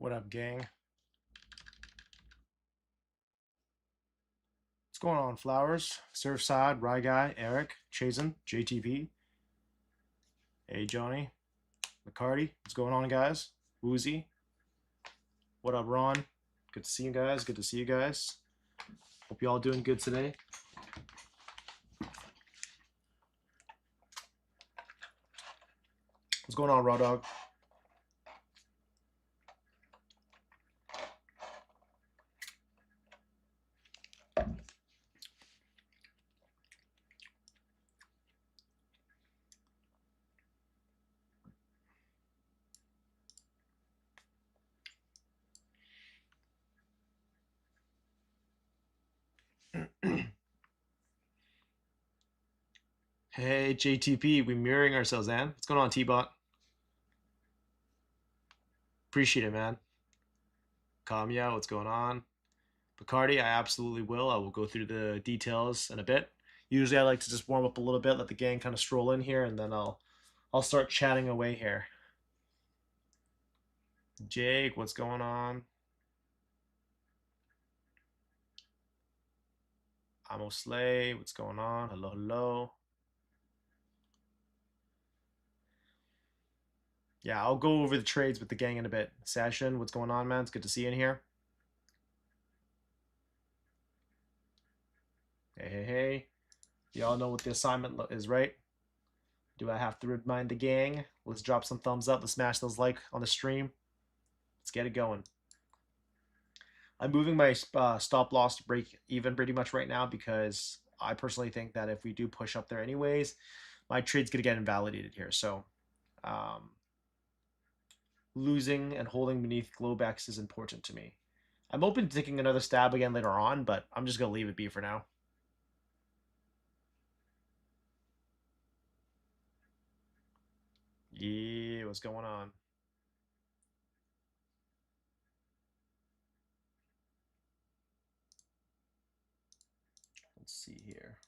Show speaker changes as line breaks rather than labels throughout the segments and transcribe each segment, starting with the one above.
What up, gang? What's going on, Flowers? Surfside, Rye Guy, Eric, Chazen, JTP. Hey, Johnny. McCarty. What's going on, guys? Woozy. What up, Ron? Good to see you guys. Good to see you guys. Hope you all doing good today. What's going on, Raw Dog? Hey, JTP. We mirroring ourselves, man. What's going on, T-Bot? Appreciate it, man. Kamya, what's going on? Bacardi, I absolutely will. I will go through the details in a bit. Usually I like to just warm up a little bit, let the gang kind of stroll in here, and then I'll start chatting away here. Jake, what's going on? Amo Slay, what's going on? Hello, hello. Yeah, I'll go over the trades with the gang in a bit. Sashin, what's going on, man? It's good to see you in here. Hey, hey, hey. Y'all know what the assignment is, right? Do I have to remind the gang? Let's drop some thumbs up. Let's smash those like on the stream. Let's get it going. I'm moving my stop loss to break even pretty much right now because I personally think that if we do push up there anyways, my trade's going to get invalidated here. So losing and holding beneath Globex is important to me. I'm open to taking another stab again later on, but I'm just going to leave it be for now. Yeah, what's going on? Let's see here.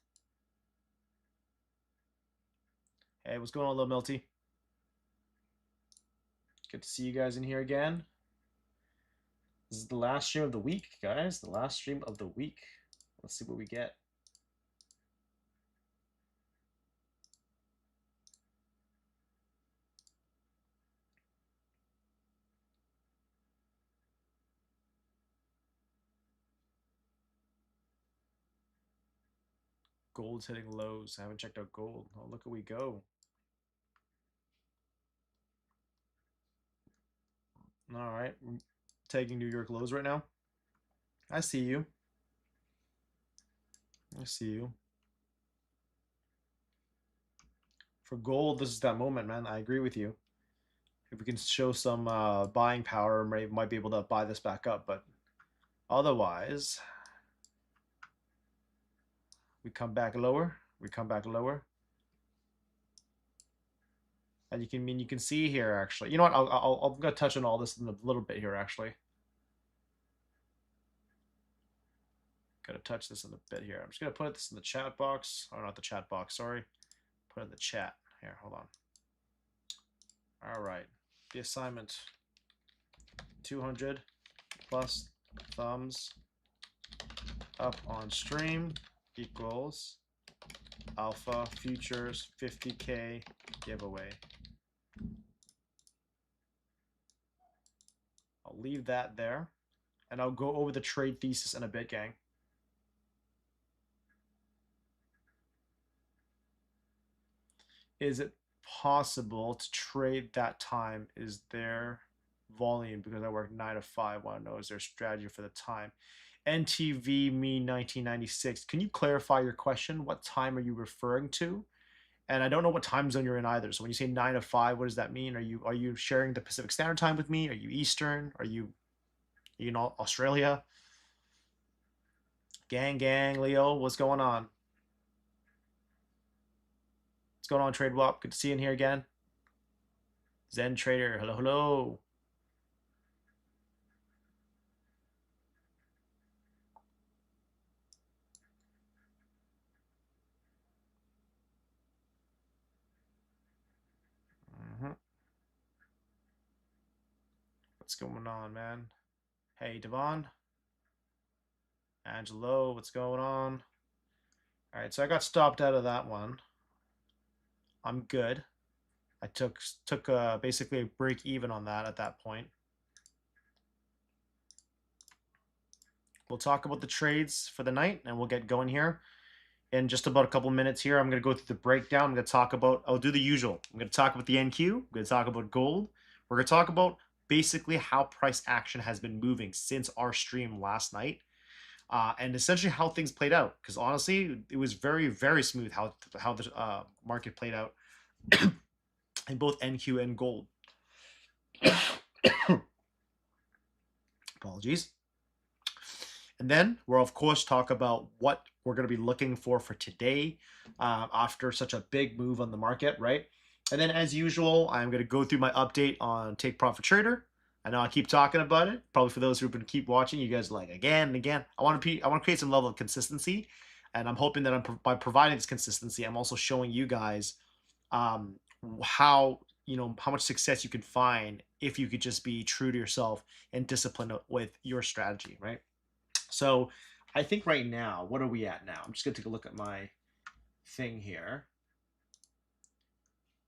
Hey, what's going on, Little Milty? Good to see you guys in here again. This is the last stream of the week, guys. The last stream of the week. Let's see what we get. Gold's hitting lows. I haven't checked out gold. Oh, look at we go. All right. We're taking New York lows right now. I see you. I see you. For gold, this is that moment, man. I agree with you. If we can show some buying power, might be able to buy this back up. But otherwise, we come back lower. We come back lower. And you can see here actually. You know what? I'm gonna touch on all this in a little bit here actually. Gotta touch this in a bit here. I'm just gonna put this in the chat box. Oh, not the chat box. Sorry. Put it in the chat. Here, hold on. All right. The assignment. 200 plus thumbs up on stream equals alpha futures 50K giveaway. I'll leave that there and I'll go over the trade thesis in a bit, gang. Is it possible to trade that time? Is there volume? Because I work 9 to 5. Want to know, is there a strategy for the time? NTV me 1996. Can you clarify your question? What time are you referring to? And I don't know what time zone you're in either. So when you say 9 to 5, what does that mean? Are you sharing the Pacific Standard Time with me? Are you Eastern? Are you know, Australia? Gang, Leo, what's going on? What's going on, Trade Wop? Good to see you in here again. Zen Trader, hello, hello. What's going on, man? Hey, Devon. Angelo, what's going on? All right, so I got stopped out of that one. I'm good. I took basically a break even on that at that point. We'll talk about the trades for the night, and we'll get going here. In just about a couple minutes here, I'm going to go through the breakdown. I'm going to talk about, I'll do the usual. I'm going to talk about the NQ. I'm going to talk about gold. We're going to talk about basically how price action has been moving since our stream last night. And essentially how things played out. Because honestly, it was very, very smooth how the market played out in both NQ and gold. Apologies. And then we'll, of course, talk about what we're going to be looking for today after such a big move on the market, right? And then, as usual, I'm going to go through my update on Take Profit Trader. I know I keep talking about it. Probably for those who've been keep watching, you guys are like, again and again. I want to create some level of consistency, and I'm hoping that by providing this consistency, I'm also showing you guys how much success you can find if you could just be true to yourself and disciplined with your strategy, right? So I think right now, what are we at now? I'm just going to take a look at my thing here.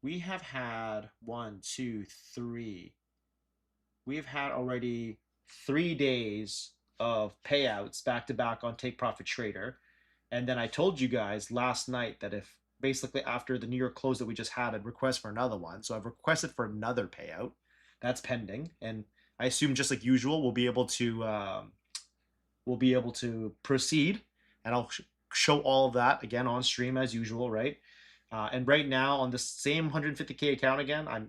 We have had 1, 2, 3. We've had already 3 days of payouts back to back on Take Profit Trader. And then I told you guys last night that if basically after the New York close that we just had, I'd request for another one. So I've requested for another payout. That's pending. And I assume just like usual, we'll be able to proceed, and I'll show all of that again on stream as usual, right? And right now on the same 150K account again, I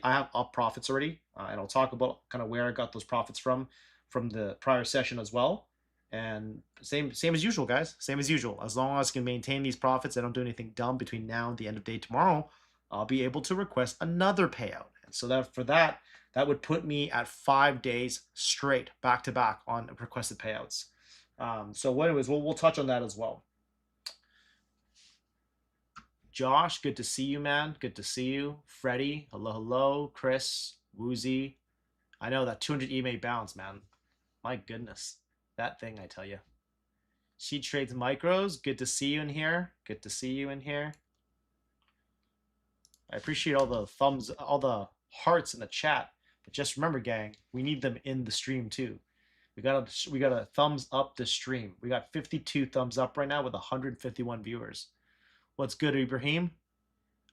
have up profits already, and I'll talk about kind of where I got those profits from the prior session as well. And same as usual, guys. Same as usual. As long as I can maintain these profits, I don't do anything dumb between now and the end of day tomorrow, I'll be able to request another payout. And so that would put me at 5 days straight back to back on requested payouts. So anyways, we'll touch on that as well. Josh, good to see you, man. Good to see you. Freddie, hello. Chris, Woozy. I know that 200 EMA bounce, man. My goodness. That thing, I tell you. She trades micros. Good to see you in here. Good to see you in here. I appreciate all the thumbs, all the hearts in the chat. But just remember, gang, we need them in the stream too. We got a thumbs up the stream. We got 52 thumbs up right now with 151 viewers. What's good, Ibrahim?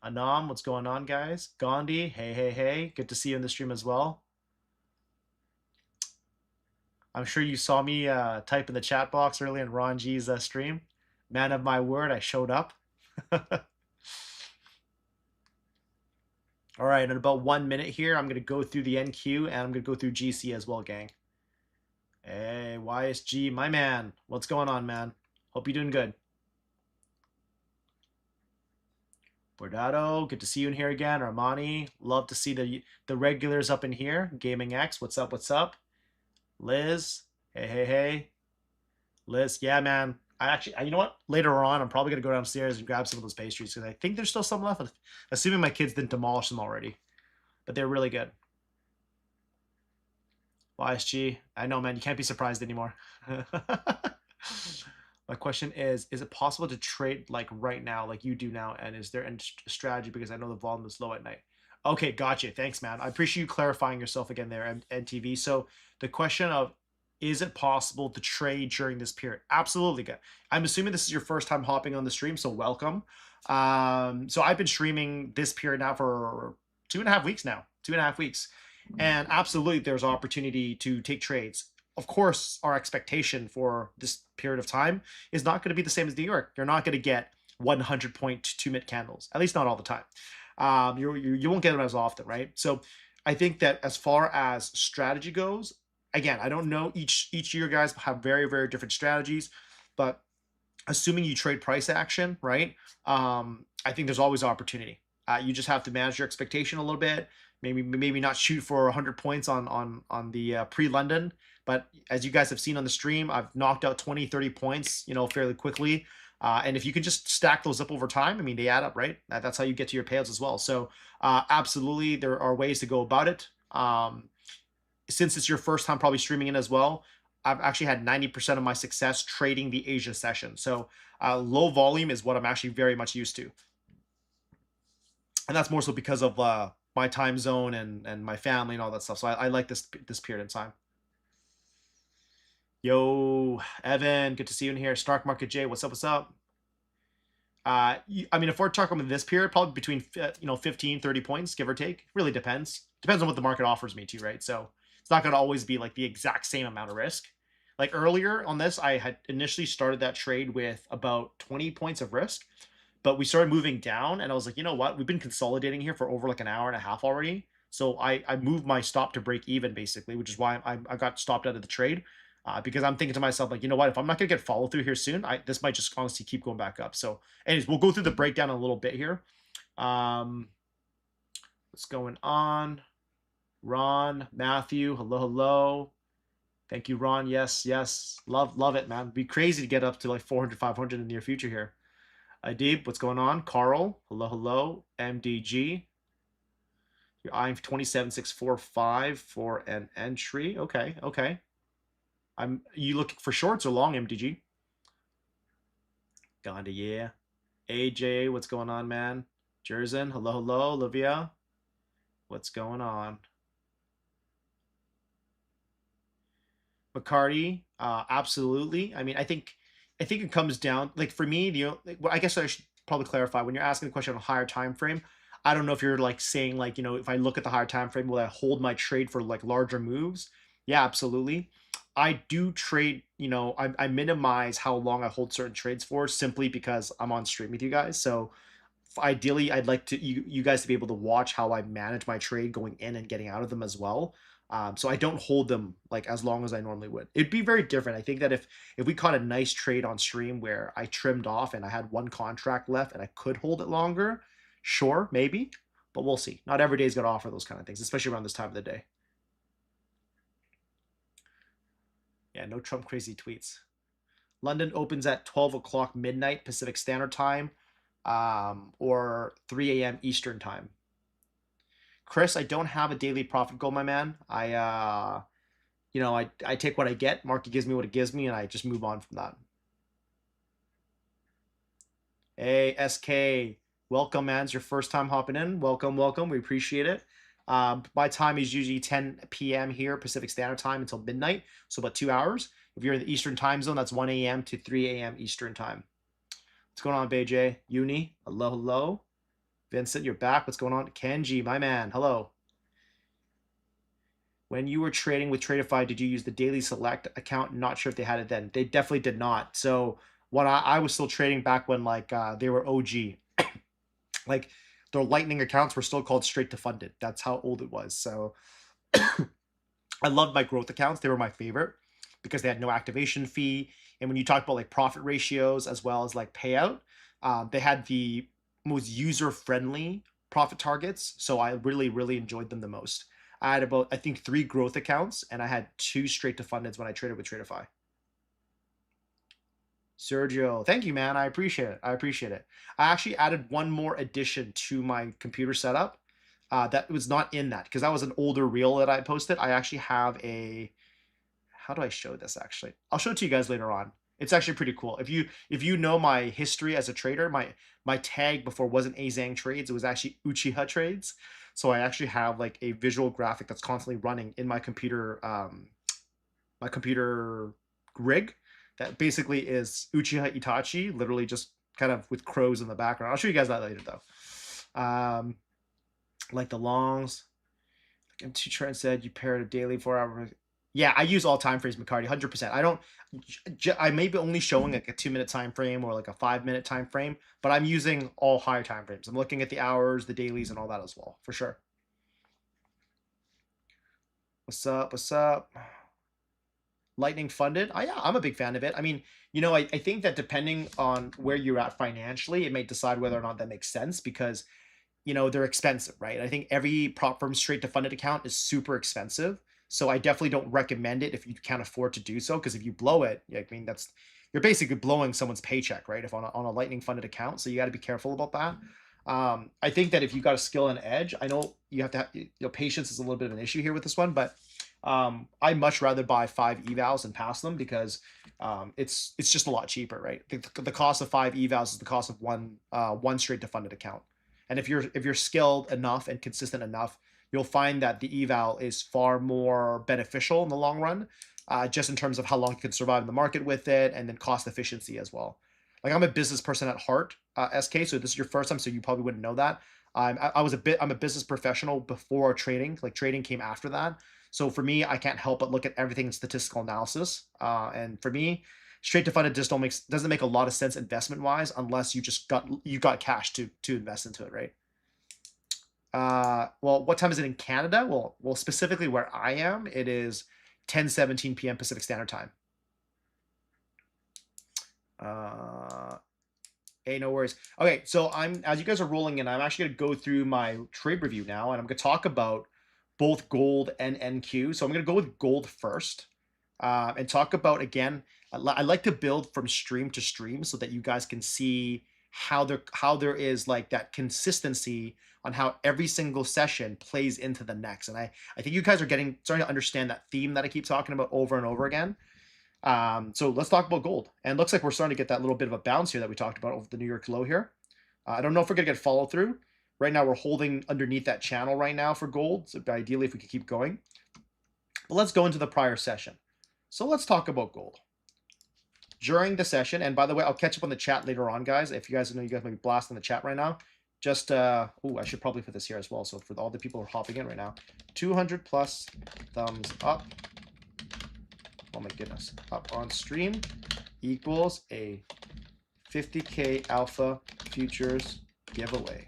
Anam, what's going on, guys? Gandhi, hey. Good to see you in the stream as well. I'm sure you saw me type in the chat box earlier in Ron G's stream. Man of my word, I showed up. All right, in about 1 minute here, I'm going to go through the NQ and I'm going to go through GC as well, gang. Hey, YSG, my man. What's going on, man? Hope you're doing good. Bordado, good to see you in here again. Armani, love to see the regulars up in here. Gaming X, what's up? Liz, hey. Liz, yeah, man. You know what? Later on, I'm probably going to go downstairs and grab some of those pastries because I think there's still some left, assuming my kids didn't demolish them already. But they're really good. YSG, I know, man. You can't be surprised anymore. My question is it possible to trade like right now, like you do now? And is there a strategy? Because I know the volume is low at night. Okay, gotcha. Thanks, man. I appreciate you clarifying yourself again there, NTV. So the question of, is it possible to trade during this period? Absolutely. I'm assuming this is your first time hopping on the stream, so welcome. So I've been streaming this period now for 2.5 weeks now, 2.5 weeks. And absolutely, there's opportunity to take trades. Of course, our expectation for this period of time is not going to be the same as New York. You're not going to get 100-point 2-minute candles, at least not all the time. You won't get them as often, right? So I think that as far as strategy goes, again, I don't know, each year guys have very, very different strategies, but assuming you trade price action, right? I think there's always opportunity. You just have to manage your expectation a little bit. Maybe not shoot for 100 points on the pre-London, but as you guys have seen on the stream, I've knocked out 20, 30 points, fairly quickly. And if you can just stack those up over time, I mean, they add up, right? That's how you get to your payouts as well. So absolutely, there are ways to go about it. since it's your first time probably streaming in as well, I've actually had 90% of my success trading the Asia session. So low volume is what I'm actually very much used to. And that's more so because of my time zone and my family and all that stuff. So I like this period in time. Yo, Evan, good to see you in here. Stark Market J, what's up? What's up? I mean, if we're talking about this period, probably between 15, 30 points, give or take. Really depends. Depends on what the market offers me too, right? So it's not going to always be like the exact same amount of risk. Like earlier on this, I had initially started that trade with about 20 points of risk, but we started moving down, and I was like, you know what? We've been consolidating here for over like an hour and a half already. So I moved my stop to break even basically, which is why I got stopped out of the trade. Because I'm thinking to myself, like, you know what, if I'm not gonna get follow through here soon, this might just honestly keep going back up. So anyways, we'll go through the breakdown a little bit here. What's going on? Ron, Matthew, hello. Thank you, Ron. Yes, love it, man. It'd be crazy to get up to like 400, 500 in the near future here. Adib, what's going on? Carl, hello. MDG, you're eyeing 27,645 for an entry. Okay. You looking for shorts or long, MDG? Gandhi, yeah. AJ, what's going on, man? Jerzen, hello. Olivia, what's going on? McCarty, absolutely. I mean, I think it comes down, like, for me, I guess I should probably clarify when you're asking a question on a higher time frame. I don't know if you're like saying like, if I look at the higher time frame, will I hold my trade for like larger moves? Yeah, absolutely. I do trade, I minimize how long I hold certain trades for simply because I'm on stream with you guys. So ideally, I'd like you guys to be able to watch how I manage my trade going in and getting out of them as well. So I don't hold them like as long as I normally would. It'd be very different. I think that if we caught a nice trade on stream where I trimmed off and I had one contract left and I could hold it longer, sure, maybe, but we'll see. Not every day is going to offer those kind of things, especially around this time of the day. Yeah, no Trump crazy tweets. London opens at 12 o'clock midnight Pacific Standard Time, or 3 a.m. Eastern Time. Chris, I don't have a daily profit goal, my man. I take what I get. Market gives me what it gives me, and I just move on from that. Hey, SK, welcome, man. It's your first time hopping in. Welcome. We appreciate it. My time is usually 10 p.m. here, Pacific Standard Time, until midnight, so about 2 hours. If you're in the Eastern Time Zone, that's 1 a.m. to 3 a.m. Eastern Time. What's going on, BJ? Uni, hello. Vincent, you're back. What's going on? Kenji, my man, hello. When you were trading with Tradeify, did you use the daily select account? Not sure if they had it then. They definitely did not. So when I was still trading back when they were OG, like their Lightning accounts were still called straight to funded. That's how old it was. So I loved my growth accounts. They were my favorite because they had no activation fee. And when you talk about like profit ratios as well as like payout, they had the most user-friendly profit targets. So I really enjoyed them the most. I had about, I think, 3 growth accounts, and I had 2 straight to fundeds when I traded with Tradeify. Sergio, thank you, man. I appreciate it. I actually added one more addition to my computer setup that was not in that because that was an older reel that I posted. I actually have how do I show this actually? I'll show it to you guys later on. It's actually pretty cool. If you know my history as a trader, my tag before wasn't Azheng Trades, it was actually Uchiha Trades. So I actually have like a visual graphic that's constantly running in my computer rig that basically is Uchiha Itachi, literally just kind of with crows in the background. I'll show you guys that later though. Like the longs, like M2 Trent said, you pair it a daily 4-hour. Yeah, I use all time frames, McCarty, 100%. I may be only showing like a 2-minute time frame or like a 5-minute time frame, but I'm using all higher time frames. I'm looking at the hours, the dailies, and all that as well, for sure. What's up? Lightning funded. Yeah, I'm a big fan of it. I mean, I think that depending on where you're at financially, it may decide whether or not that makes sense because, they're expensive, right? I think every prop firm straight to funded account is super expensive. So I definitely don't recommend it if you can't afford to do so, because if you blow it, I mean, you're basically blowing someone's paycheck, right? If on a Lightning funded account, so you got to be careful about that. I think that if you got a skill and edge, I know you have to have, patience is a little bit of an issue here with this one, but I much rather buy 5 evals and pass them because it's just a lot cheaper, right? The cost of 5 evals is the cost of one straight to funded account. And if you're skilled enough and consistent enough, you'll find that the eval is far more beneficial in the long run, just in terms of how long you can survive in the market with it, and then cost efficiency as well. Like, I'm a business person at heart, SK. So this is your first time, so you probably wouldn't know that. I'm a business professional before trading. Like, trading came after that. So for me, I can't help but look at everything in statistical analysis. And for me, straight to funded just doesn't make a lot of sense investment wise unless you got cash to invest into it, right? Well, what time is it in Canada? Well, specifically where I am, it is 10:17 p.m. Pacific Standard Time. Hey, no worries. Okay, so as you guys are rolling in, I'm actually gonna go through my trade review now, and I'm gonna talk about both gold and NQ. So I'm gonna go with gold first, and talk about, again, I like to build from stream to stream so that you guys can see how there is like that consistency on how every single session plays into the next. And I think you guys are starting to understand that theme that I keep talking about over and over again. So let's talk about gold. And it looks like we're starting to get that little bit of a bounce here that we talked about over the New York low here. I don't know if we're going to get follow through. Right now, we're holding underneath that channel right now for gold. So ideally, if we could keep going. But let's go into the prior session. So let's talk about gold. During the session, and by the way, I'll catch up on the chat later on, guys. If you guys know, you guys might be blasting the chat right now. Just, I should probably put this here as well. So for all the people who are hopping in right now, 200 plus thumbs up. Oh my goodness, up on stream equals a 50K alpha futures giveaway.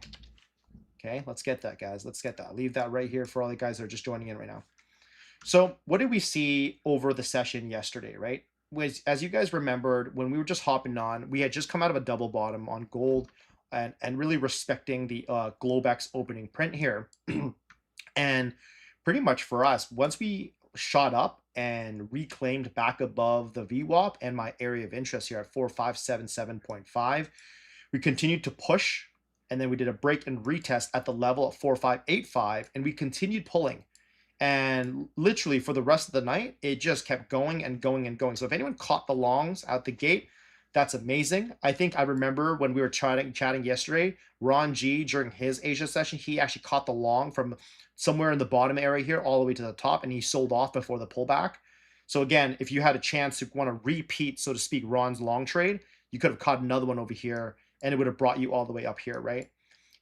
Okay, let's get that, guys. Let's get that. I'll leave that right here for all the guys that are just joining in right now. So what did we see over the session yesterday, right? As you guys remembered, when we were just hopping on, we had just come out of a double bottom on gold and really respecting the Globex opening print here. And pretty much for us, once we shot up and reclaimed back above the VWAP and my area of interest here at 4577.5, we continued to push, and then we did a break and retest at the level of 4585, and we continued pulling. And literally for the rest of the night, it just kept going and going and going. So if anyone caught the longs out the gate, that's amazing. I think I remember when we were chatting yesterday, Ron G, during his Asia session, he actually caught the long from somewhere in the bottom area here all the way to the top, and he sold off before the pullback. So again, if you had a chance to want to repeat, so to speak, Ron's long trade, you could have caught another one over here, and it would have brought you all the way up here, right?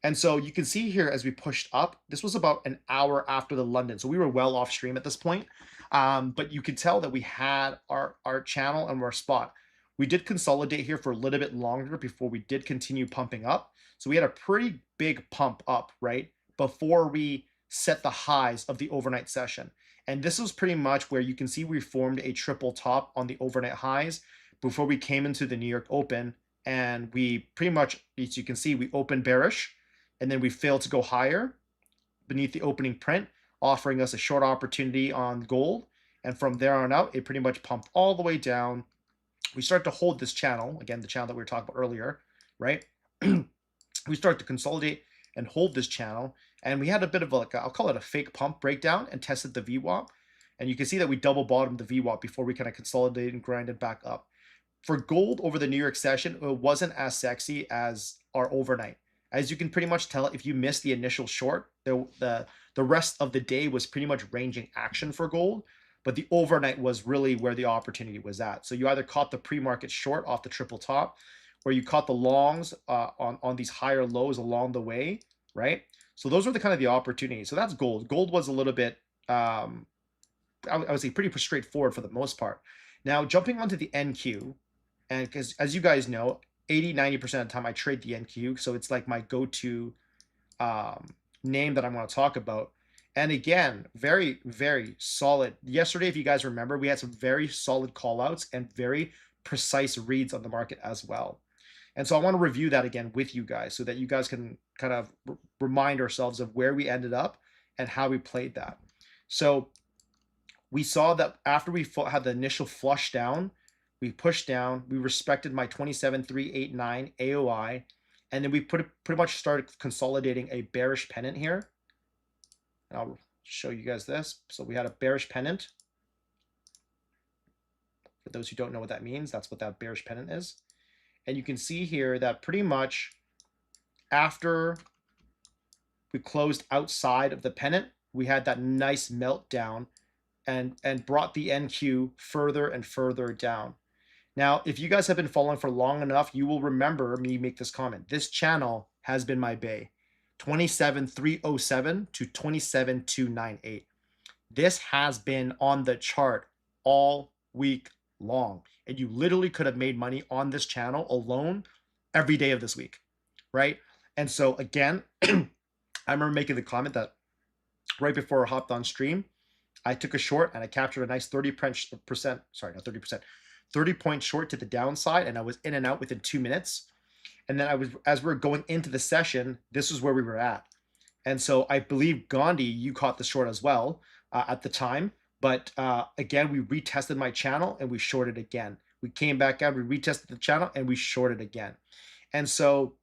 And so you can see here as we pushed up, this was about an hour after the London. So we were well off stream at this point. But you could tell that we had our channel and our spot. We did consolidate here for a little bit longer before we did continue pumping up. So we had a pretty big pump up, right, before we set the highs of the overnight session. And this was pretty much where you can see we formed a triple top on the overnight highs before we came into the New York Open. And we pretty much, as you can see, we opened bearish, and then we failed to go higher beneath the opening print, offering us a short opportunity on gold. And from there on out, it pretty much pumped all the way down. We start to hold this channel, again, the channel that we were talking about earlier, right? We start to consolidate and hold this channel. And we had a bit of like, I'll call it a fake pump breakdown, and tested the VWAP. And you can see that we double bottomed the VWAP before we kind of consolidated and grinded back up. For gold over the New York session, it wasn't as sexy as our overnight. As you can pretty much tell, if you missed the initial short, the rest of the day was pretty much ranging action for gold, but the overnight was really where the opportunity was at. So you either caught the pre-market short off the triple top, or you caught the longs on these higher lows along the way, right? So those were the kind of the opportunities. So that's gold. Gold was a little bit, I would say, pretty straightforward for the most part. Now jumping onto the NQ, and because as you guys know, 80-90% of the time I trade the NQ, so it's like my go-to name that I'm going to talk about. And again, very, very solid. Yesterday, if you guys remember, we had some very solid callouts and very precise reads on the market as well. And so I want to review that again with you guys so that you guys can kind of remind ourselves of where we ended up and how we played that. So we saw that after we had the initial flush down, we pushed down, we respected my 27,389 AOI, and then we pretty much started consolidating a bearish pennant here. And I'll show you guys this. So we had a bearish pennant. For those who don't know what that means, that's what that bearish pennant is. And you can see here that pretty much after we closed outside of the pennant, we had that nice meltdown and brought the NQ further and further down. Now, if you guys have been following for long enough, you will remember me make this comment. This channel has been my bay, 27,307 to 27,298. This has been on the chart all week long, and you literally could have made money on this channel alone every day of this week, right? And so again, I remember making the comment that right before I hopped on stream, I took a short and I captured a nice 30%, sorry, not 30%, 30-point short to the downside, and I was in and out within 2 minutes. And then as we were going into the session, this is where we were at. And so I believe Gandhi, you caught the short as well at the time. But again, we retested my channel and we shorted again. We came back out, we retested the channel and we shorted again. And so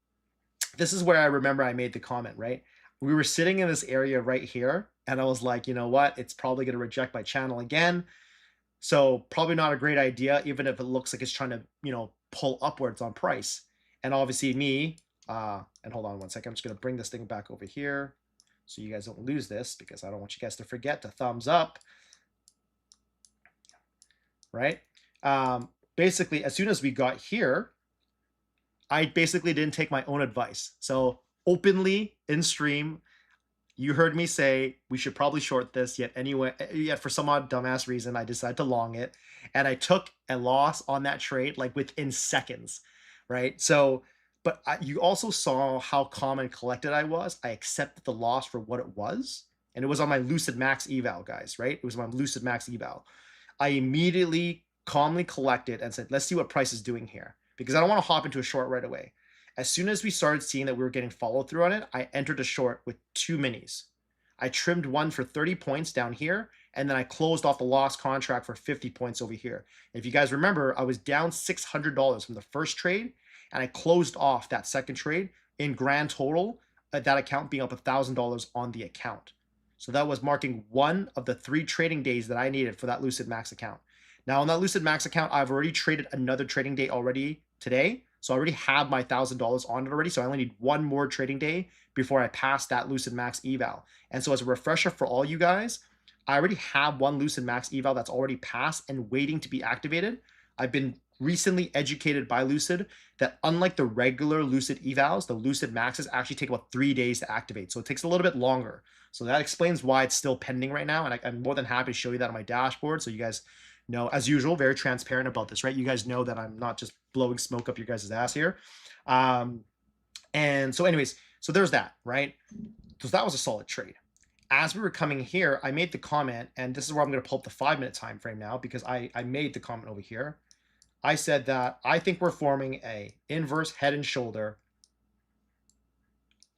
this is where I remember I made the comment, right? We were sitting in this area right here, and I was like, you know what? It's probably going to reject my channel again. So probably not a great idea, even if it looks like it's trying to, pull upwards on price. And obviously me, and hold on one second, I'm just going to bring this thing back over here so you guys don't lose this, because I don't want you guys to forget to thumbs up, right? Basically, as soon as we got here, I basically didn't take my own advice. So openly in stream, you heard me say we should probably short this, yet for some odd dumbass reason, I decided to long it, and I took a loss on that trade like within seconds, right? So, but you also saw how calm and collected I was. I accepted the loss for what it was, and it was on my Lucid Max eval, guys, right? It was my Lucid Max eval. I immediately calmly collected and said, let's see what price is doing here, because I don't want to hop into a short right away. As soon as we started seeing that we were getting follow through on it, I entered a short with 2 minis. I trimmed one for 30 points down here, and then I closed off the loss contract for 50 points over here. If you guys remember, I was down $600 from the first trade, and I closed off that second trade in grand total, that account being up $1,000 on the account. So that was marking one of the 3 trading days that I needed for that Lucid Max account. Now on that Lucid Max account, I've already traded another trading day already today. So I already have my $1,000 on it already. So I only need one more trading day before I pass that Lucid Max eval. And so as a refresher for all you guys, I already have one Lucid Max eval that's already passed and waiting to be activated. I've been recently educated by Lucid that unlike the regular Lucid evals, the Lucid Maxes actually take about 3 days to activate. So it takes a little bit longer. So that explains why it's still pending right now. And I'm more than happy to show you that on my dashboard. So you guys know, as usual, very transparent about this, right? You guys know that I'm not just blowing smoke up your guys' ass here. And so anyways, so there's that, right? So that was a solid trade. As we were coming here, I made the comment, and this is where I'm going to pull up the 5-minute time frame now, because I made the comment over here. I said that I think we're forming a inverse head and shoulder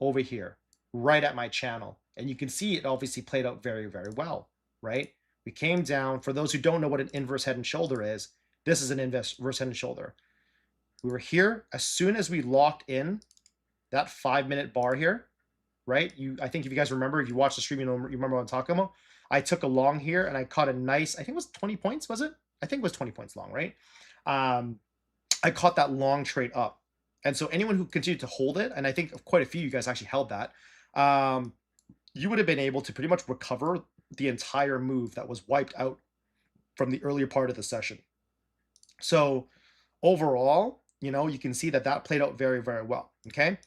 over here, right at my channel. And you can see it obviously played out very, very well, right? We came down. For those who don't know what an inverse head and shoulder is, this is an inverse head and shoulder. We were here as soon as we locked in that 5-minute bar here, right? I think if you guys remember, if you watched the stream, you remember what I'm talking about. I took a long here and I caught a nice, I think it was 20 points, was it? I think it was 20 points long, right? I caught that long trade up. And so anyone who continued to hold it, and I think quite a few of you guys actually held that, you would have been able to pretty much recover the entire move that was wiped out from the earlier part of the session. So overall, you can see that played out very, very well. Okay.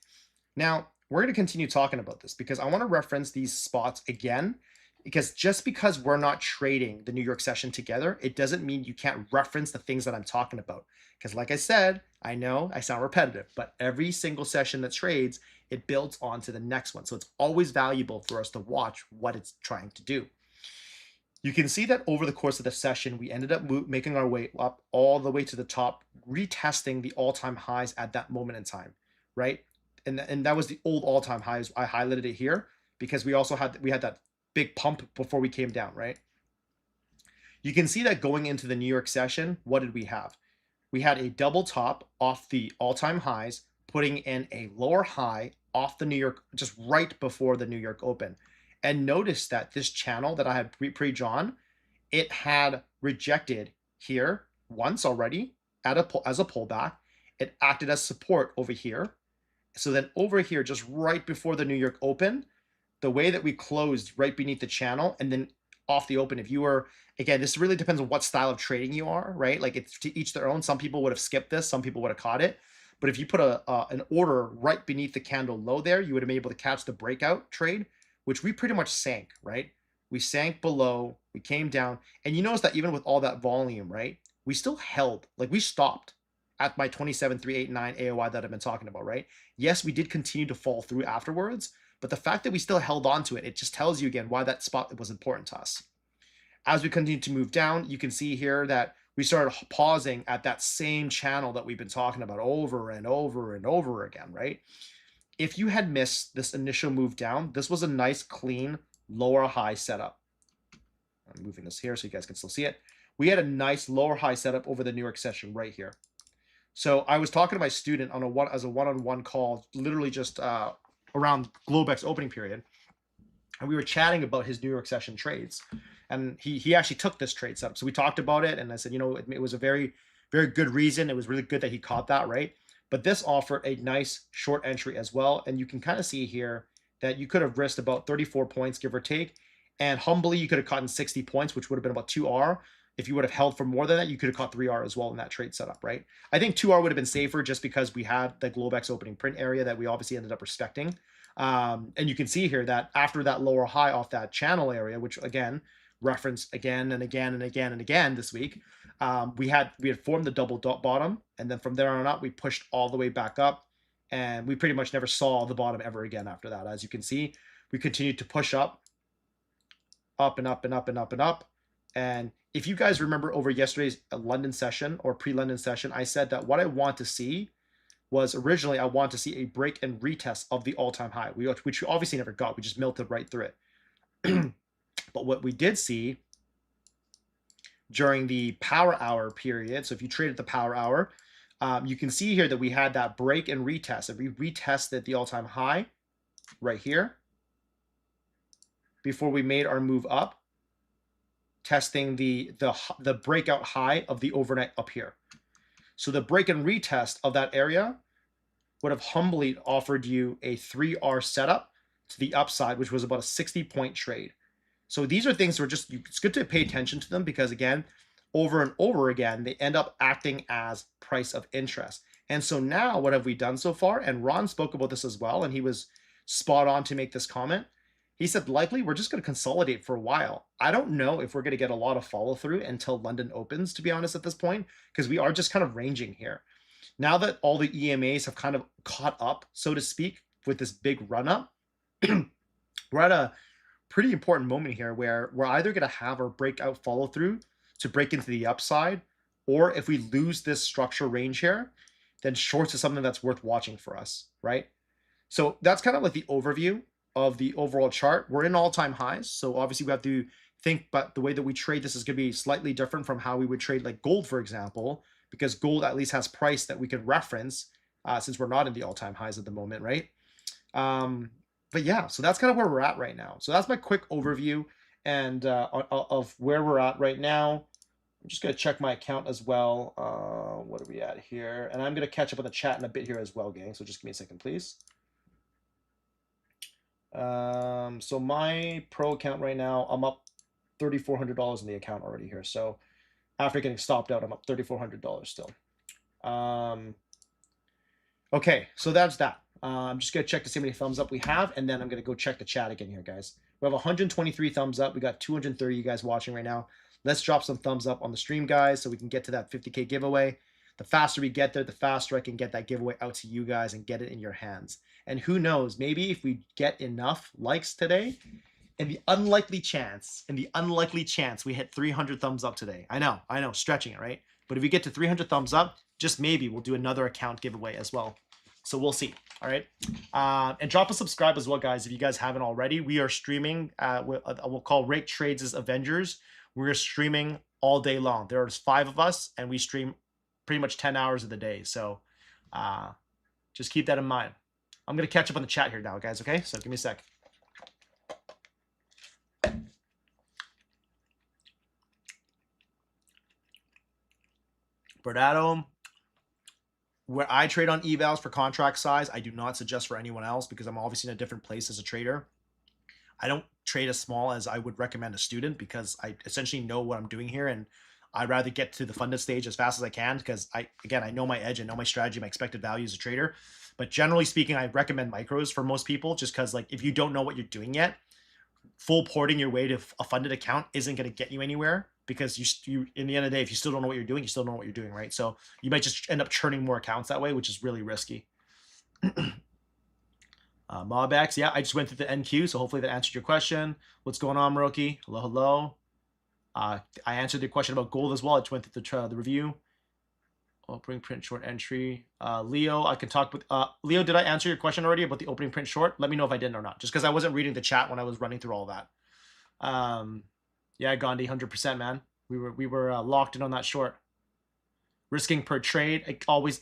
Now we're going to continue talking about this because I want to reference these spots again, because just because we're not trading the New York session together, it doesn't mean you can't reference the things that I'm talking about. Because like I said, I know I sound repetitive, but every single session that trades, it builds on to the next one. So it's always valuable for us to watch what it's trying to do. You can see that over the course of the session, we ended up making our way up all the way to the top, retesting the all-time highs at that moment in time, right? And that was the old all-time highs. I highlighted it here because we had that big pump before we came down, right? You can see that going into the New York session, what did we have? We had a double top off the all-time highs, putting in a lower high off the New York, just right before the New York open.
and notice that this channel that I had pre-drawn, it had rejected here once already as a pullback. It acted as support over here. So then over here, just right before the New York Open, the way that we closed right beneath the channel and then off the open, if you were, again, this really depends on what style of trading you are, right? Like it's to each their own. Some people would have skipped this, some people would have caught it. But if you put an order right beneath the candle low there, you would have been able to catch the breakout trade, which we pretty much sank, right? We sank below, we came down, and you notice that even with all that volume, right, we still held, like we stopped at my 27,389 AOI that I've been talking about, right? Yes, we did continue to fall through afterwards, but the fact that we still held on to it, it just tells you again why that spot was important to us. As we continue to move down, you can see here that we started pausing at that same channel that we've been talking about over and over and over again, right? If you had missed this initial move down, this was a nice, clean, lower high setup. I'm moving this here so you guys can still see it. We had a nice lower high setup over the New York session right here. So I was talking to my student on a one-on-one call, literally just around Globex opening period, and we were chatting about his New York session trades. And he actually took this trade setup. So we talked about it, and I said, you know, it was a very, very good reason. It was really good that he caught that, right? But this offered a nice short entry as well. And you can kind of see here that you could have risked about 34 points, give or take. And humbly, you could have caught in 60 points, which would have been about 2R. If you would have held for more than that, you could have caught 3R as well in that trade setup, right? I think 2R would have been safer just because we had the Globex opening print area that we obviously ended up respecting. And you can see here that after that lower high off that channel area, which again, referenced again and again and again and again this week, we had formed the double bottom, and then from there on out we pushed all the way back up, and we pretty much never saw the bottom ever again after that. As you can see, we continued to push up and up and up and up and up. And if you guys remember over yesterday's London session or pre-London session, I said that what I want to see was originally I want to see a break and retest of the all-time high, which we obviously never got. We just melted right through it. But what we did see during the power hour period, so if you traded the power hour, you can see here that we had that break and retest. And we retested the all-time high right here before we made our move up, testing the breakout high of the overnight up here. So the break and retest of that area would have humbly offered you a 3R setup to the upside, which was about a 60-point trade. So these are things where just it's good to pay attention to them because, again, over and over again, they end up acting as price of interest. And so now what have we done so far? And Ron spoke about this as well, and he was spot on to make this comment. He said, likely we're just going to consolidate for a while. I don't know if we're going to get a lot of follow through until London opens, to be honest, at this point, because we are just kind of ranging here. Now that all the EMAs have kind of caught up, so to speak, with this big run up, we're at a pretty important moment here where we're either going to have our breakout follow through to break into the upside, or if we lose this structure range here, then shorts is something that's worth watching for us, right? So that's kind of like the overview of the overall chart. We're in all-time highs, so obviously we have to think, but the way that we trade this is going to be slightly different from how we would trade like gold, for example, because gold at least has price that we could reference since we're not in the all-time highs at the moment, right? But yeah, so that's kind of where we're at right now. So that's my quick overview and of where we're at right now. I'm just going to check my account as well. What are we at here? And I'm going to catch up on the chat in a bit here as well, gang. So just give me a second, please. So my pro account right now, I'm up $3,400 in the account already here. So after getting stopped out, I'm up $3,400 still. Okay, so that's that. I'm just going to check to see how many thumbs up we have, and then I'm going to go check the chat again here, guys. We have 123 thumbs up. We got 230 you guys watching right now. Let's drop some thumbs up on the stream, guys, so we can get to that 50K giveaway. The faster we get there, the faster I can get that giveaway out to you guys and get it in your hands. And who knows, maybe if we get enough likes today, in the unlikely chance we hit 300 thumbs up today. I know, stretching it, right? But if we get to 300 thumbs up, just maybe we'll do another account giveaway as well. So we'll see. All right. And drop a subscribe as well, guys, if you guys haven't already. We are streaming, we'll call Rake Trades' Avengers. We're streaming all day long. There's 5 of us, and we stream pretty much 10 hours of the day. So just keep that in mind. I'm going to catch up on the chat here now, guys, okay? So give me a sec. Bernardo, where I trade on evals for contract size, I do not suggest for anyone else because I'm obviously in a different place as a trader. I don't trade as small as I would recommend a student because I essentially know what I'm doing here, and I'd rather get to the funded stage as fast as I can because I know my edge, I know my strategy, my expected value as a trader. But generally speaking, I recommend micros for most people just because, like, if you don't know what you're doing yet, full porting your way to a funded account isn't going to get you anywhere because you in the end of the day, if you still don't know what you're doing, you still don't know what you're doing, right? So you might just end up churning more accounts that way, which is really risky. Mobx, yeah, I just went through the NQ, so hopefully that answered your question. What's going on, Maroki? Hello, hello. I answered the question about gold as well. I just went through the review. Opening print short entry. Leo, I can talk with Leo. Did I answer your question already about the opening print short? Let me know if I didn't or not. Just because I wasn't reading the chat when I was running through all that. Yeah, Gandhi, 100%, man. We were locked in on that short. Risking per trade, it always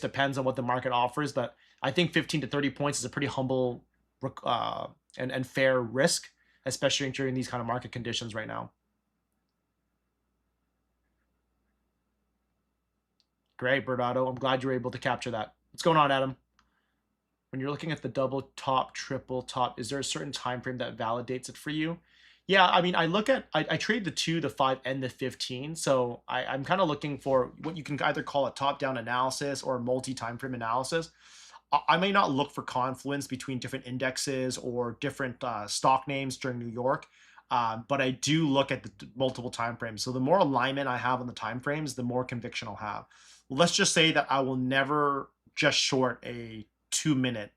depends on what the market offers, but I think 15 to 30 points is a pretty humble and fair risk, especially during these kind of market conditions right now. Great, Bernardo. I'm glad you were able to capture that. What's going on, Adam? When you're looking at the double top, triple top, is there a certain time frame that validates it for you? Yeah, I mean, I trade the 2, the 5, and the 15. So I'm kind of looking for what you can either call a top-down analysis or multi-time frame analysis. I may not look for confluence between different indexes or different stock names during New York, but I do look at the multiple time frames. So the more alignment I have on the time frames, the more conviction I'll have. Let's just say that I will never just short a 2-minute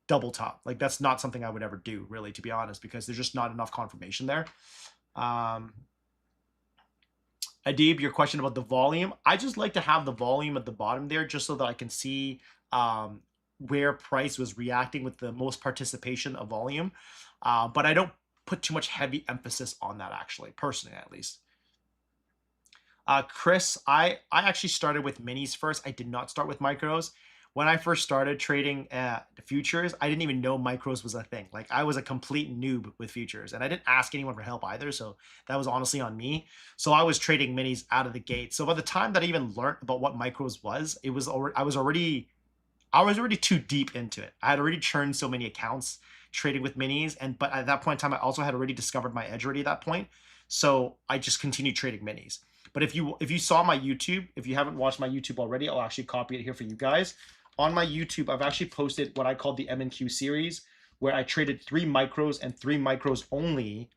double top. Like, that's not something I would ever do, really, to be honest, because there's just not enough confirmation there. Adib, your question about the volume. I just like to have the volume at the bottom there just so that I can see where price was reacting with the most participation of volume. But I don't put too much heavy emphasis on that, actually, personally, at least. Chris, I actually started with minis first. I did not start with micros. When I first started trading the futures, I didn't even know micros was a thing. Like, I was a complete noob with futures, and I didn't ask anyone for help either. So that was honestly on me. So I was trading minis out of the gate. So by the time that I even learned about what micros was, I was already too deep into it. I had already churned so many accounts trading with minis, but at that point in time, I also had already discovered my edge already at that point. So I just continued trading minis. But if you saw my YouTube, if you haven't watched my YouTube already, I'll actually copy it here for you guys. On my YouTube, I've actually posted what I call the M&Q series, where I traded 3 micros and 3 micros only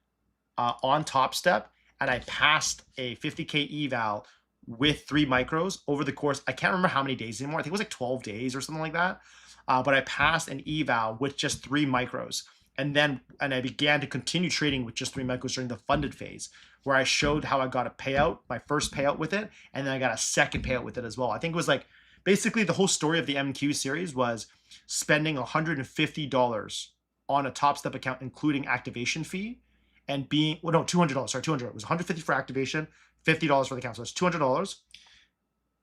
on Top Step, and I passed a 50K eval with 3 micros over the course. I can't remember how many days anymore. I think it was like 12 days or something like that. But I passed an eval with just 3 micros. And I began to continue trading with just 3 micros during the funded phase, where I showed how I got a payout, my first payout with it, and then I got a second payout with it as well. I think it was like, basically the whole story of the MQ series was spending $150 on a Top Step account, including activation fee, and being, well, no, $200, sorry, $200. It was $150 for activation, $50 for the account. So it's $200,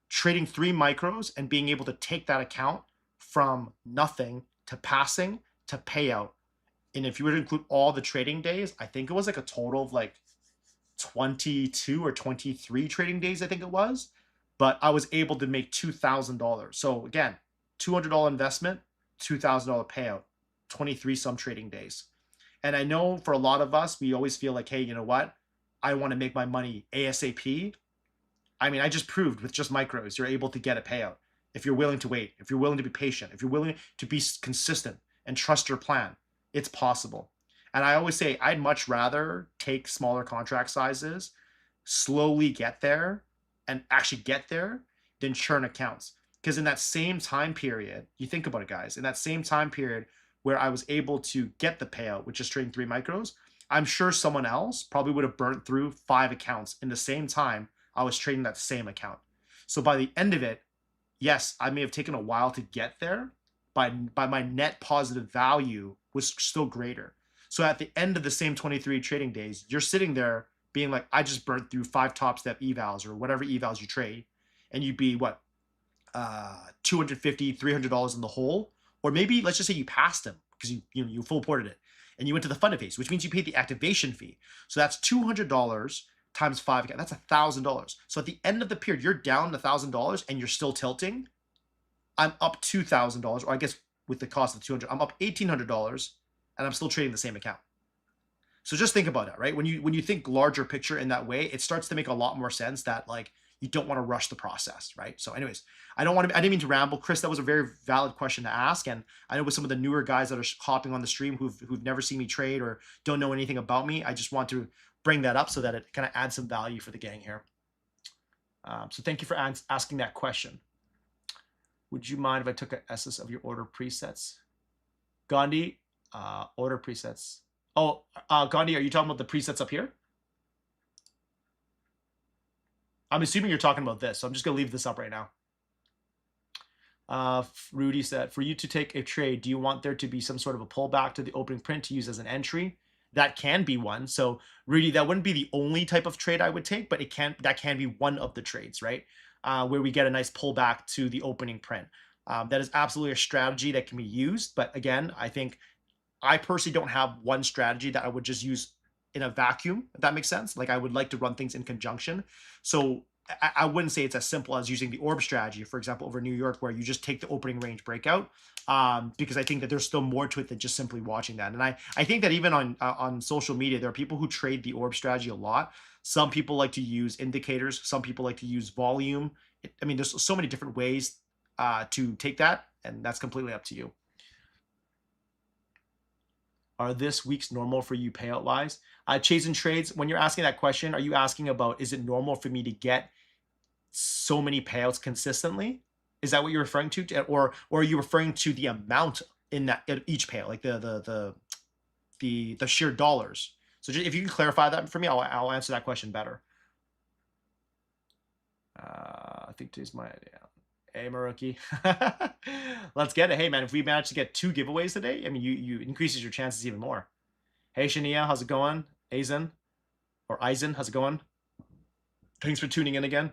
trading 3 micros and being able to take that account from nothing to passing to payout. And if you were to include all the trading days, I think it was like a total of like 22 or 23 trading days, I think it was. But I was able to make $2,000. So again, $200 investment, $2,000 payout, 23 some trading days. And I know for a lot of us, we always feel like, hey, you know what? I want to make my money ASAP. I mean, I just proved with just micros, you're able to get a payout. If you're willing to wait, if you're willing to be patient, if you're willing to be consistent and trust your plan, it's possible. And I always say I'd much rather take smaller contract sizes, slowly get there, and actually get there than churn accounts. Because in that same time period, you think about it, guys, in that same time period where I was able to get the payout, which is trading 3 micros, I'm sure someone else probably would have burnt through 5 accounts in the same time I was trading that same account. So by the end of it, yes, I may have taken a while to get there, but my net positive value was still greater. So at the end of the same 23 trading days, you're sitting there being like, I just burnt through 5 Top Step evals or whatever evals you trade, and you'd be what, $250, $300 in the hole, or maybe let's just say you passed them because you full ported it, and you went to the funded phase, which means you paid the activation fee. So that's $200 times 5 again. That's $1,000. So at the end of the period, you're down $1,000 and you're still tilting. I'm up $2,000, or I guess with the cost of 200, I'm up $1,800, and I'm still trading the same account. So just think about that, right? When you think larger picture in that way, it starts to make a lot more sense that like you don't want to rush the process, right? So anyways, I didn't mean to ramble. Chris, that was a very valid question to ask. And I know with some of the newer guys that are hopping on the stream who've never seen me trade or don't know anything about me, I just want to bring that up so that it kind of adds some value for the gang here. So thank you for asking that question. Would you mind if I took an SS of your order presets? Gandhi, order presets. Oh, Gandhi, are you talking about the presets up here? I'm assuming you're talking about this, so I'm just going to leave this up right now. Rudy said, for you to take a trade, do you want there to be some sort of a pullback to the opening print to use as an entry? That can be one. So Rudy, that wouldn't be the only type of trade I would take, but that can be one of the trades, right? Where we get a nice pullback to the opening print. That is absolutely a strategy that can be used. But again, I think I personally don't have one strategy that I would just use in a vacuum, if that makes sense. Like I would like to run things in conjunction. So I wouldn't say it's as simple as using the orb strategy, for example, over New York, where you just take the opening range breakout, because I think that there's still more to it than just simply watching that. And I think that even on social media, there are people who trade the orb strategy a lot. Some people like to use indicators. Some people like to use volume. I mean, there's so many different ways to take that, and that's completely up to you. Are this week's normal for you payout wise? Chasing trades, when you're asking that question, are you asking about, is it normal for me to get so many payouts consistently? Is that what you're referring to? Or are you referring to the amount in that each payout, like the sheer dollars? So if you can clarify that for me, I'll answer that question better. I think today's my idea. Hey, Maruki. Let's get it. Hey, man, if we manage to get 2 giveaways today, I mean, you increases your chances even more. Hey, Shania, how's it going? Aizen, how's it going? Thanks for tuning in again.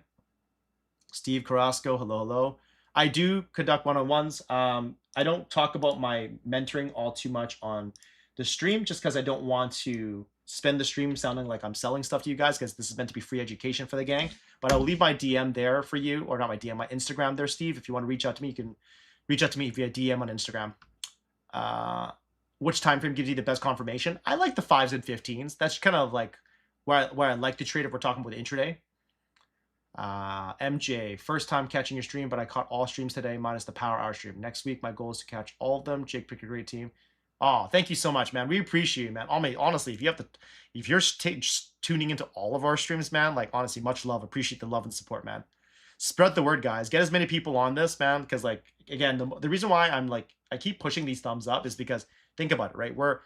Steve Carrasco, hello. I do conduct one-on-ones. I don't talk about my mentoring all too much on the stream, just because I don't want to spend the stream sounding like I'm selling stuff to you guys, because this is meant to be free education for the gang. But I'll leave my DM there for you, or not my DM, my Instagram there, Steve. If you want to reach out to me, you can reach out to me via DM on Instagram. Which time frame gives you the best confirmation? I like the 5s and 15s. That's kind of like where I like to trade if we're talking about intraday. MJ, first time catching your stream, but I caught all streams today minus the power hour stream. Next week, my goal is to catch all of them. Jake picked a great team. Oh, thank you so much, man. We appreciate you, man. Honestly, if you're tuning into all of our streams, man, like honestly, much love. Appreciate the love and support, man. Spread the word, guys. Get as many people on this, man. Because like again, the reason why I keep pushing these thumbs up is because think about it, right? We're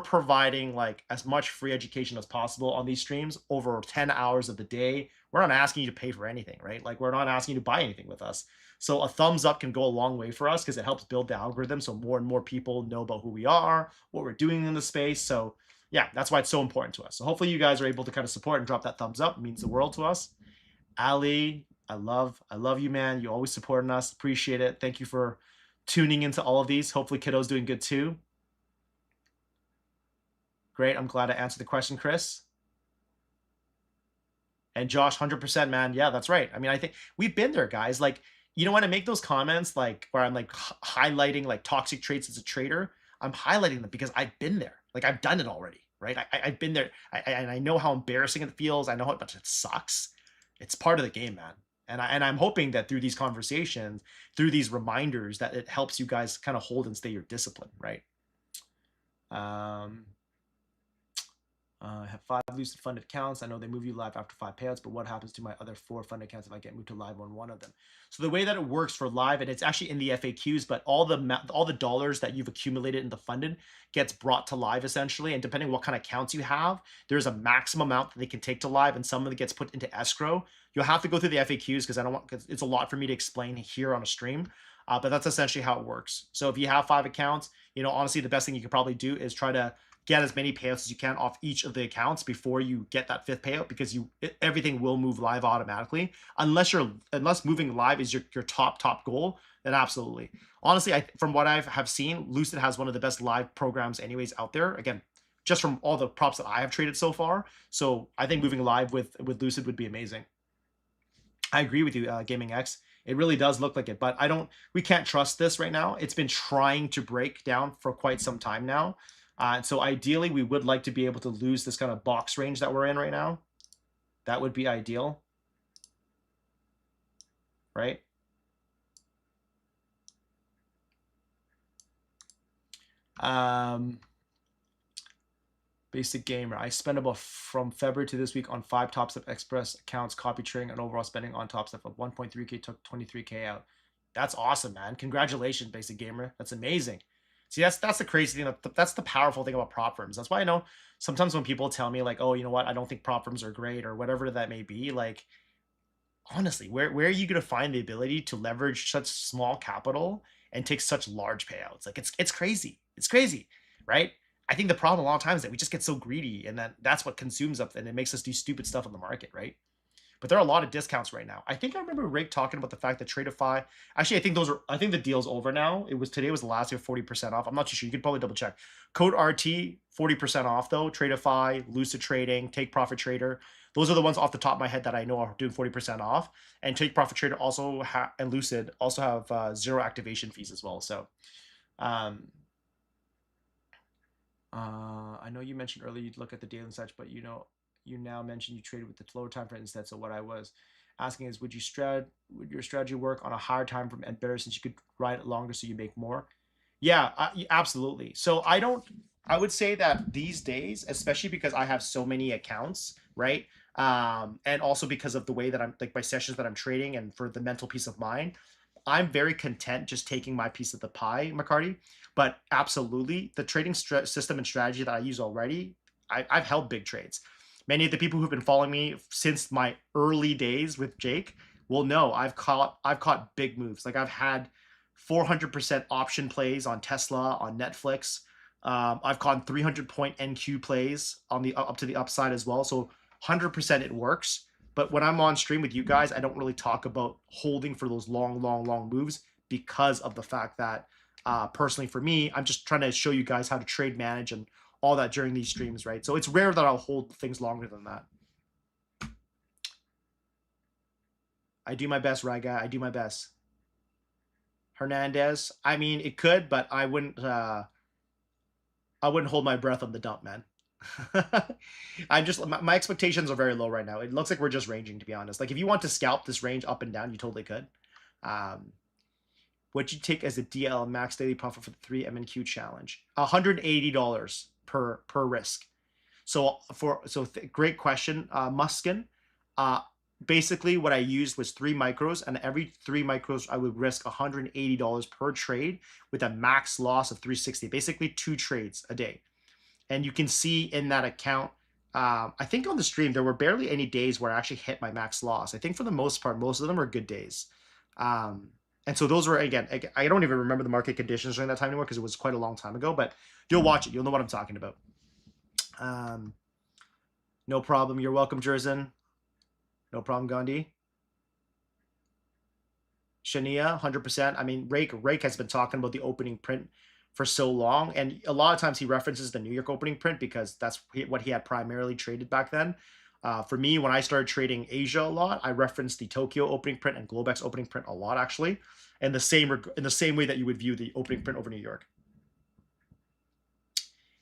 providing like as much free education as possible on these streams over 10 hours of the day. We're not asking you to pay for anything, right? Like we're not asking you to buy anything with us. So a thumbs up can go a long way for us because it helps build the algorithm so more and more people know about who we are, what we're doing in the space. So yeah, that's why it's so important to us. So hopefully you guys are able to kind of support and drop that thumbs up. It means the world to us. Ali, I love you, man. You always supporting us. Appreciate it. Thank you for tuning into all of these. Hopefully kiddo's doing good too. Great. I'm glad I answered the question, Chris. And Josh, 100%, man. Yeah, that's right. I mean, I think we've been there, guys. Like, you know, when I make those comments, like where I'm like highlighting like toxic traits as a trader, I'm highlighting them because I've been there. Like I've done it already, right? I've been there. And I know how embarrassing it feels. I know how much it sucks. It's part of the game, man. And I'm hoping that through these conversations, through these reminders, that it helps you guys kind of hold and stay your discipline, right? I have 5 lucid funded accounts. I know they move you live after 5 payouts, but what happens to my other 4 funded accounts if I get moved to live on one of them? So the way that it works for live, and it's actually in the FAQs, but all the dollars that you've accumulated in the funded gets brought to live essentially. And depending on what kind of accounts you have, there's a maximum amount that they can take to live, and some of it gets put into escrow. You'll have to go through the FAQs because it's a lot for me to explain here on a stream. But that's essentially how it works. So if you have 5 accounts, you know, honestly, the best thing you could probably do is try to get as many payouts as you can off each of the accounts before you get that 5th payout, because everything will move live automatically unless moving live is your top goal. Then absolutely. Honestly, from what I have seen, Lucid has one of the best live programs anyways out there. Again, just from all the props that I have traded so far. So I think moving live with Lucid would be amazing. I agree with you, Gaming X. It really does look like it, but we can't trust this right now. It's been trying to break down for quite some time now. So ideally, we would like to be able to lose this kind of box range that we're in right now. That would be ideal, right? Basic gamer. I spent about from February to this week on 5 Top Step Express accounts, copy trading, and overall spending on Top Step of 1.3K, took 23K out. That's awesome, man. Congratulations, basic gamer. That's amazing. See, that's the crazy thing. That's the powerful thing about prop firms. That's why I know sometimes when people tell me like, oh, you know what, I don't think prop firms are great or whatever that may be, like, honestly, where are you going to find the ability to leverage such small capital and take such large payouts? Like, it's crazy. It's crazy, right? I think the problem a lot of times is that we just get so greedy, and that's what consumes us, and it makes us do stupid stuff on the market, right? But there are a lot of discounts right now. I think I remember Rick talking about the fact that Tradeify. Actually, I think the deal's over now. Today was the last year, 40% off. I'm not too sure. You could probably double check. Code RT, 40% off though. Tradeify, Lucid Trading, Take Profit Trader. Those are the ones off the top of my head that I know are doing 40% off. And Take Profit Trader also and Lucid also have 0 activation fees as well. So, I know you mentioned earlier you'd look at the daily and such, but you now mentioned you traded with the lower time frame instead. So what I was asking is, would your strategy work on a higher time frame and better since you could ride it longer so you make more? Yeah, absolutely. So I would say that these days, especially because I have so many accounts, right? And also because of the way that I'm like my sessions that I'm trading and for the mental peace of mind, I'm very content just taking my piece of the pie, McCarty. But absolutely, the trading system and strategy that I use already, I've held big trades. Many of the people who've been following me since my early days with Jake will know I've caught big moves. Like I've had 400% option plays on Tesla, on Netflix. I've caught 300-point NQ plays on the up to the upside as well. So 100% it works. But when I'm on stream with you guys, I don't really talk about holding for those long moves because of the fact that personally for me, I'm just trying to show you guys how to trade, manage, and all that during these streams, right? So it's rare that I'll hold things longer than that. I do my best, Raga. I do my best. Hernandez. I mean, it could, but I wouldn't hold my breath on the dump, man. I'm just my expectations are very low right now. It looks like we're just ranging, to be honest. Like if you want to scalp this range up and down, you totally could. What'd you take as a DL max daily profit for the 3 MNQ challenge? $180 per risk. So great question, Muskin. Basically what I used was 3 micros, and every 3 micros I would risk $180 per trade with a max loss of 360. Basically 2 trades a day. And you can see in that account, I think on the stream there were barely any days where I actually hit my max loss. I think for the most part, most of them were good days. And so those were, again, I don't even remember the market conditions during that time anymore because it was quite a long time ago, but you'll watch it. You'll know what I'm talking about. No problem. You're welcome, Jerzen. No problem, Gandhi. Shania, 100%. I mean, Rake has been talking about the opening print for so long, and a lot of times he references the New York opening print because that's what he had primarily traded back then. For me, when I started trading Asia a lot, I referenced the Tokyo opening print and Globex opening print a lot, actually, in the same way that you would view the opening print over New York.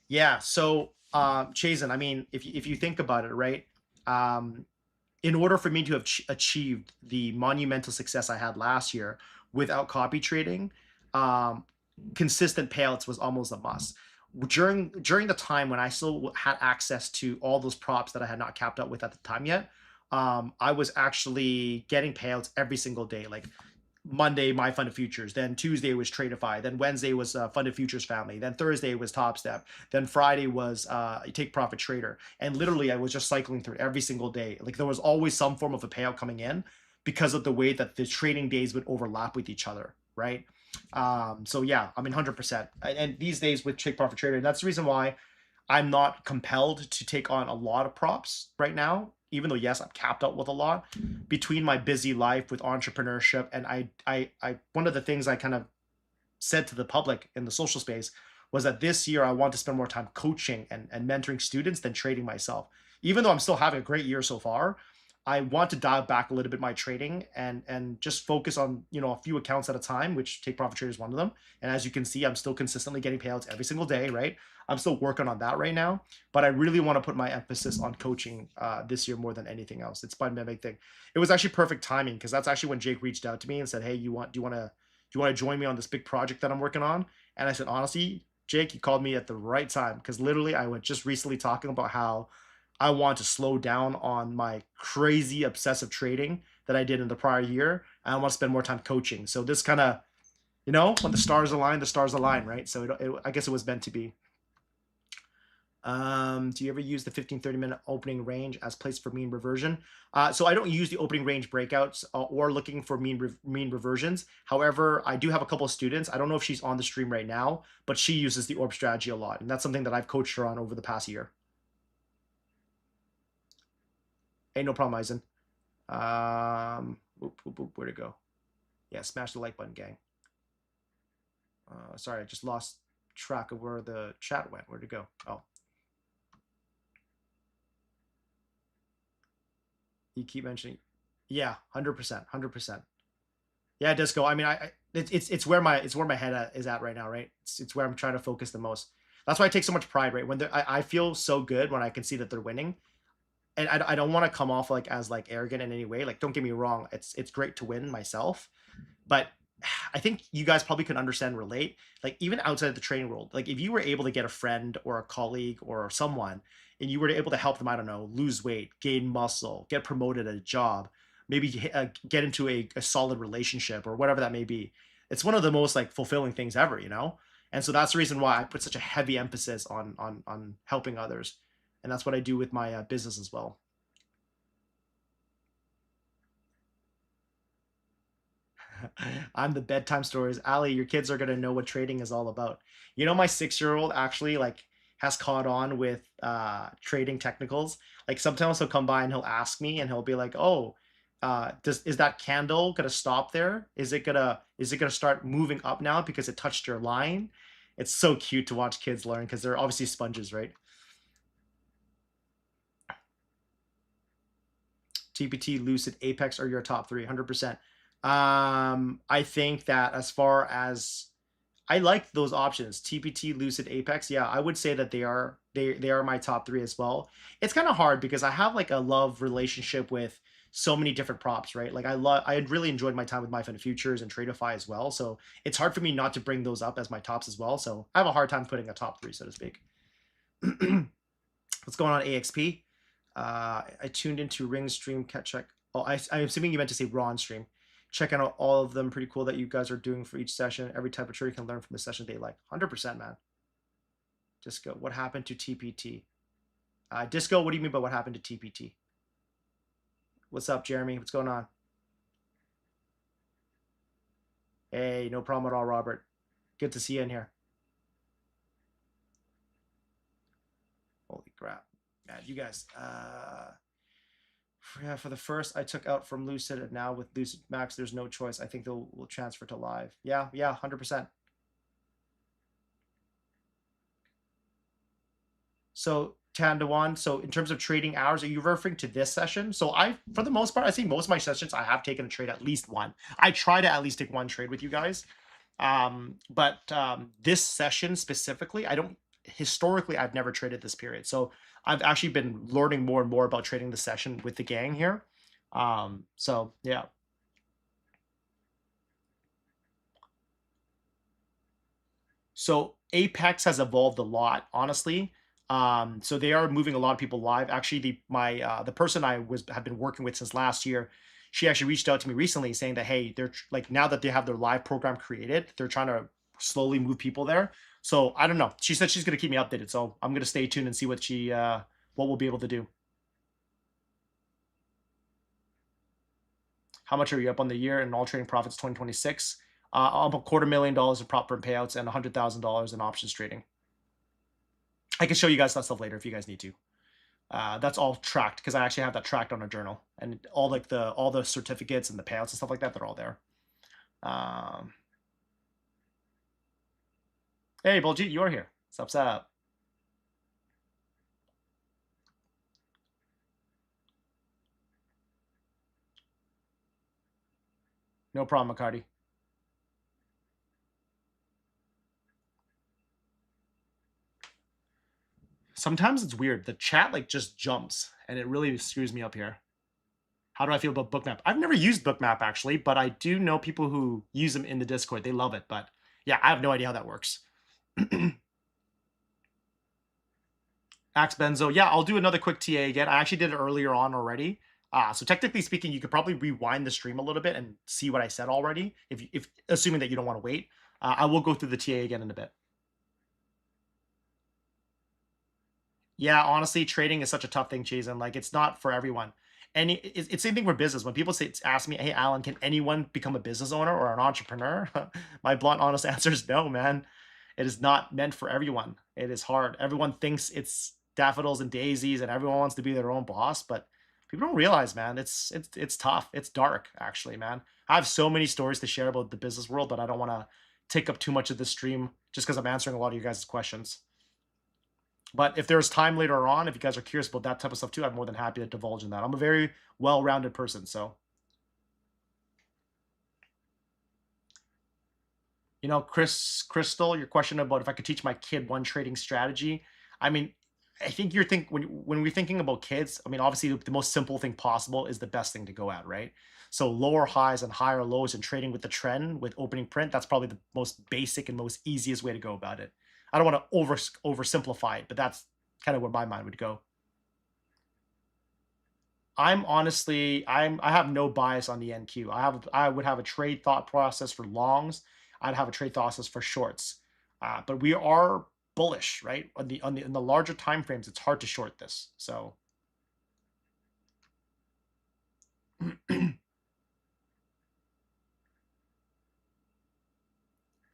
Yeah. So, Chazen, I mean, if you think about it, right? In order for me to have achieved the monumental success I had last year without copy trading, consistent payouts was almost a must. During the time when I still had access to all those props that I had not capped out with at the time yet, I was actually getting payouts every single day. Like Monday, my funded futures. Then Tuesday was Tradeify. Then Wednesday was funded futures family. Then Thursday was Top Step. Then Friday was Take Profit Trader. And literally, I was just cycling through every single day. Like there was always some form of a payout coming in because of the way that the trading days would overlap with each other, right? So yeah, I mean, 100%. And these days with Take Profit Trader, and that's the reason why I'm not compelled to take on a lot of props right now, even though yes, I'm capped out with a lot between my busy life with entrepreneurship. And I one of the things I kind of said to the public in the social space was that this year I want to spend more time coaching and mentoring students than trading myself. Even though I'm still having a great year so far, I want to dial back a little bit my trading and just focus on, you know, a few accounts at a time, which Take Profit Trader is one of them. And as you can see, I'm still consistently getting payouts every single day, right? I'm still working on that right now, but I really want to put my emphasis on coaching this year more than anything else. It's my big thing. It was actually perfect timing because that's actually when Jake reached out to me and said, "Hey, do you want to join me on this big project that I'm working on?" And I said, honestly, Jake, you called me at the right time because literally I was just recently talking about how I want to slow down on my crazy obsessive trading that I did in the prior year. And I want to spend more time coaching. So this kind of, you know, when the stars align, right? So I guess it was meant to be. Do you ever use the 15-30 minute opening range as place for mean reversion? So I don't use the opening range breakouts or looking for mean reversions. However, I do have a couple of students. I don't know if she's on the stream right now, but she uses the orb strategy a lot. And that's something that I've coached her on over the past year. Hey, no problem, Eisen. Where'd it go? Yeah, smash the like button, gang. Sorry, I just lost track of where the chat went. Where'd it go? Oh. You keep mentioning. Yeah, 100%, 100%. Yeah, Disco. I mean, it's where my head is at right now, right? It's where I'm trying to focus the most. That's why I take so much pride, right? When I feel so good when I can see that they're winning, and I don't want to come off like as like arrogant in any way. Like, don't get me wrong, it's great to win myself, but I think you guys probably could understand, relate. Like even outside of the training world, like if you were able to get a friend or a colleague or someone, and you were able to help them, I don't know, lose weight, gain muscle, get promoted at a job, maybe get into a solid relationship or whatever that may be. It's one of the most like fulfilling things ever, you know. And so that's the reason why I put such a heavy emphasis on helping others, and that's what I do with my business as well. I'm the bedtime stories. Ali, your kids are gonna know what trading is all about. You know, my 6-year-old actually like has caught on with trading technicals. Like sometimes he'll come by and he'll ask me and he'll be like, "Oh, is that candle gonna stop there? Is it gonna start moving up now because it touched your line?" It's so cute to watch kids learn because they're obviously sponges, right? TPT, Lucid, Apex are your top three, 100%. I think that as far as I like those options, TPT, Lucid, Apex. Yeah, I would say that they are my top three as well. It's kind of hard because I have like a love relationship with so many different props, right? Like I had really enjoyed my time with MyFund Futures and Tradeify as well. So it's hard for me not to bring those up as my tops as well. So I have a hard time putting a top three, so to speak. What's going on, AXP? I tuned into Ring stream. Check. Oh, I'm assuming you meant to say Ron stream. Checking out all of them. Pretty cool that you guys are doing for each session. Every type of trader can learn from the session they like. 100%, man. Disco, what happened to TPT? Disco, what do you mean by what happened to TPT? What's up, Jeremy? What's going on? Hey, no problem at all, Robert. Good to see you in here. Holy crap. Man, you guys. Yeah, for the first, I took out from Lucid, and now with Lucid Max, there's no choice. I think they'll will transfer to live. Yeah, 100%. So Tandawan, so in terms of trading hours, are you referring to this session? So for the most part, I see most of my sessions, I have taken a trade at least one. I try to at least take one trade with you guys. But this session specifically, historically, I've never traded this period. So I've actually been learning more and more about trading the session with the gang here. So yeah. So Apex has evolved a lot, honestly. So they are moving a lot of people live. Actually, the person I have been working with since last year, she actually reached out to me recently saying that, hey, they're like, now that they have their live program created, they're trying to slowly move people there. So I don't know. She said she's gonna keep me updated. So I'm gonna stay tuned and see what we'll be able to do. How much are you up on the year in all trading profits 2026? I'm $250,000 in prop firm payouts and $100,000 in options trading. I can show you guys that stuff later if you guys need to. That's all tracked because I actually have that tracked on a journal, and all the certificates and the payouts and stuff like that, they're all there.
Hey, Baljeet, you're here. What's up? No problem, McCarty. Sometimes it's weird. The chat like just jumps and it really screws me up here. How do I feel about Bookmap? I've never used Bookmap actually, but I do know people who use them in the Discord. They love it, but yeah, I have no idea how that works. Axe Benzo. Yeah, I'll do another quick TA again. I actually did it earlier on already. So technically speaking, you could probably rewind the stream a little bit and see what I said already. If assuming that you don't want to wait, I will go through the TA again in a bit. Yeah, honestly, trading is such a tough thing, Chase, and like it's not for everyone. And it's same thing for business. When people ask me, "Hey, Alan, can anyone become a business owner or an entrepreneur?" My blunt, honest answer is no, man. It is not meant for everyone. It is hard. Everyone thinks it's daffodils and daisies, and everyone wants to be their own boss, but people don't realize, man. It's tough. It's dark, actually, man. I have so many stories to share about the business world, but I don't want to take up too much of the stream just because I'm answering a lot of you guys' questions. But if there's time later on, if you guys are curious about that type of stuff too, I'm more than happy to divulge in that. I'm a very well-rounded person, so. You know, Crystal, your question about if I could teach my kid one trading strategy. I mean, I think when we're thinking about kids, I mean, obviously the most simple thing possible is the best thing to go at, right? So lower highs and higher lows and trading with the trend with opening print, that's probably the most basic and most easiest way to go about it. I don't want to oversimplify it, but that's kind of where my mind would go. I have no bias on the NQ. I would have a trade thought process for longs. I'd have a trade thought process for shorts. But we are bullish, right? In the larger time frames, it's hard to short this. So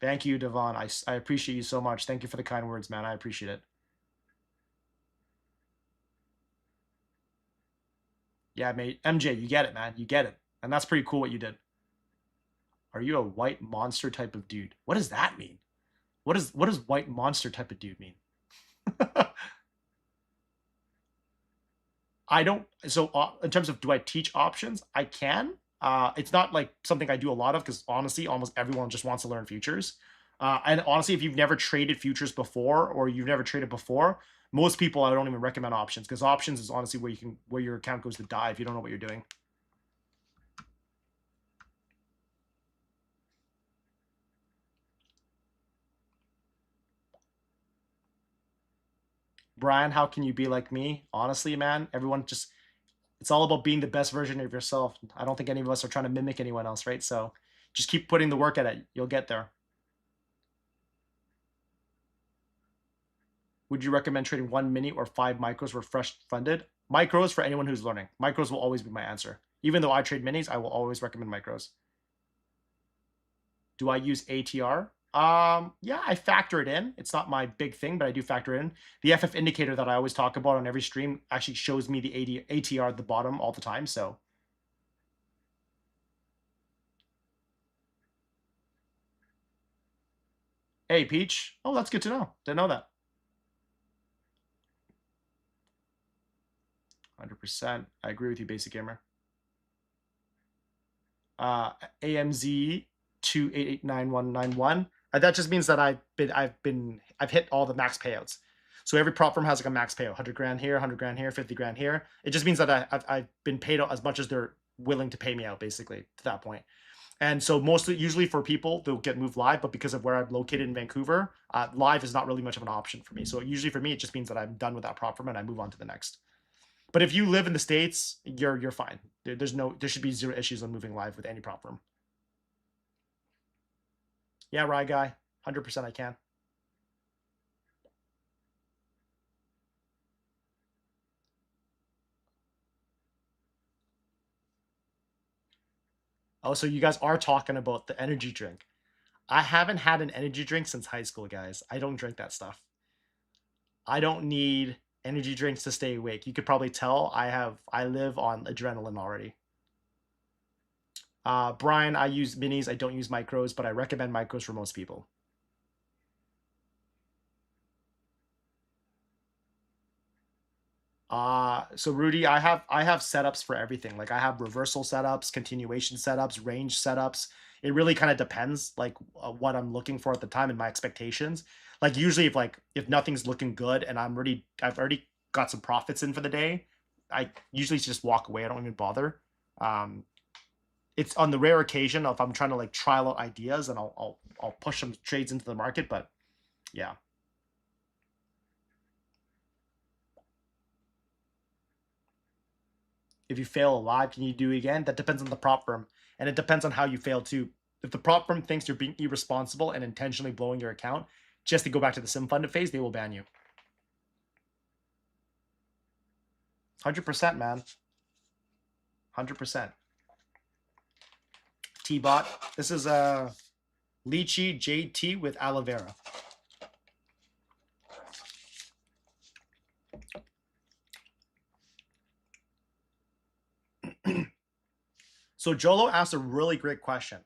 thank you, Devon. I appreciate you so much. Thank you for the kind words, man. I appreciate it. Yeah, mate. MJ, you get it, man. You get it. And that's pretty cool what you did. Are you a white monster type of dude? What does that mean? What does white monster type of dude mean? I don't. So in terms of do I teach options? I can. It's not like something I do a lot of because honestly, almost everyone just wants to learn futures. And honestly, if you've never traded futures before or you've never traded before, most people I don't even recommend options because options is honestly where your account goes to die if you don't know what you're doing. Brian, how can you be like me? Honestly, man, everyone just it's all about being the best version of yourself. I don't think any of us are trying to mimic anyone else, right? So just keep putting the work at it. You'll get there. Would you recommend trading one mini or five micros for fresh funded? Micros for anyone who's learning. Micros will always be my answer. Even though I trade minis, I will always recommend micros. Do I use ATR? Yeah, I factor it in. It's not my big thing, but I do factor it in. The FF indicator that I always talk about on every stream actually shows me the ATR at the bottom all the time. So, hey, Peach. Oh, that's good to know. Didn't know that. 100%. I agree with you, Basic Gamer. AMZ 2889191. That just means that I've hit all the max payouts. So every prop firm has like a max payout, 100 grand here, 100 grand here, 50 grand here. It just means that I've been paid out as much as they're willing to pay me out, basically, to that point. And so usually for people, they'll get moved live, but because of where I'm located in Vancouver, live is not really much of an option for me. So usually for me, it just means that I'm done with that prop firm and I move on to the next. But if you live in the States, you're fine. There should be zero issues on moving live with any prop firm. Yeah, Rye Guy, 100% I can. Oh, so you guys are talking about the energy drink. I haven't had an energy drink since high school, guys. I don't drink that stuff. I don't need energy drinks to stay awake. You could probably tell I live on adrenaline already. Brian, I use minis. I don't use micros, but I recommend micros for most people.
So Rudy, I have setups for everything. Like I have reversal setups, continuation setups, range setups. It really kind of depends like what I'm looking for at the time and my expectations. Like usually if nothing's looking good and I've already got some profits in for the day, I usually just walk away. I don't even bother. Um, it's on the rare occasion if I'm trying to like trial out ideas and I'll push some trades into the market, but yeah. If you fail live, can you do it again? That depends on the prop firm, and it depends on how you fail too. If the prop firm thinks you're being irresponsible and intentionally blowing your account just to go back to the sim funded phase, they will ban you. 100%, man. 100%. T-bot. This is a lychee JT with aloe vera. So Jolo asked a really great question.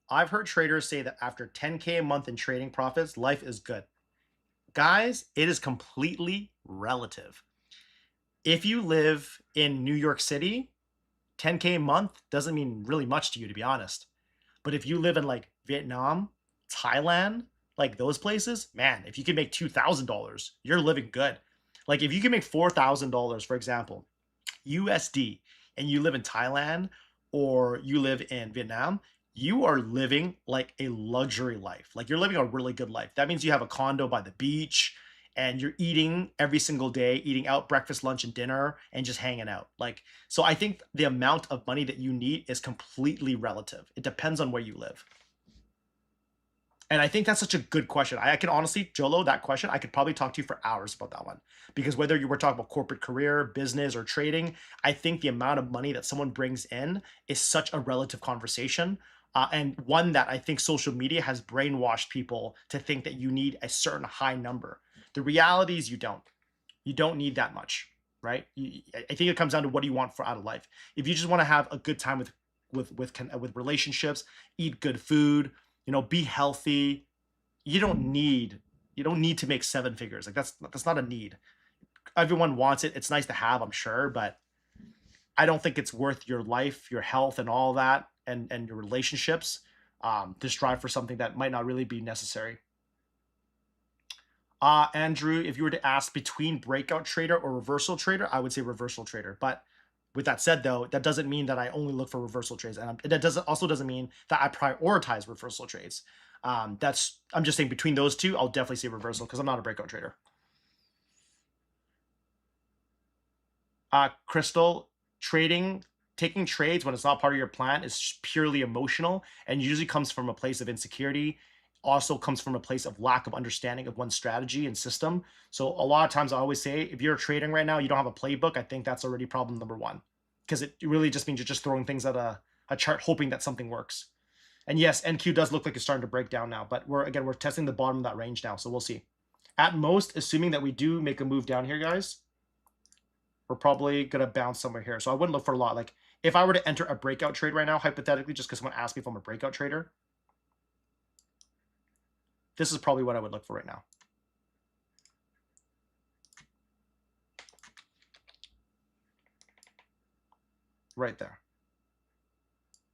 I've heard traders say that after 10K a month in trading profits, life is good. Guys, it is completely relative. If you live in New York City, 10K a month doesn't mean really much to you, to be honest. But if you live in like Vietnam, Thailand, like those places, man, if you can make $2,000, you're living good. Like if you can make $4,000, for example, USD, and you live in Thailand or you live in Vietnam, you are living like a luxury life. Like you're living a really good life. That means you have a condo by the beach and you're eating every single day, eating out breakfast, lunch, and dinner, and just hanging out. Like, so I think the amount of money that you need is completely relative. It depends on where you live. And I think that's such a good question. I can honestly, Jolo, that question, I could probably talk to you for hours about that one. Because whether you were talking about corporate career, business, or trading, I think the amount of money that someone brings in is such a relative conversation. And one that I think social media has brainwashed people to think that you need a certain high number. The reality is you don't. You don't need that much, right? I think it comes down to what do you want for out of life. If you just want to have a good time with relationships, eat good food, be healthy, you don't need to make seven figures. Like that's not a need. Everyone wants it. It's nice to have, I'm sure, but I don't think it's worth your life, your health, and all that, and your relationships to strive for something that might not really be necessary. Andrew, if you were to ask between breakout trader or reversal trader, I would say reversal trader. But with that said, though, that doesn't mean that I only look for reversal trades, and that doesn't mean that I prioritize reversal trades. I'm just saying between those two, I'll definitely say reversal because I'm not a breakout trader. Crystal, taking trades when it's not part of your plan is purely emotional and usually comes from a place of insecurity. Also comes from a place of lack of understanding of one's strategy and system. So a lot of times I always say, if you're trading right now, you don't have a playbook, I think that's already problem number one. Because it really just means you're just throwing things at a chart hoping that something works. And yes, NQ does look like it's starting to break down now, but we're testing the bottom of that range now, so we'll see. At most, assuming that we do make a move down here, guys, we're probably gonna bounce somewhere here. So I wouldn't look for a lot. Like if I were to enter a breakout trade right now, hypothetically, just because someone asked me if I'm a breakout trader, this is probably what I would look for right now. Right there.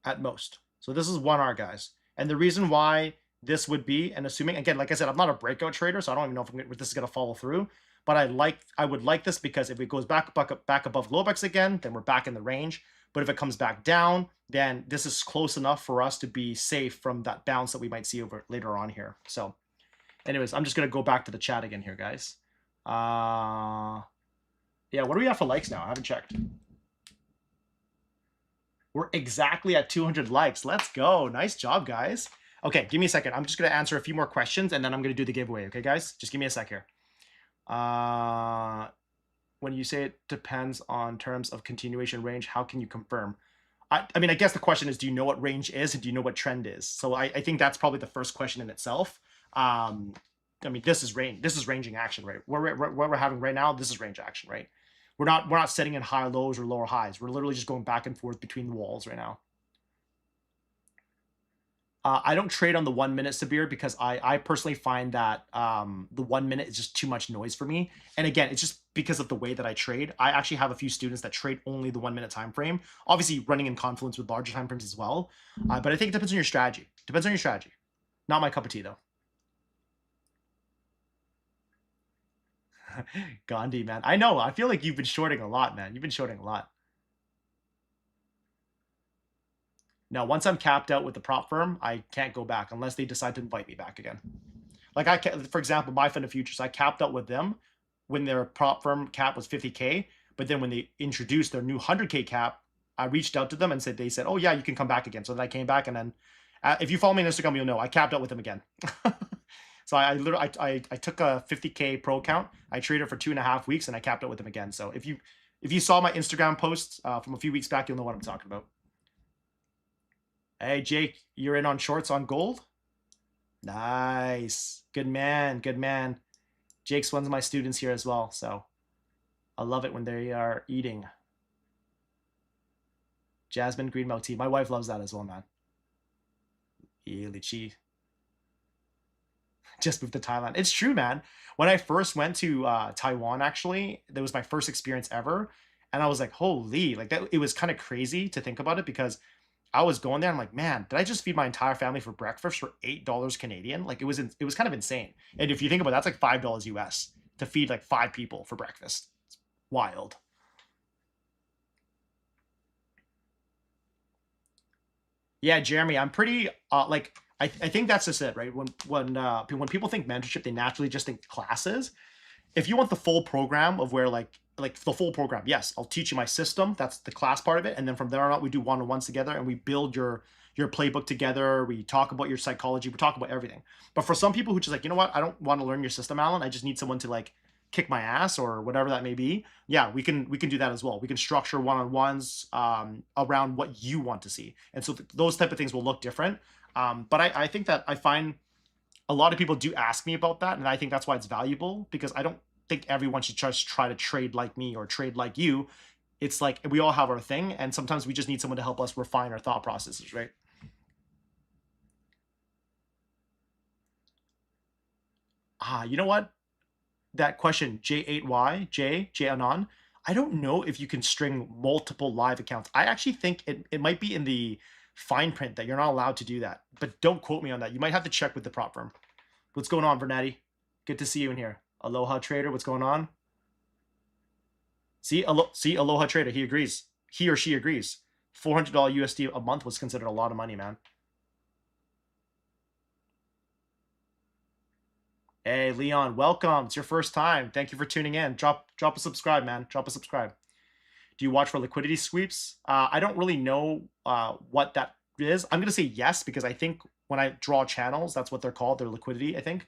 At most. So this is 1R, guys. And the reason why this would be, and assuming, again, like I said, I'm not a breakout trader, so I don't even know if this is going to follow through. But I would like this because if it goes back above Globex again, then we're back in the range. But if it comes back down, then this is close enough for us to be safe from that bounce that we might see over later on here. So anyways, I'm just going to go back to the chat again here, guys. Yeah, what do we have for likes now? I haven't checked. We're exactly at 200 likes. Let's go. Nice job, guys. Okay, give me a second. I'm just going to answer a few more questions, and then I'm going to do the giveaway. Okay, guys? Just give me a sec here. When you say it depends on terms of continuation range, how can you confirm? I mean, I guess the question is, do you know what range is, and do you know what trend is? So I think that's probably the first question in itself. I mean, this is ranging action, right? What we're having right now, this is range action, right? We're not setting in high lows or lower highs. We're literally just going back and forth between the walls right now. I don't trade on the 1 minute Sabir because I personally find that the 1 minute is just too much noise for me. And again, it's just because of the way that I trade. I actually have a few students that trade only the 1 minute time frame, obviously running in confluence with larger time frames as well. But I think it depends on your strategy. Depends on your strategy. Not my cup of tea though. Gandhi, man. I know. I feel like you've been shorting a lot, man. You've been shorting a lot. Now, once I'm capped out with the prop firm, I can't go back unless they decide to invite me back again. Like for example, my fund of futures, I capped out with them when their prop firm cap was 50K. But then when they introduced their new 100K cap, I reached out to them and they said, oh yeah, you can come back again. So then I came back, and then if you follow me on Instagram, you'll know I capped out with them again. So I literally I took a 50K pro account, I traded for 2.5 weeks, and I capped out with them again. So if you saw my Instagram posts from a few weeks back, you'll know what I'm talking about. Hey Jake, you're in on shorts on gold? Nice. Good man. Good man. Jake's one of my students here as well. So I love it when they are eating. Jasmine green milk tea. My wife loves that as well, man. Lychee. Just moved to Thailand. It's true, man. When I first went to Taiwan, actually, that was my first experience ever. And I was like, holy, like that, it was kind of crazy to think about it because I was going there. I'm like, man, did I just feed my entire family for breakfast for $8 Canadian? Like it was kind of insane. And if you think about it, that's like $5 US to feed like 5 people for breakfast. It's wild. Yeah, Jeremy, I'm pretty like I think that's just it, right? When people think mentorship, they naturally just think classes. If you want the full program of where like the full program, yes, I'll teach you my system. That's the class part of it, and then from there on out, we do one-on-ones together, and we build your playbook together. We talk about your psychology. We talk about everything. But for some people who just like, you know what, I don't want to learn your system, Alan. I just need someone to like kick my ass or whatever that may be. Yeah, we can do that as well. We can structure one-on-ones around what you want to see, and so those type of things will look different. But I think that I find a lot of people do ask me about that, and I think that's why it's valuable because I don't think everyone should just try to trade like me or trade like you. It's like we all have our thing, and sometimes we just need someone to help us refine our thought processes, right? You know what? That question, J8Y, J Anon, I don't know if you can string multiple live accounts. I actually think it might be in the fine print that you're not allowed to do that, but don't quote me on that. You might have to check with the prop firm. What's going on, Vernati? Good to see you in here. Aloha Trader, what's going on? See, Aloha Trader, he agrees. He or she agrees. $400 USD a month was considered a lot of money, man. Hey, Leon, welcome. It's your first time. Thank you for tuning in. Drop a subscribe, man. Drop a subscribe. Do you watch for liquidity sweeps? I don't really know what that is. I'm going to say yes because I think when I draw channels, that's what they're called. They're liquidity, I think.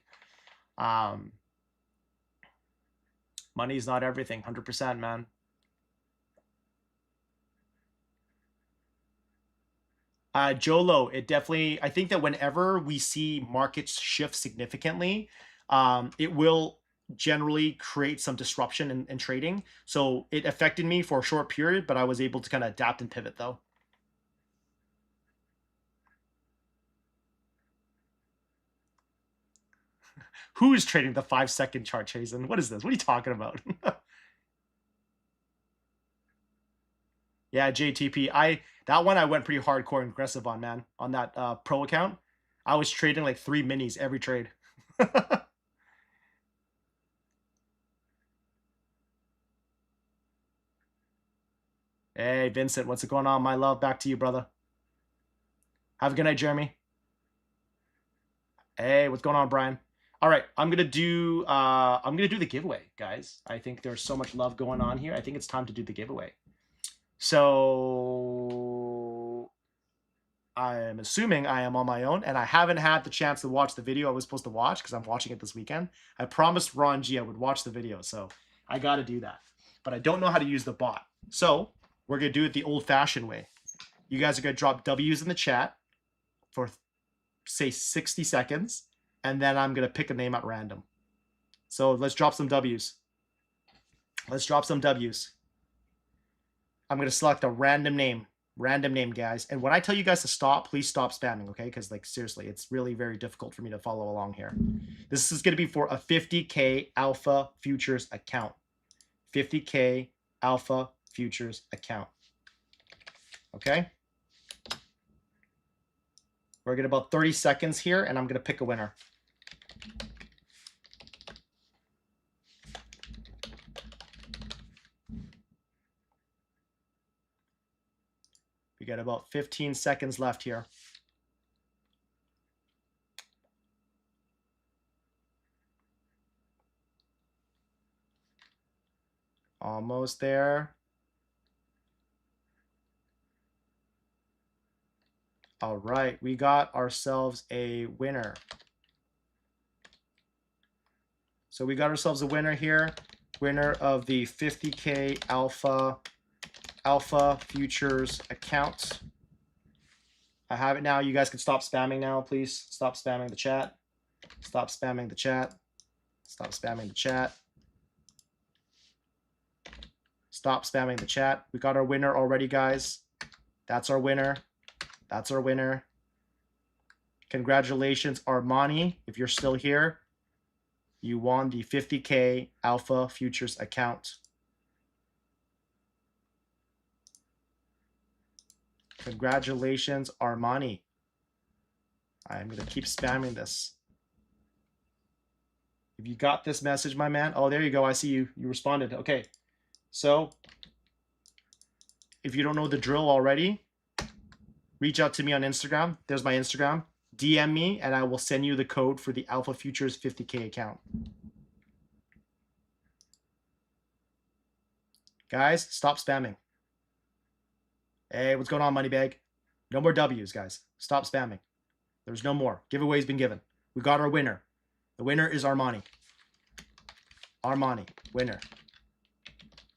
Money's not everything. 100%, man. Jolo, it definitely, I think that whenever we see markets shift significantly, it will generally create some disruption in trading. So it affected me for a short period, but I was able to kind of adapt and pivot though. Who is trading the 5-second chart, Chasen? What is this? What are you talking about? Yeah, JTP. That one I went pretty hardcore and aggressive on, man. On that pro account, I was trading like 3 minis every trade. Hey, Vincent, what's going on, my love? Back to you, brother. Have a good night, Jeremy. Hey, what's going on, Brian? All right, I'm gonna do the giveaway, guys. I think there's so much love going on here. I think it's time to do the giveaway. So I am assuming I am on my own, and I haven't had the chance to watch the video I was supposed to watch because I'm watching it this weekend. I promised Ron G I would watch the video, so I got to do that. But I don't know how to use the bot. So we're going to do it the old-fashioned way. You guys are going to drop W's in the chat for, say, 60 seconds, and then I'm going to pick a name at random. So let's drop some W's. Let's drop some W's. I'm going to select a random name. Random name, guys. And when I tell you guys to stop, please stop spamming, okay? Because, like, seriously, it's really very difficult for me to follow along here. This is going to be for a 50K Alpha Futures account. 50K Alpha Futures account. Okay? We're going to about 30 seconds here, and I'm going to pick a winner. We got about 15 seconds left here. Almost there. All right, we got ourselves a winner. So we got ourselves a winner here. Winner of the 50K Alpha Futures account. I have it now. You guys can stop spamming now, please. Stop spamming the chat. Stop spamming the chat. Stop spamming the chat. Stop spamming the chat. We got our winner already, guys. That's our winner. That's our winner. Congratulations, Armani. If you're still here, you won the 50K Alpha Futures account. Congratulations, Armani. I'm going to keep spamming this. If you got this message, my man. Oh, there you go. I see you. You responded. Okay. So if you don't know the drill already, reach out to me on Instagram. There's my Instagram. DM me, and I will send you the code for the Alpha Futures 50K account. Guys, stop spamming. Hey, what's going on, Moneybag? No more W's, guys. Stop spamming. There's no more. Giveaway's been given. We got our winner. The winner is Armani. Armani, winner.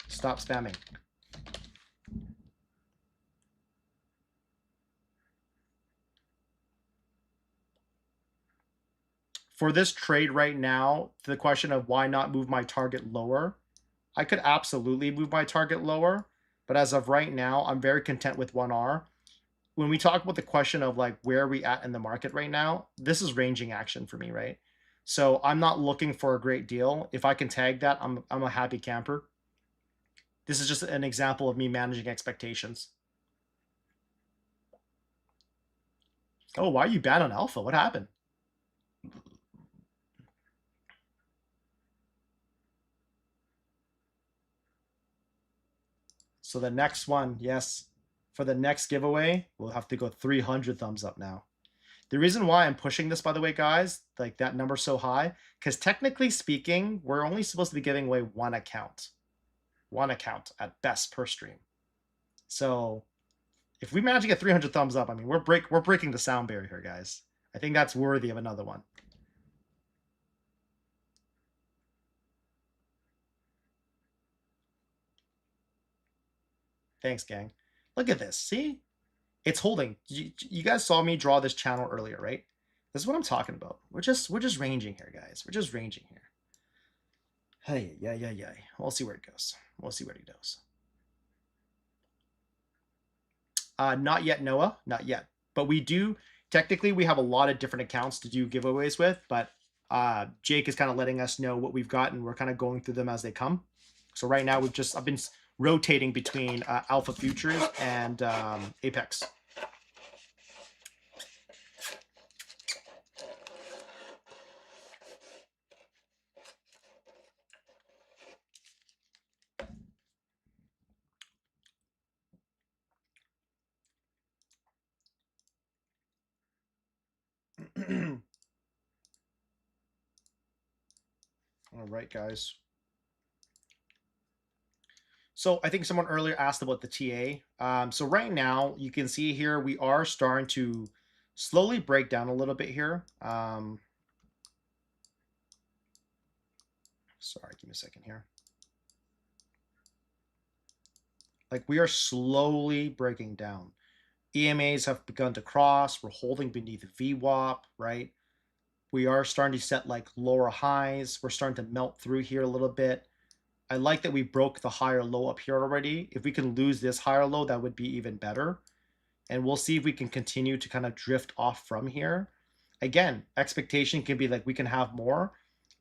Stop spamming. For this trade right now, to the question of why not move my target lower, I could absolutely move my target lower, but as of right now, I'm very content with 1R. When we talk about the question of like where are we at in the market right now, this is ranging action for me, right? So I'm not looking for a great deal. If I can tag that, I'm a happy camper. This is just an example of me managing expectations. Oh, why are you bad on alpha? What happened? So the next one, yes, for the next giveaway, we'll have to go 300 thumbs up now. The reason why I'm pushing this, by the way, guys, like that number's so high, because technically speaking, we're only supposed to be giving away one account at best per stream. So if we manage to get 300 thumbs up, I mean, we're breaking the sound barrier here, guys. I think that's worthy of another one. Thanks, gang. Look at this. See? It's holding. You guys saw me draw this channel earlier, right? This is what I'm talking about. We're just ranging here, guys. We're just ranging here. Hey, yeah. We'll see where it goes. We'll see where it goes. Not yet, Noah. Not yet. But we do, technically, we have a lot of different accounts to do giveaways with, but Jake is kind of letting us know what we've got, and we're kind of going through them as they come. So right now, I've been rotating between Alpha Futures and Apex. All right, guys. So I think someone earlier asked about the TA. So right now, you can see here, we are starting to slowly break down a little bit here. Sorry, give me a second here. Like we are slowly breaking down. EMAs have begun to cross. We're holding beneath VWAP, right? We are starting to set like lower highs. We're starting to melt through here a little bit. I like that we broke the higher low up here already. If we can lose this higher low, that would be even better. And we'll see if we can continue to kind of drift off from here. Again, expectation can be like we can have more.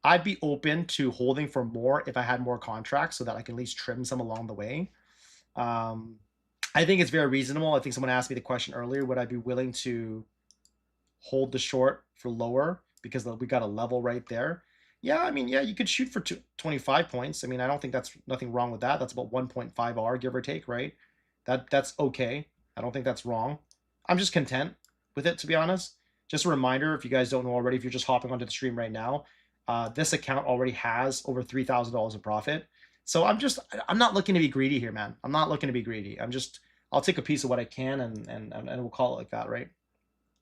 I'd be open to holding for more if I had more contracts so that I can at least trim some along the way. I think it's very reasonable. I think someone asked me the question earlier, would I be willing to hold the short for lower because we got a level right there? Yeah, I mean, yeah, you could shoot for 25 points. I mean, I don't think that's nothing wrong with that. That's about 1.5 R, give or take, right? That's okay. I don't think that's wrong. I'm just content with it, to be honest. Just a reminder, if you guys don't know already, if you're just hopping onto the stream right now, this account already has over $3,000 of profit. So I'm not looking to be greedy here, man. I'm not looking to be greedy. I'll take a piece of what I can and we'll call it like that, right?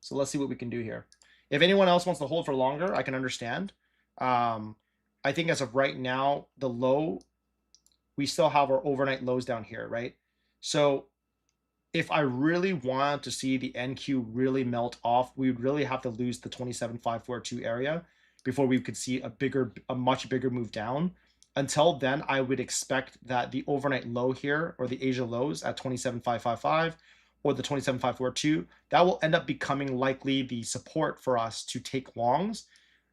So let's see what we can do here. If anyone else wants to hold for longer, I can understand. I think as of right now, the low, we still have our overnight lows down here, right? So if I really want to see the NQ really melt off, we would really have to lose the 27,542 area before we could see a much bigger move down. Until then, I would expect that the overnight low here, or the Asia lows at 27,555 or the 27,542, that will end up becoming likely the support for us to take longs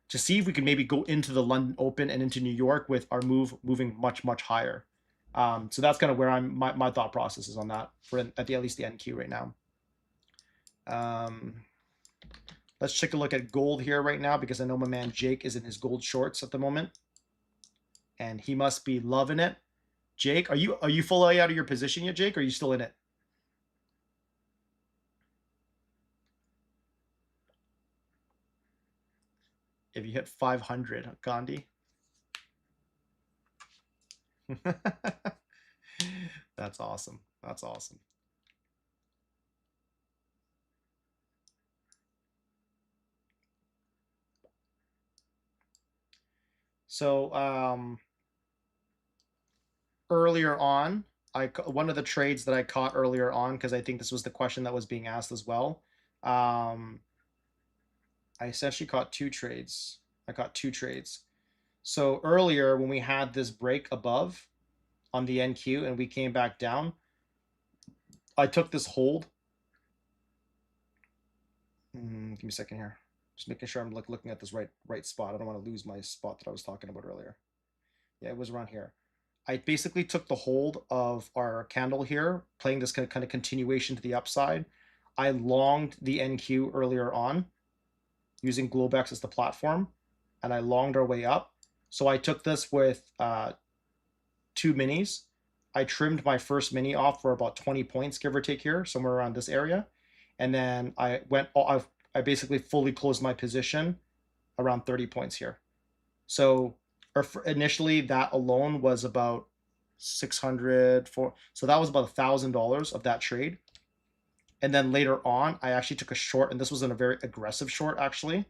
to see if we can maybe go into the London Open and into New York with our moving much, much higher. So that's kind of where my thought process is on that for at least the NQ right now. Let's take a look at gold here right now because I know my man Jake is in his gold shorts at the moment, and he must be loving it. Jake, are you fully out of your position yet, Jake? Or are you still in it? If you hit 500, Gandhi. That's awesome. That's awesome. So earlier on, one of the trades that I caught earlier on, because I think this was the question that was being asked as well. I essentially caught two trades. I caught two trades. So earlier when we had this break above on the NQ and we came back down, I took this hold. Give me a second here. Just making sure I'm looking at this right spot. I don't want to lose my spot that I was talking about earlier. Yeah, it was around here. I basically took the hold of our candle here, playing this kind of continuation to the upside. I longed the NQ earlier on using Globex as the platform, and I longed our way up. So I took this with two minis. I trimmed my first mini off for about 20 points, give or take here, somewhere around this area. And then I basically fully closed my position around 30 points here. So initially that alone was about 600 for, so that was about $1,000 of that trade. And then later on, I actually took a short, and this was in a very aggressive short actually.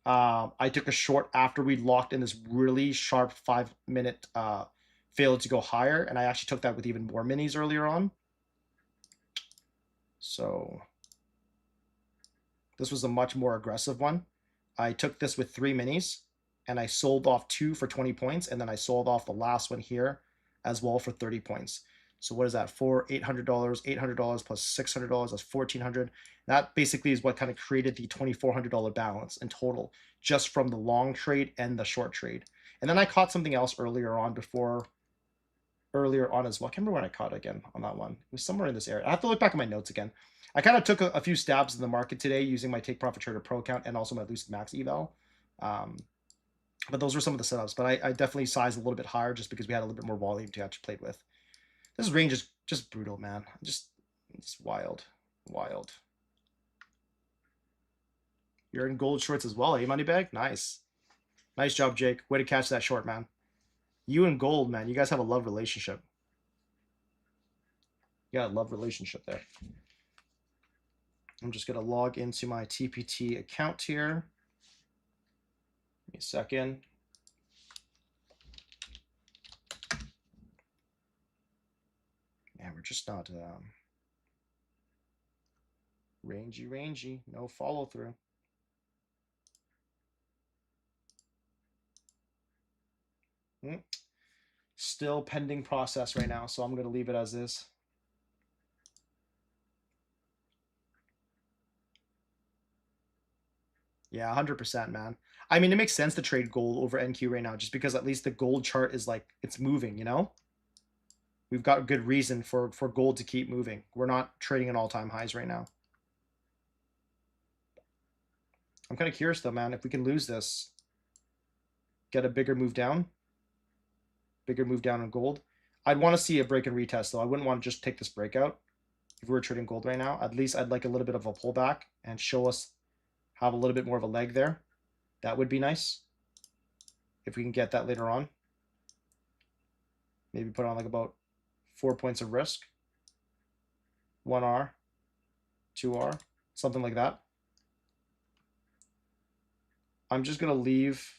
I took a short after we locked in this really sharp 5-minute failed to go higher, and I actually took that with even more minis earlier on. So this was a much more aggressive one. I took this with 3 minis, and I sold off 2 for 20 points, and then I sold off the last one here as well for 30 points. So what is that? $800 plus $600, that's $1,400. That basically is what kind of created the $2,400 balance in total, just from the long trade and the short trade. And then I caught something else earlier on as well. I can't remember when I caught again on that one. It was somewhere in this area. I have to look back at my notes again. I kind of took a few stabs in the market today using my Take Profit Trader Pro account and also my Lucid Max eval. But those were some of the setups. But I definitely sized a little bit higher just because we had a little bit more volume to actually play with. This range is just brutal, man. Just wild. Wild. You're in gold shorts as well, eh, Moneybag? Nice. Nice job, Jake. Way to catch that short, man. You and gold, man. You guys have a love relationship. You got a love relationship there. I'm just going to log into my TPT account here. Give me a second. Man, we're just not rangy. No follow through. still pending process right now, so I'm going to leave it as is. Yeah, 100%, man. I mean, it makes sense to trade gold over NQ right now, just because at least the gold chart is like, it's moving, you know? We've got good reason for gold to keep moving. We're not trading at all-time highs right now. I'm kind of curious though, man, if we can lose this, get a bigger move down on gold. I'd want to see a break and retest though. I wouldn't want to just take this breakout. If we were trading gold right now, at least I'd like a little bit of a pullback and show us have a little bit more of a leg there. That would be nice if we can get that later on. Maybe put on like about 4 points of risk. 1R, 2R, something like that. I'm just going to leave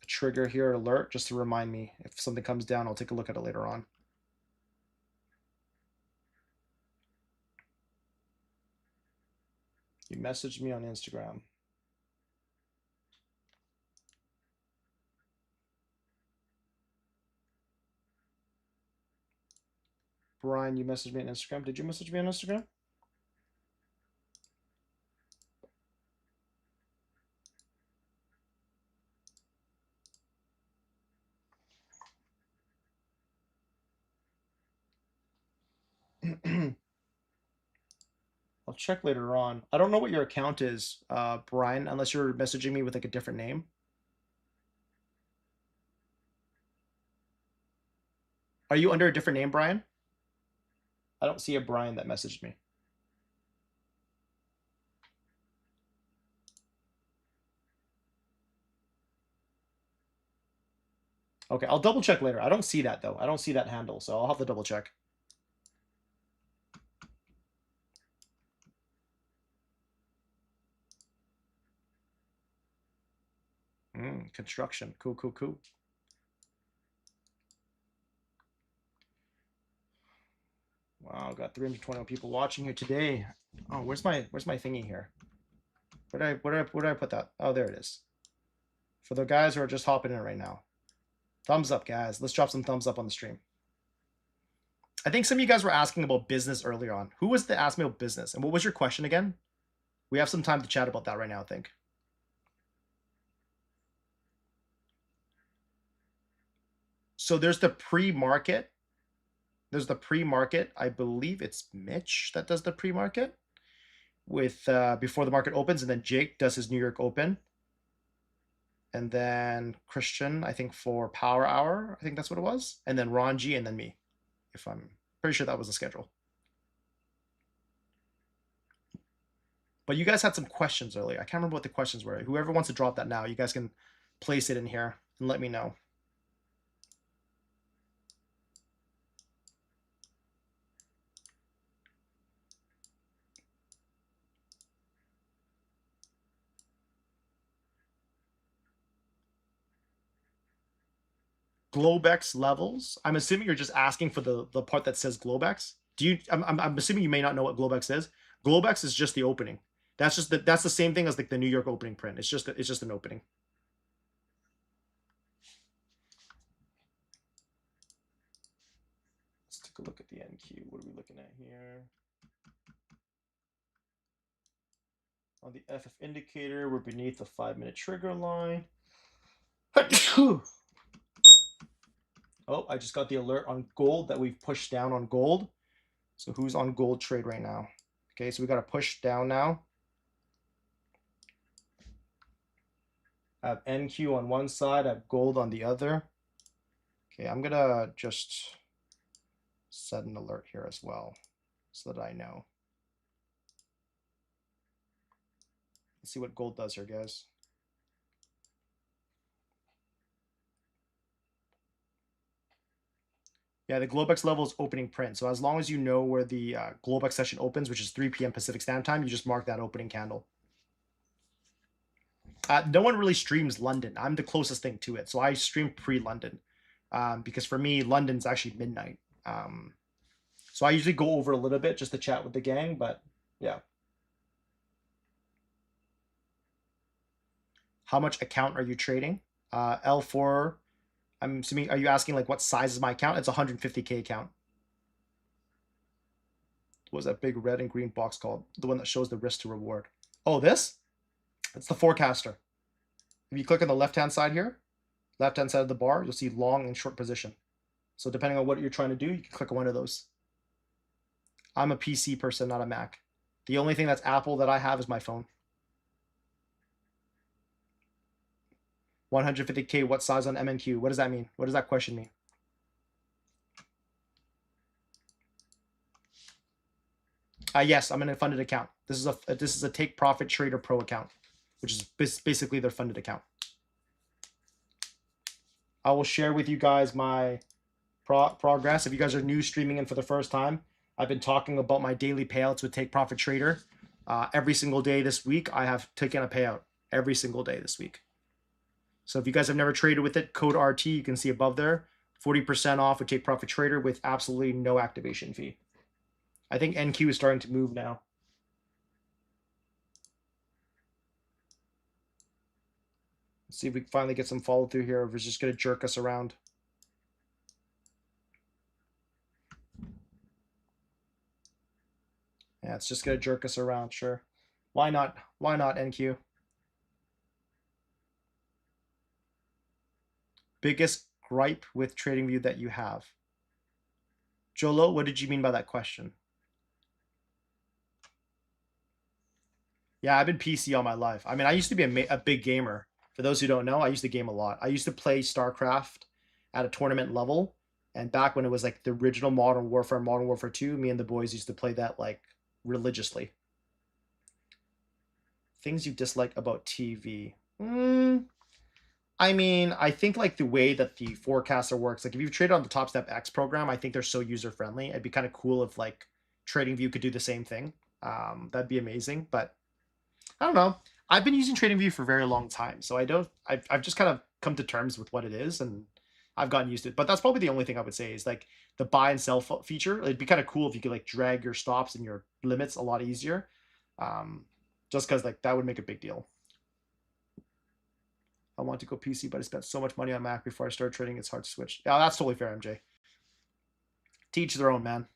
a trigger here, alert, just to remind me. If something comes down, I'll take a look at it later on. You messaged me on Instagram. Brian, you messaged me on Instagram. Did you message me on Instagram? I'll check later on. I don't know what your account is, Brian, unless you're messaging me with like a different name. Are you under a different name, Brian? I don't see a Brian that messaged me. Okay, I'll double check later. I don't see that though. I don't see that handle, so I'll have to double check. Construction. Cool, cool, cool. Wow, got 321 people watching here today. Oh, where's my thingy here? Where did I put that? Oh, there it is. For the guys who are just hopping in right now. Thumbs up, guys. Let's drop some thumbs up on the stream. I think some of you guys were asking about business earlier on. Who was the ask me about business? And what was your question again? We have some time to chat about that right now, I think. So there's the pre-market. There's the pre-market. I believe it's Mitch that does the pre-market with before the market opens, and then Jake does his New York Open. And then Christian, I think, for Power Hour. I think that's what it was. And then Ron G, and then me, if I'm pretty sure that was the schedule. But you guys had some questions earlier. I can't remember what the questions were. Whoever wants to drop that now, you guys can place it in here and let me know. Globex levels. I'm assuming you're just asking for the part that says Globex. Do you? I'm assuming you may not know what Globex is. Globex is just the opening. That's just that's the same thing as like the New York opening print. It's just an opening. Let's take a look at the NQ. What are we looking at here? On the FF indicator, we're beneath the 5-minute trigger line. Oh, I just got the alert on gold that we've pushed down on gold. So who's on gold trade right now? Okay, so we got to push down now. I have NQ on one side, I have gold on the other. Okay, I'm gonna just set an alert here as well so that I know. Let's see what gold does here, guys. Yeah, the Globex level is opening print. So as long as you know where the Globex session opens, which is 3 p.m. Pacific Standard Time, you just mark that opening candle. No one really streams London. I'm the closest thing to it. So I stream pre-London because for me, London's actually midnight. So I usually go over a little bit just to chat with the gang, but yeah. How much account are you trading? L4, I'm assuming, are you asking like what size is my account? It's a 150K account. What was that big red and green box called? The one that shows the risk to reward. Oh, this? It's the forecaster. If you click on the left-hand side here, left-hand side of the bar, you'll see long and short position. So depending on what you're trying to do, you can click on one of those. I'm a PC person, not a Mac. The only thing that's Apple that I have is my phone. 150K, what size on MNQ? What does that mean? What does that question mean? Yes, I'm in a funded account. This is a Take Profit Trader Pro account, which is basically their funded account. I will share with you guys my progress. If you guys are new streaming in for the first time, I've been talking about my daily payouts with Take Profit Trader. Every single day this week, I have taken a payout every single day this week. So if you guys have never traded with it, code RT, you can see above there, 40% off with Take Profit Trader with absolutely no activation fee. I think NQ is starting to move now. Let's see if we can finally get some follow through here, or if it's just going to jerk us around. Yeah, it's just going to jerk us around, sure. Why not? Why not, NQ? Biggest gripe with TradingView that you have? Jolo, what did you mean by that question? Yeah, I've been PC all my life. I mean, I used to be a big gamer. For those who don't know, I used to game a lot. I used to play StarCraft at a tournament level. And back when it was like the original Modern Warfare 2, me and the boys used to play that like religiously. Things you dislike about TV. I mean, I think like the way that the forecaster works, like if you've traded on the Top Step X program, I think they're so user friendly. It'd be kind of cool if like TradingView could do the same thing. That'd be amazing. But I don't know. I've been using TradingView for a very long time, so I've just kind of come to terms with what it is, and I've gotten used to it. But that's probably the only thing I would say is like the buy and sell feature. It'd be kind of cool if you could like drag your stops and your limits a lot easier. Just because like that would make a big deal. I want to go PC, but I spent so much money on Mac before I started trading. It's hard to switch. Yeah, that's totally fair, MJ. Teach their own, man.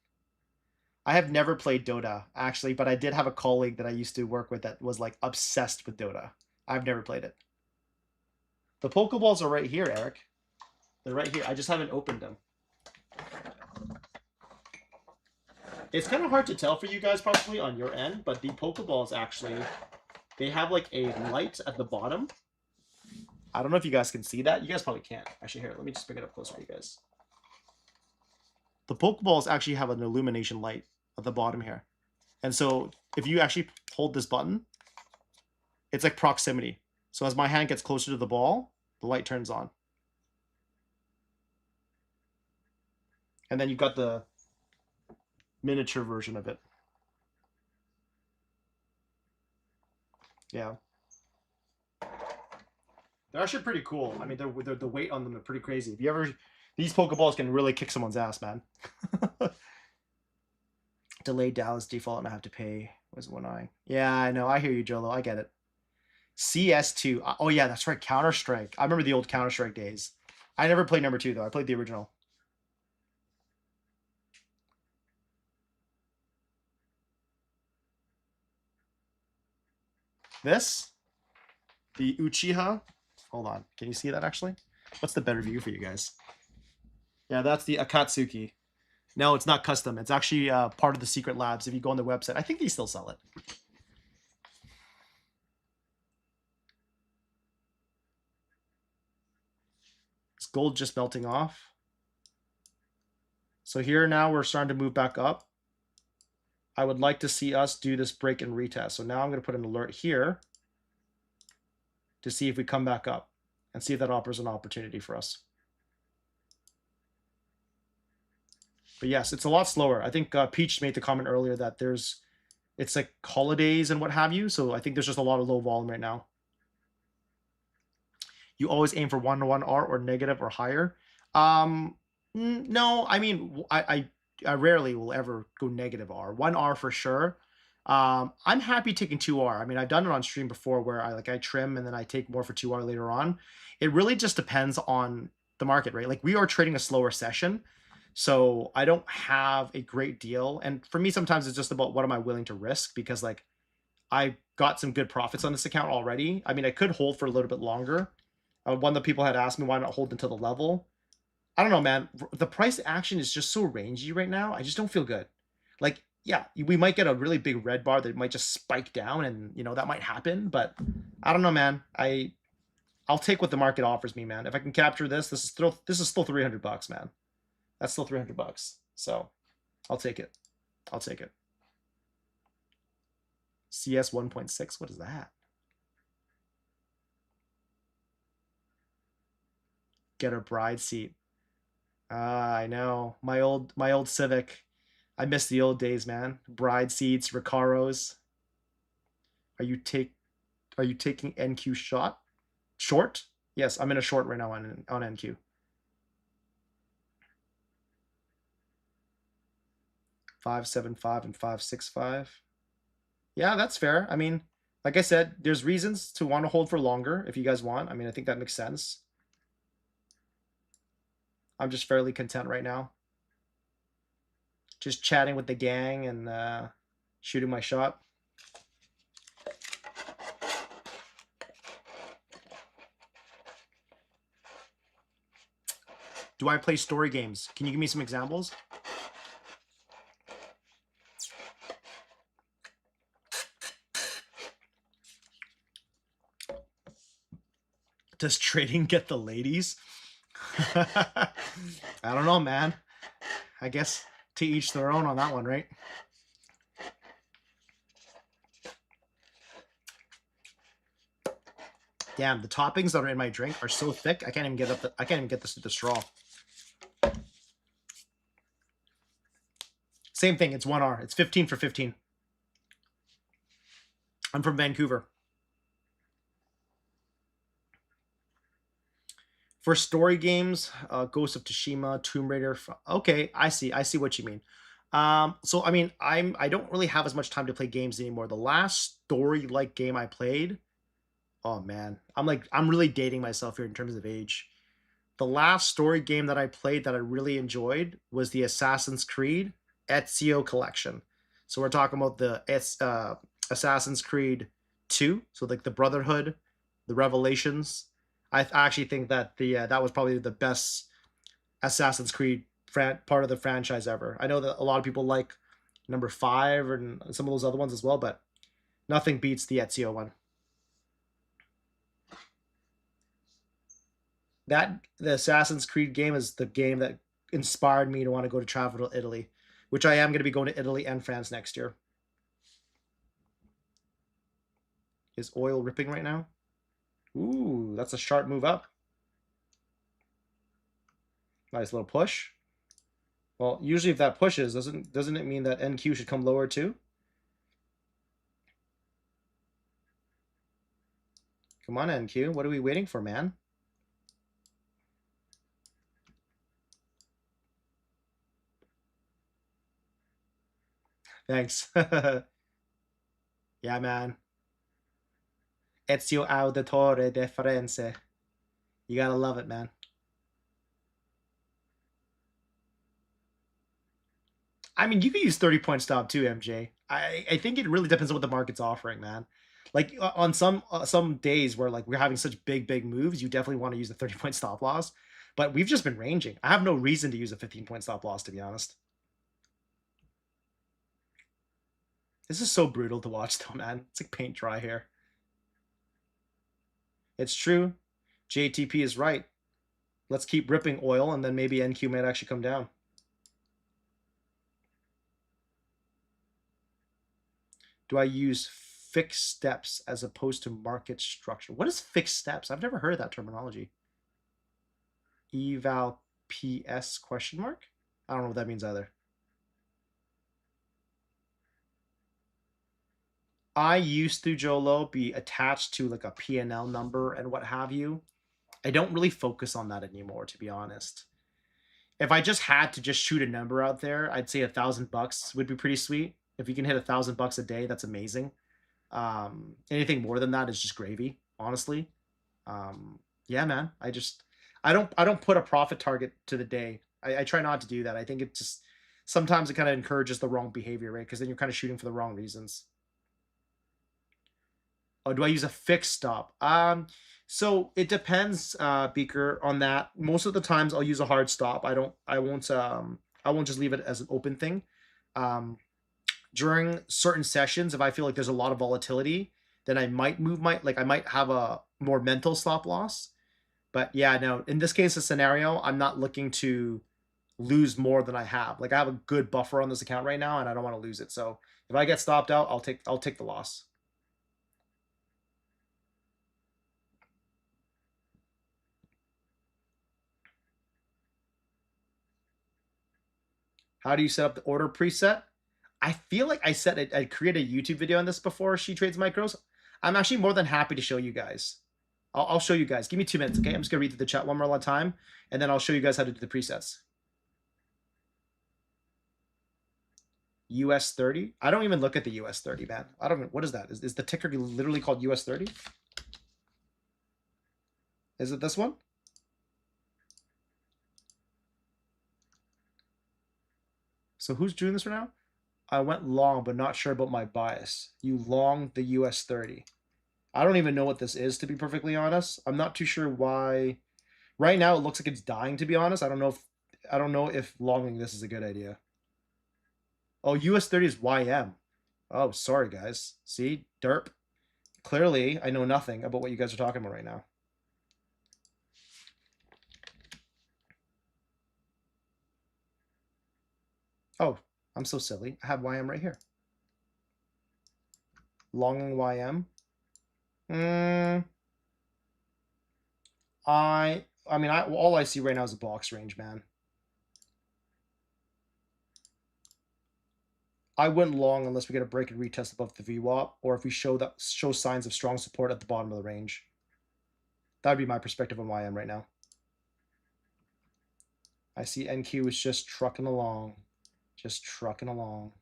I have never played Dota, actually, but I did have a colleague that I used to work with that was like obsessed with Dota. I've never played it. The Pokeballs are right here, Eric. They're right here. I just haven't opened them. It's kind of hard to tell for you guys probably on your end, but the Pokeballs actually, they have like a light at the bottom. I don't know if you guys can see that. You guys probably can't. Actually, here, let me just bring it up closer for you guys. The Pokeballs actually have an illumination light at the bottom here. And so if you actually hold this button, it's like proximity. So as my hand gets closer to the ball, the light turns on. And then you've got the miniature version of it. Yeah. They're actually pretty cool. I mean, the weight on them are pretty crazy. If you ever, these Pokeballs can really kick someone's ass, man. Delayed Dallas default, and I have to pay. Was one eye. Yeah, I know. I hear you, Jolo. I get it. CS2. Oh yeah, that's right. Counter Strike. I remember the old Counter Strike days. I never played number 2 though. I played the original. This, the Uchiha. Hold on. Can you see that actually? What's the better view for you guys? Yeah, that's the Akatsuki. No, it's not custom. It's actually part of the Secret Labs. If you go on their website, I think they still sell it. Is gold just melting off? So here now we're starting to move back up. I would like to see us do this break and retest. So now I'm going to put an alert here to see if we come back up and see if that offers an opportunity for us. But yes, it's a lot slower. I think Peach made the comment earlier that it's like holidays and what have you. So I think there's just a lot of low volume right now. You always aim for 1-to-1 R or negative or higher. No, I mean, I rarely will ever go negative R. 1 R for sure. I'm happy taking 2 R. I mean, I've done it on stream before where I trim and then I take more for 2 R later on. It really just depends on the market, right? Like we are trading a slower session, so I don't have a great deal. And for me, sometimes it's just about what am I willing to risk, because like I got some good profits on this account already. I mean, I could hold for a little bit longer. One of the people had asked me why not hold until the level. I don't know, man. The price action is just so rangy right now. I just don't feel good. Like, yeah, we might get a really big red bar that might just spike down, and that might happen. But I don't know, man. I'll take what the market offers me, man. If I can capture this, this is still $300, man. That's still $300. So I'll take it. I'll take it. CS 1.6. What is that? Get a bride seat. Ah, I know. My old Civic. I miss the old days, man. Bride seats, Recaros. Are you taking NQ short? Yes, I'm in a short right now on NQ. 575 and 565. Yeah, that's fair. I mean, like I said, there's reasons to want to hold for longer if you guys want. I mean, I think that makes sense. I'm just fairly content right now. Just chatting with the gang and shooting my shot. Do I play story games? Can you give me some examples? Does trading get the ladies? I don't know, man. I guess to each their own on that one, right? Damn, the toppings that are in my drink are so thick. I can't even get this to the straw. Same thing. It's 1R. It's 15 for 15. I'm from Vancouver. For story games, Ghost of Tsushima, Tomb Raider. Okay, I see what you mean. So I mean, I don't really have as much time to play games anymore. The last story-like game I played, oh man, I'm really dating myself here in terms of age. The last story game that I played that I really enjoyed was the Assassin's Creed Ezio Collection. So we're talking about the Assassin's Creed 2, so like the Brotherhood, the Revelations. I actually think that that was probably the best Assassin's Creed part of the franchise ever. I know that a lot of people like number 5 and some of those other ones as well, but nothing beats the Ezio one. The Assassin's Creed game is the game that inspired me to want to go to travel to Italy, which I am going to be going to Italy and France next year. Is oil ripping right now? Ooh, that's a sharp move up. Nice little push. Well, usually if that pushes, doesn't it mean that NQ should come lower too? Come on, NQ. What are we waiting for, man? Thanks. Yeah, man. Ezio Auditore de Firenze. You gotta love it, man. I mean, you could use 30-point stop too, MJ. I think it really depends on what the market's offering, man. Like on some days where like we're having such big moves, you definitely want to use the 30-point stop loss. But we've just been ranging. I have no reason to use a 15-point stop loss, to be honest. This is so brutal to watch, though, man. It's like paint dry here. It's true. JTP is right. Let's keep ripping oil, and then maybe NQ might actually come down. Do I use fixed steps as opposed to market structure? What is fixed steps? I've never heard of that terminology. Eval PS question mark? I don't know what that means either. I used to, Jolo, be attached to like a P&L number and what have you. I don't really focus on that anymore, to be honest. If I just had to just shoot a number out there, I'd say $1,000 would be pretty sweet. If you can hit $1,000 a day, that's amazing. Anything more than that is just gravy, honestly. Yeah, man. I don't put a profit target to the day. I try not to do that. I think it just sometimes it kind of encourages the wrong behavior, right? Because then you're kind of shooting for the wrong reasons. Oh, do I use a fixed stop? So it depends, Beaker, on that. Most of the times I'll use a hard stop. I won't just leave it as an open thing. During certain sessions, if I feel like there's a lot of volatility, then I might I might have a more mental stop loss. But yeah, no, in this case, the scenario, I'm not looking to lose more than I have. Like I have a good buffer on this account right now, and I don't want to lose it. So if I get stopped out, I'll take the loss. How do you set up the order preset? I feel like I created a YouTube video on this before. She trades micros. I'm actually more than happy to show you guys. I'll show you guys. Give me 2 minutes, okay? I'm just gonna read through the chat one more time, and then I'll show you guys how to do the presets. US 30. I don't even look at the US 30, man. I don't. What is that? Is the ticker literally called US 30? Is it this one? So who's doing this right now? I went long, but not sure about my bias. You long the US 30. I don't even know what this is, to be perfectly honest. I'm not too sure why. Right now, it looks like it's dying, to be honest. I don't know if longing this is a good idea. Oh, US 30 is YM. Oh, sorry, guys. See? Derp. Clearly, I know nothing about what you guys are talking about right now. Oh, I'm so silly. I have YM right here. Longing YM. I mean, all I see right now is a box range, man. I wouldn't long unless we get a break and retest above the VWAP, or if we show signs of strong support at the bottom of the range. That would be my perspective on YM right now. I see NQ is just trucking along. Just trucking along.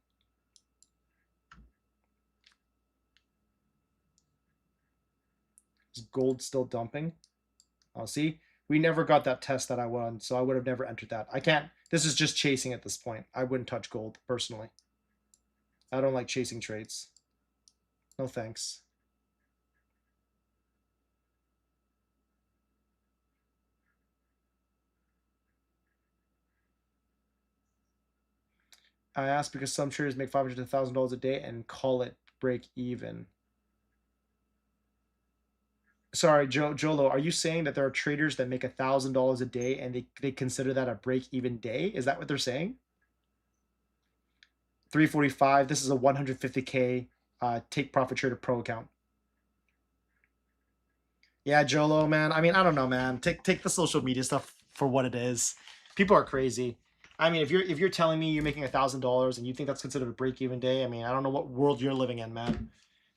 Is gold still dumping? Oh, see? We never got that test that I won, so I would have never entered that. I can't. This is just chasing at this point. I wouldn't touch gold, personally. I don't like chasing trades. No thanks. I asked because some traders make $500 to $1,000 a day and call it break even. Sorry, Jolo, are you saying that there are traders that make $1,000 a day and they consider that a break even day? Is that what they're saying? 345. This is a 150K take profit trader pro account. Yeah, Jolo, man. I mean, I don't know, man. Take the social media stuff for what it is. People are crazy. I mean, if you're telling me you're making $1,000 and you think that's considered a break even day, I mean, I don't know what world you're living in, man.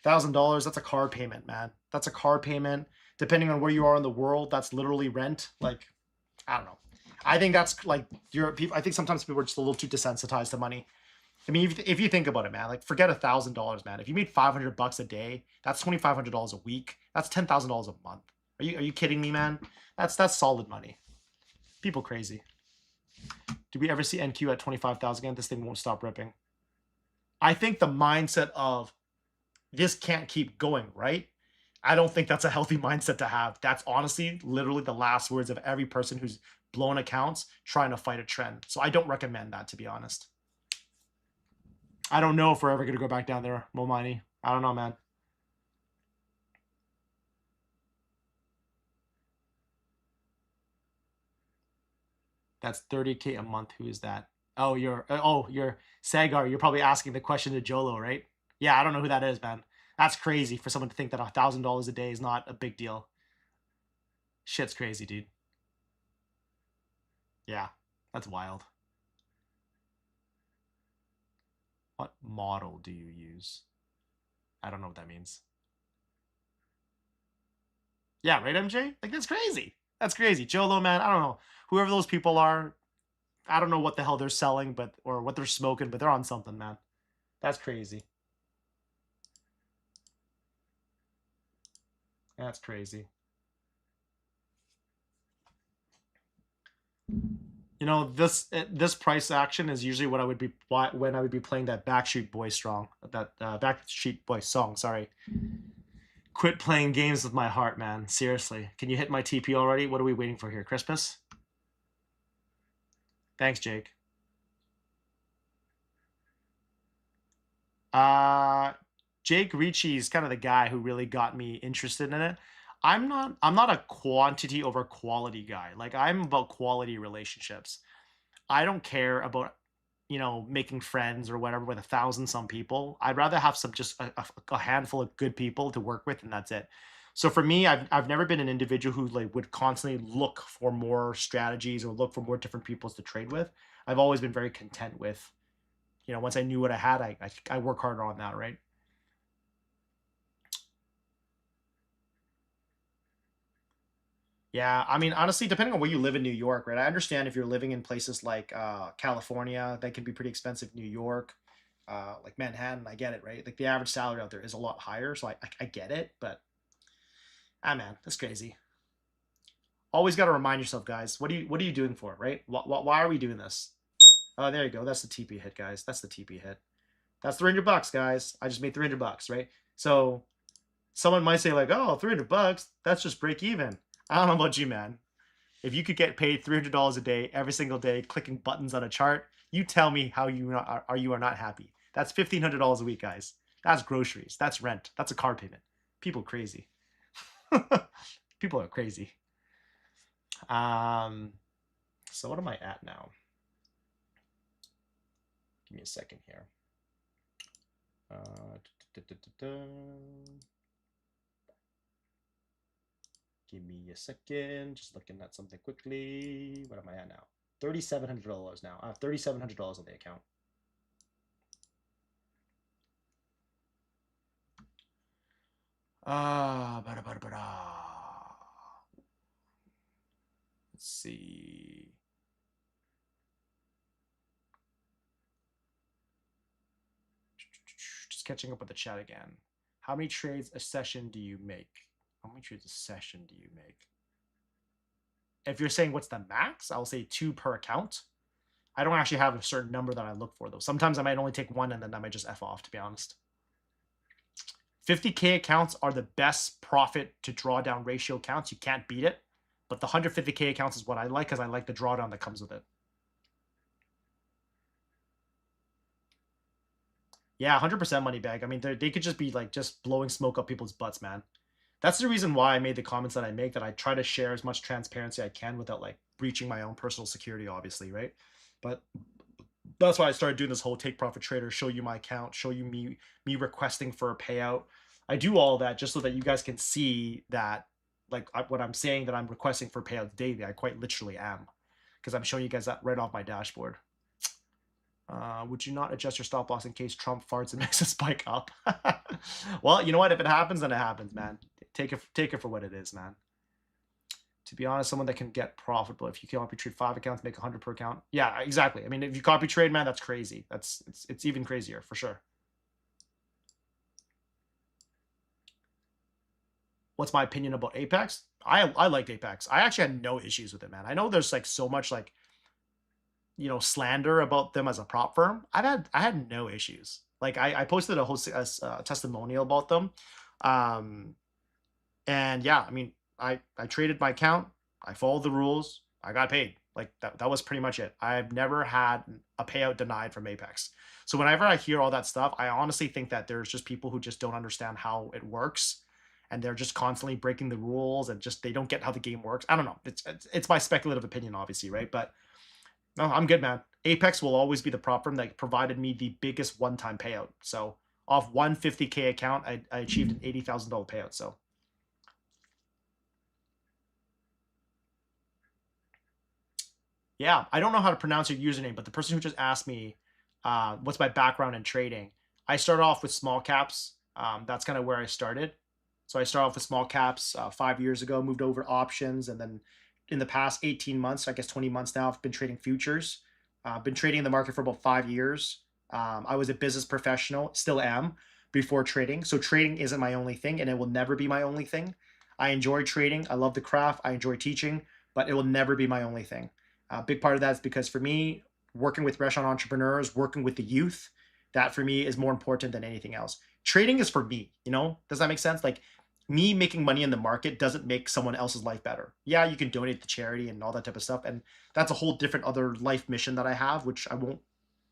$1,000, that's a car payment, man. That's a car payment. Depending on where you are in the world, that's literally rent. Like, I don't know. I think that's like I think sometimes people are just a little too desensitized to money. I mean, if you think about it, man, like forget $1,000, man. If you made $500 a day, that's $2,500 a week. That's $10,000 a month. Are you kidding me, man? That's solid money. People crazy. Do we ever see NQ at 25,000 again? This thing won't stop ripping. I think the mindset of this can't keep going, right? I don't think that's a healthy mindset to have. That's honestly literally the last words of every person who's blown accounts trying to fight a trend. So I don't recommend that, to be honest. I don't know if we're ever going to go back down there, Momani. I don't know, man. That's 30K a month. Who is that? Oh, you're Sagar. You're probably asking the question to Jolo, right? Yeah, I don't know who that is, man. That's crazy for someone to think that $1,000 a day is not a big deal. Shit's crazy, dude. Yeah, that's wild. What model do you use? I don't know what that means. Yeah, right, MJ? Like, that's crazy. That's crazy. Jolo, man, I don't know. Whoever those people are, I don't know what the hell they're selling, or what they're smoking, but they're on something, man. That's crazy. That's crazy.
You know, this price action is usually what I would be when I would be playing that Backstreet Boys Backstreet Boys song. Sorry, quit playing games with my heart, man. Seriously, can you hit my TP already? What are we waiting for here? Christmas? Thanks, Jake. Jake Ricci is kind of the guy who really got me interested in it. I'm not a quantity over quality guy. Like I'm about quality relationships. I don't care about making friends or whatever with 1,000 some people. I'd rather have some just a handful of good people to work with, and that's it. So for me, I've never been an individual who like would constantly look for more strategies or look for more different peoples to trade with. I've always been very content with, once I knew what I had, I work harder on that, right? Yeah, I mean, honestly, depending on where you live in New York, right? I understand if you're living in places like California, that can be pretty expensive. New York, like Manhattan, I get it, right? Like the average salary out there is a lot higher, so I get it, but man, that's crazy. Always got to remind yourself, guys. What are you doing for, right? Why are we doing this? Oh, there you go. That's the TP hit, guys. That's the TP hit. That's $300, guys. I just made $300, right? So someone might say like, oh, $300, that's just break even. I don't know about you, man. If you could get paid $300 a day every single day clicking buttons on a chart, you tell me how you are not happy. That's $1,500 a week, guys. That's groceries. That's rent. That's a car payment. People crazy. People are crazy. So what am I at now? Give me a second here. Give me a second. Just looking at something quickly. What am I at now? $3,700 now. I have $3,700 on the account. Let's see. Just catching up with the chat again. How many trades a session do you make? How many trades a session do you make? If you're saying what's the max, I'll say 2 per account. I don't actually have a certain number that I look for, though. Sometimes I might only take 1 and then I might just F off, to be honest. 50K accounts are the best profit to drawdown ratio accounts. You can't beat it. But the 150K accounts is what I like because I like the drawdown that comes with it. Yeah, 100% money bag. I mean, they could just be like just blowing smoke up people's butts, man. That's the reason why I made the comments that I make, that I try to share as much transparency I can without like breaching my own personal security, obviously, right? But that's why I started doing this whole take profit trader, show you my account, show you me requesting for a payout. I do all that just so that you guys can see that like what I'm saying, that I'm requesting for payouts daily, I quite literally am, because I'm showing you guys that right off my dashboard. Would you not adjust your stop loss in case Trump farts and makes a spike up? Well, you know what? If it happens, then it happens, man. Take it for what it is, man. To be honest, someone that can get profitable. If you copy trade 5 accounts, make 100 per account. Yeah, exactly. I mean, if you copy trade, man, that's crazy. It's even crazier for sure. What's my opinion about Apex? I liked Apex. I actually had no issues with it, man. I know there's like so much like slander about them as a prop firm. I had no issues. Like I posted a whole testimonial about them, and yeah, I mean I traded my account, I followed the rules, I got paid. Like that was pretty much it. I've never had a payout denied from Apex. So whenever I hear all that stuff, I honestly think that there's just people who just don't understand how it works, and they're just constantly breaking the rules, and just they don't get how the game works. I don't know. It's my speculative opinion, obviously, right? But no, I'm good, man. Apex will always be the prop firm that provided me the biggest one-time payout. So off 150K account, I achieved an $80,000 payout. So yeah, I don't know how to pronounce your username, but the person who just asked me what's my background in trading, I started off with small caps. That's kind of where I started. So I started off with small caps 5 years ago, moved over to options, and then in the past 18 months, I guess 20 months now, I've been trading futures. I've been trading in the market for about 5 years. I was a business professional, still am, before trading. So trading isn't my only thing, and it will never be my only thing. I enjoy trading. I love the craft. I enjoy teaching, but it will never be my only thing.
A big part of that is because for me, working with restaurant entrepreneurs, working with the youth, that for me is more important than anything else. Trading is for me, you know? Does that make sense? Like me making money in the market doesn't make someone else's life better. Yeah, you can donate to charity and all that type of stuff. And that's a whole different other life mission that I have, which I won't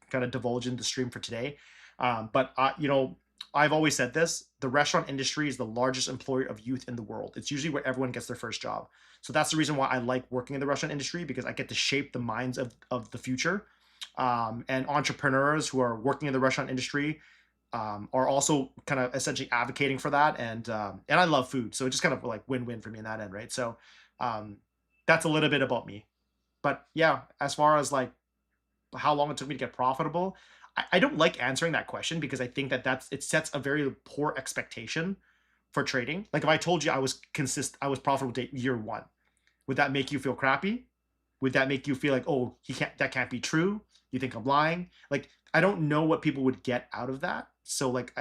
kind of divulge in the stream for today. But you know, I've always said this: the restaurant industry is the largest employer of youth in the world. It's usually where everyone gets their first job. So that's the reason why I like working in the restaurant industry, because I get to shape the minds of the future. And entrepreneurs who are working in the restaurant industry are also kind of essentially advocating for that. And I love food, so it's just kind of like win-win for me in that end, right? So um, that's a little bit about me. But yeah, as far as like how long it took me to get profitable, I don't like answering that question because I think that it sets a very poor expectation for trading. Like if I told you I was profitable year one, would that make you feel crappy? Would that make you feel like, oh, that can't be true? You think I'm lying? Like I don't know what people would get out of that. So like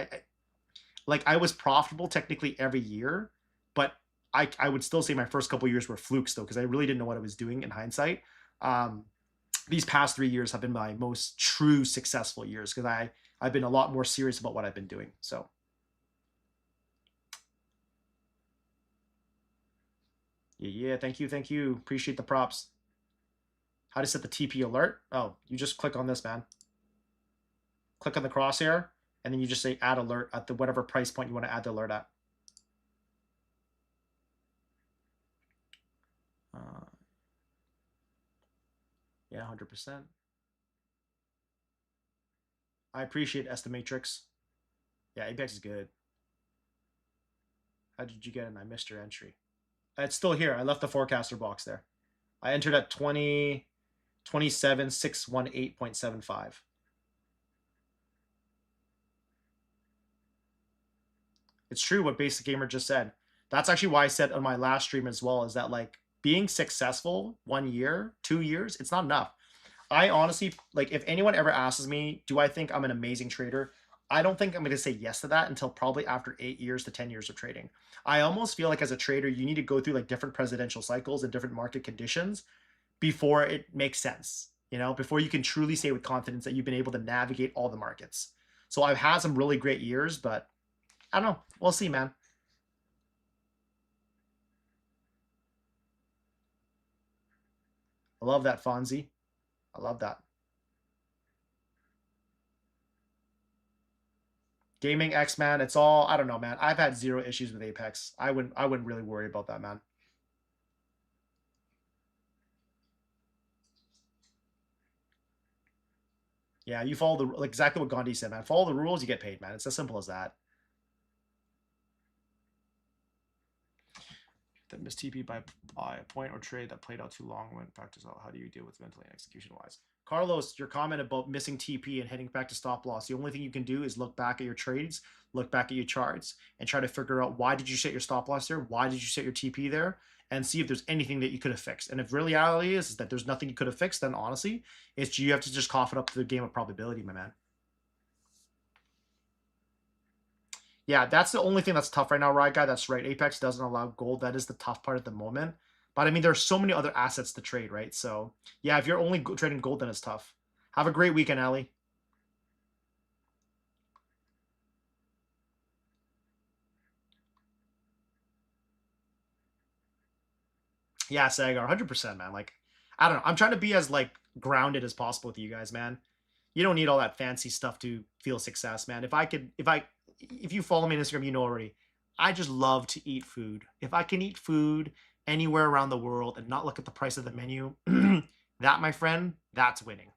I was profitable technically every year, but I would still say my first couple years were flukes though, because I really didn't know what I was doing in hindsight. Um, these past 3 years have been my most true successful years because I've been a lot more serious about what I've been doing. So yeah, thank you. Appreciate the props. How to set the TP alert? Oh, you just click on this, man. Click on the crosshair, and then you just say add alert at the whatever price point you want to add the alert at. Yeah, 100%. I appreciate Estimatrix. Yeah, Apex is good. How did you get in? I missed your entry. It's still here. I left the forecaster box there. I entered at 27,618.75. It's true what Basic Gamer just said. That's actually why I said on my last stream as well, is that like being successful 1 year, 2 years, it's not enough. I honestly, like, if anyone ever asks me, do I think I'm an amazing trader? I don't think I'm going to say yes to that until probably after 8 years to 10 years of trading. I almost feel like as a trader, you need to go through like different presidential cycles and different market conditions before it makes sense, you know, before you can truly say with confidence that you've been able to navigate all the markets. So I've had some really great years, but I don't know. We'll see, man. I love that, Fonzie. I love that. Gaming X, man, it's all, I don't know, man. I've had zero issues with Apex. I wouldn't really worry about that, man. Yeah, you follow the, like exactly what Gandhi said, man. Follow the rules, you get paid, man. It's as simple as that. That missed TP by a point or trade that played out too long when practice out. How do you deal with mentally and execution wise? Carlos, your comment about missing TP and heading back to stop loss. The only thing you can do is look back at your trades, look back at your charts, and try to figure out why did you set your stop loss there? Why did you set your TP there? And see if there's anything that you could have fixed. And if reality is that there's nothing you could have fixed, then honestly, it's you have to just cough it up to the game of probability, my man. Yeah, that's the only thing that's tough right now, right, guy? That's right. Apex doesn't allow gold. That is the tough part at the moment. But I mean, there's so many other assets to trade, right? So yeah, if you're only trading gold, then it's tough. Have a great weekend, Ali. Yeah, Sagar, 100%, man. Like, I don't know. I'm trying to be as like grounded as possible with you guys, man. You don't need all that fancy stuff to feel success, man. If you follow me on Instagram, you know already. I just love to eat food. If I can eat food anywhere around the world and not look at the price of the menu, that, my friend, that's winning.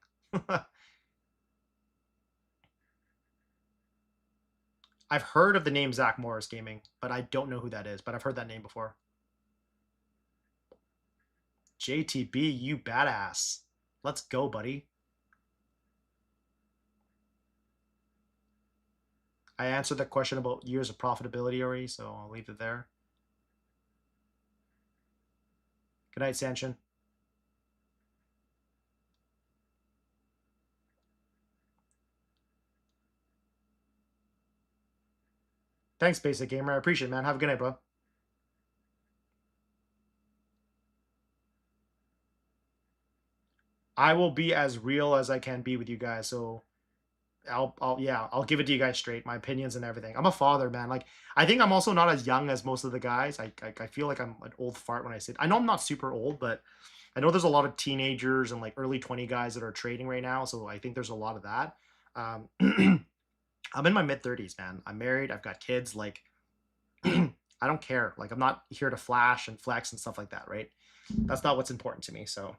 I've heard of the name Zach Morris Gaming, but I don't know who that is. But I've heard that name before. JTB, you badass. Let's go, buddy. I answered the question about years of profitability already, so I'll leave it there. Good night, Sanchin. Thanks, Basic Gamer. I appreciate it, man. Have a good night, bro. I will be as real as I can be with you guys. So I'll give it to you guys straight, my opinions and everything. I'm a father, man. Like, I think I'm also not as young as most of the guys. I feel like I'm an old fart when I say it. I know I'm not super old, but I know there's a lot of teenagers and like early 20 guys that are trading right now. So I think there's a lot of that. I'm in my mid 30s, man. I'm married. I've got kids. Like, I don't care. Like, I'm not here to flash and flex and stuff like that, right? That's not what's important to me. So,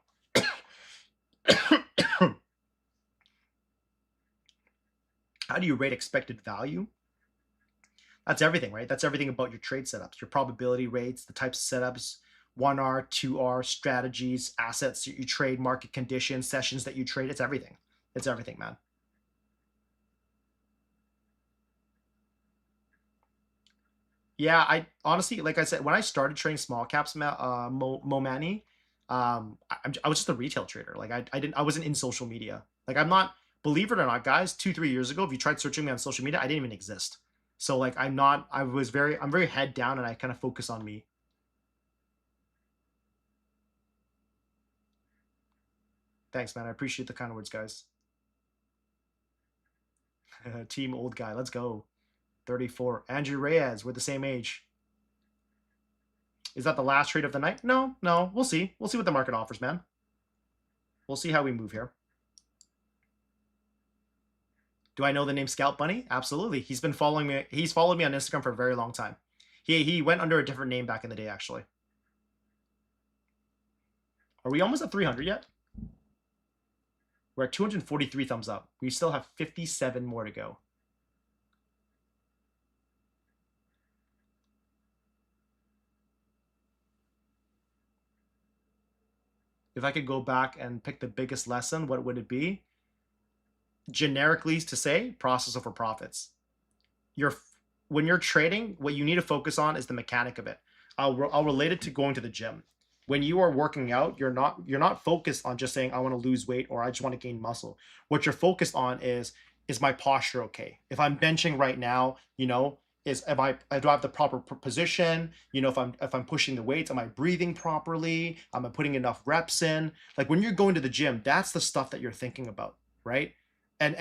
how do you rate expected value? That's everything, right? That's everything about your trade setups, your probability rates, the types of setups, 1R, 2R, strategies, assets you trade, market conditions, sessions that you trade. It's everything. It's everything, man. Yeah, I honestly, like I said, when I started trading small caps, Momani, I was just a retail trader. Like I wasn't in social media. Like I'm not, believe it or not, guys, 2, 3 years ago, if you tried searching me on social media, I didn't even exist. So like I'm not, I'm very head down and I kind of focus on me. Thanks, man. I appreciate the kind words, guys. Team old guy. Let's go. 34. Andrew Reyes. We're the same age. Is that the last trade of the night? No, no. We'll see. We'll see what the market offers, man. We'll see how we move here. Do I know the name Scout Bunny? Absolutely. He's been following me. He's followed me on Instagram for a very long time. He went under a different name back in the day, actually. Are we almost at 300 yet? We're at 243 thumbs up. We still have 57 more to go. If I could go back and pick the biggest lesson, what would it be? Generically to say, process over profits. When you're trading, what you need to focus on is the mechanic of it. I'll relate it to going to the gym. When you are working out, you're not focused on just saying I want to lose weight or I just want to gain muscle. What you're focused on is my posture okay? If I'm benching right now, is do I have the proper position? If I'm pushing the weights, am I breathing properly? Am I putting enough reps in? Like when you're going to the gym, that's the stuff that you're thinking about, right? And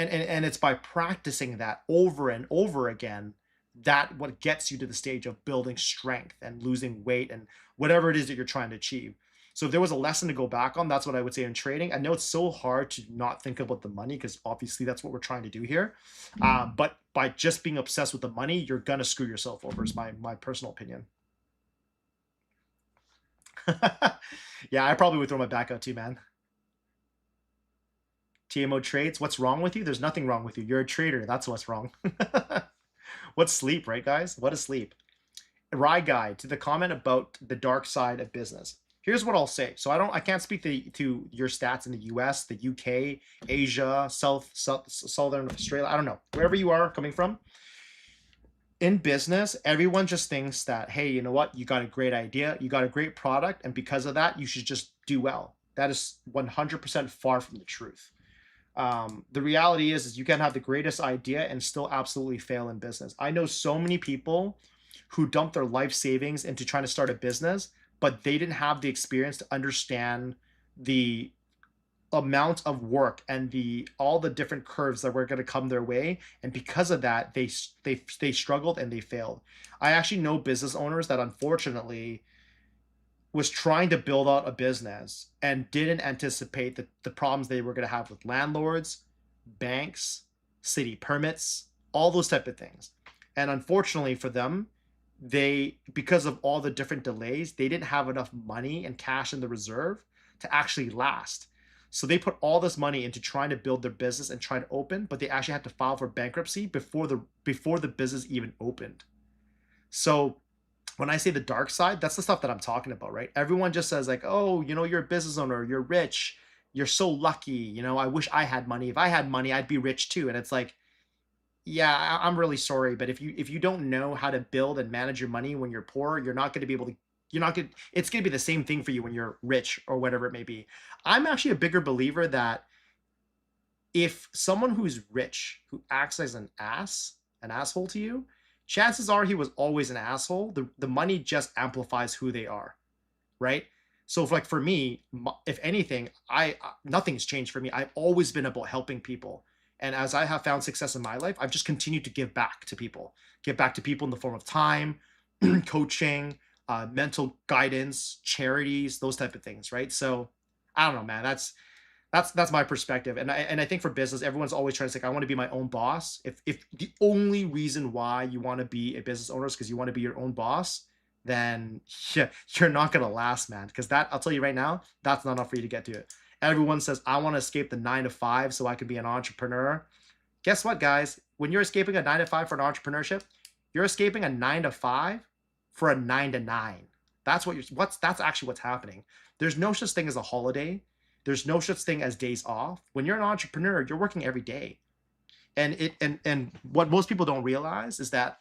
it's by practicing that over and over again that what gets you to the stage of building strength and losing weight and whatever it is that you're trying to achieve. So if there was a lesson to go back on, that's what I would say in trading. I know it's so hard to not think about the money because obviously that's what we're trying to do here. But by just being obsessed with the money, you're gonna screw yourself over. Is my personal opinion. Yeah, I probably would throw my back out too, man. TMO trades. What's wrong with you? There's nothing wrong with you. You're a trader. That's what's wrong. What's sleep, right, guys? What is sleep? Rye guy to the comment about the dark side of business. Here's what I'll say. So I can't speak to your stats in the US, the UK, Asia, Southern Australia. I don't know. Wherever you are coming from. In business, everyone just thinks that, hey, you know what? You got a great idea, you got a great product, and because of that, you should just do well. That is 100% far from the truth. The reality is you can have the greatest idea and still absolutely fail in business. I know so many people who dump their life savings into trying to start a business, but they didn't have the experience to understand the amount of work and all the different curves that were going to come their way, and because of that they struggled and they failed. I actually know business owners that unfortunately was trying to build out a business and didn't anticipate the problems they were going to have with landlords, banks, city permits, all those type of things. And unfortunately for them, because of all the different delays, they didn't have enough money and cash in the reserve to actually last. So they put all this money into trying to build their business and trying to open, but they actually had to file for bankruptcy before the business even opened. So when I say the dark side, that's the stuff that I'm talking about, right? Everyone just says like, oh, you're a business owner, you're rich, you're so lucky, I wish I had money. If I had money, I'd be rich too. And it's like, yeah, I'm really sorry, but if you don't know how to build and manage your money when you're poor, you're not going to be able to. You're not going. It's going to be the same thing for you when you're rich or whatever it may be. I'm actually a bigger believer that if someone who's rich who acts as an asshole to you, chances are he was always an asshole. The money just amplifies who they are, right? So if, like, for me, if anything, nothing's changed for me. I've always been about helping people. And as I have found success in my life, I've just continued to give back to people in the form of time, coaching, mental guidance, charities, those type of things, right? So I don't know, man. That's my perspective, and I think for business, everyone's always trying to say, I want to be my own boss. If the only reason why you want to be a business owner is because you want to be your own boss, then yeah, you're not gonna last, man. Because that, I'll tell you right now, that's not enough for you to get to it. Everyone says, I want to escape the 9 to 5 so I can be an entrepreneur. Guess what, guys? When you're escaping a 9 to 5 for an entrepreneurship, you're escaping a 9 to 5 for a 9 to 9. That's actually what's happening. There's no such thing as a holiday. There's no such thing as days off. When you're an entrepreneur, you're working every day. And what most people don't realize is that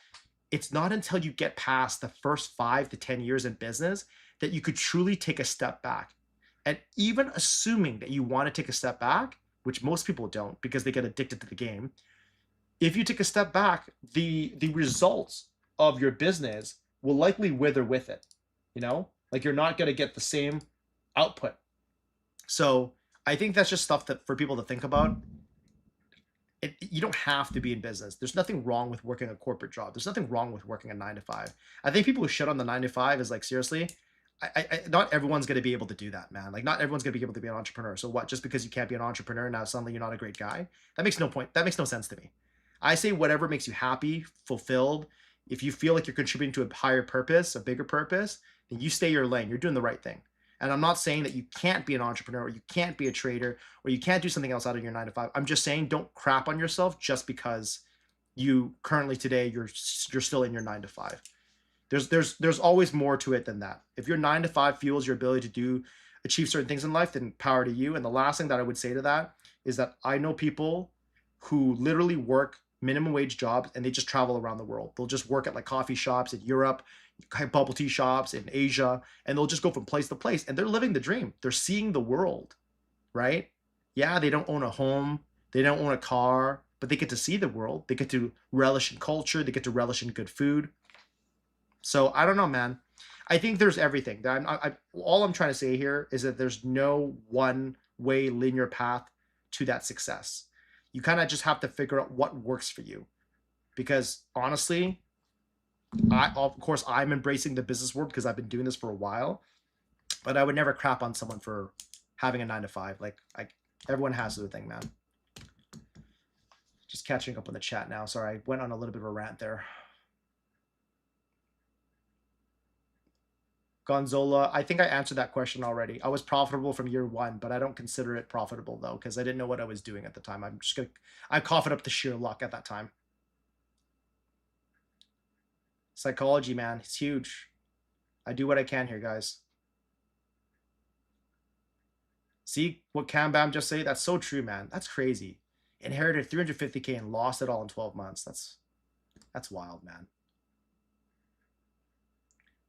it's not until you get past the first 5 to 10 years in business that you could truly take a step back. And even assuming that you want to take a step back, which most people don't because they get addicted to the game, if you take a step back, the results of your business will likely wither with it. Like, you're not going to get the same output. So I think that's just stuff that for people to think about. You don't have to be in business. There's nothing wrong with working a corporate job. There's nothing wrong with working a 9 to 5. I think people who shit on the 9 to 5 is like, seriously, not everyone's going to be able to do that, man. Like, not everyone's going to be able to be an entrepreneur. So what? Just because you can't be an entrepreneur now suddenly you're not a great guy? That makes no point. That makes no sense to me. I say whatever makes you happy, fulfilled. If you feel like you're contributing to a higher purpose, a bigger purpose, then you stay your lane. You're doing the right thing. And I'm not saying that you can't be an entrepreneur or you can't be a trader or you can't do something else out of your 9 to 5. I'm just saying don't crap on yourself just because you currently today you're still in your 9 to 5. There's always more to it than that. If your 9 to 5 fuels your ability to achieve certain things in life, then power to you. And the last thing that I would say to that is that I know people who literally work minimum wage jobs and they just travel around the world. They'll just work at like coffee shops in Europe, bubble tea shops in Asia, and they'll just go from place to place and they're living the dream. They're seeing the world, right? Yeah, they don't own a home, they don't own a car, but they get to see the world. They get to relish in culture, they get to relish in good food. So I don't know, man. I think there's everything. All I'm trying to say here is that there's no one way linear path to that success. You kind of just have to figure out what works for you. Because honestly, of course, I'm embracing the business world because I've been doing this for a while. But I would never crap on someone for having a 9 to 5. Like, everyone has their thing, man. Just catching up on the chat now. Sorry, I went on a little bit of a rant there. Gonzola, I think I answered that question already. I was profitable from year 1, but I don't consider it profitable though, because I didn't know what I was doing at the time. I'm confident up to sheer luck at that time. Psychology, man, it's huge. I do what I can here, guys. See what Cam Bam just say? That's so true, man. That's crazy. Inherited 350K and lost it all in 12 months. That's wild, man.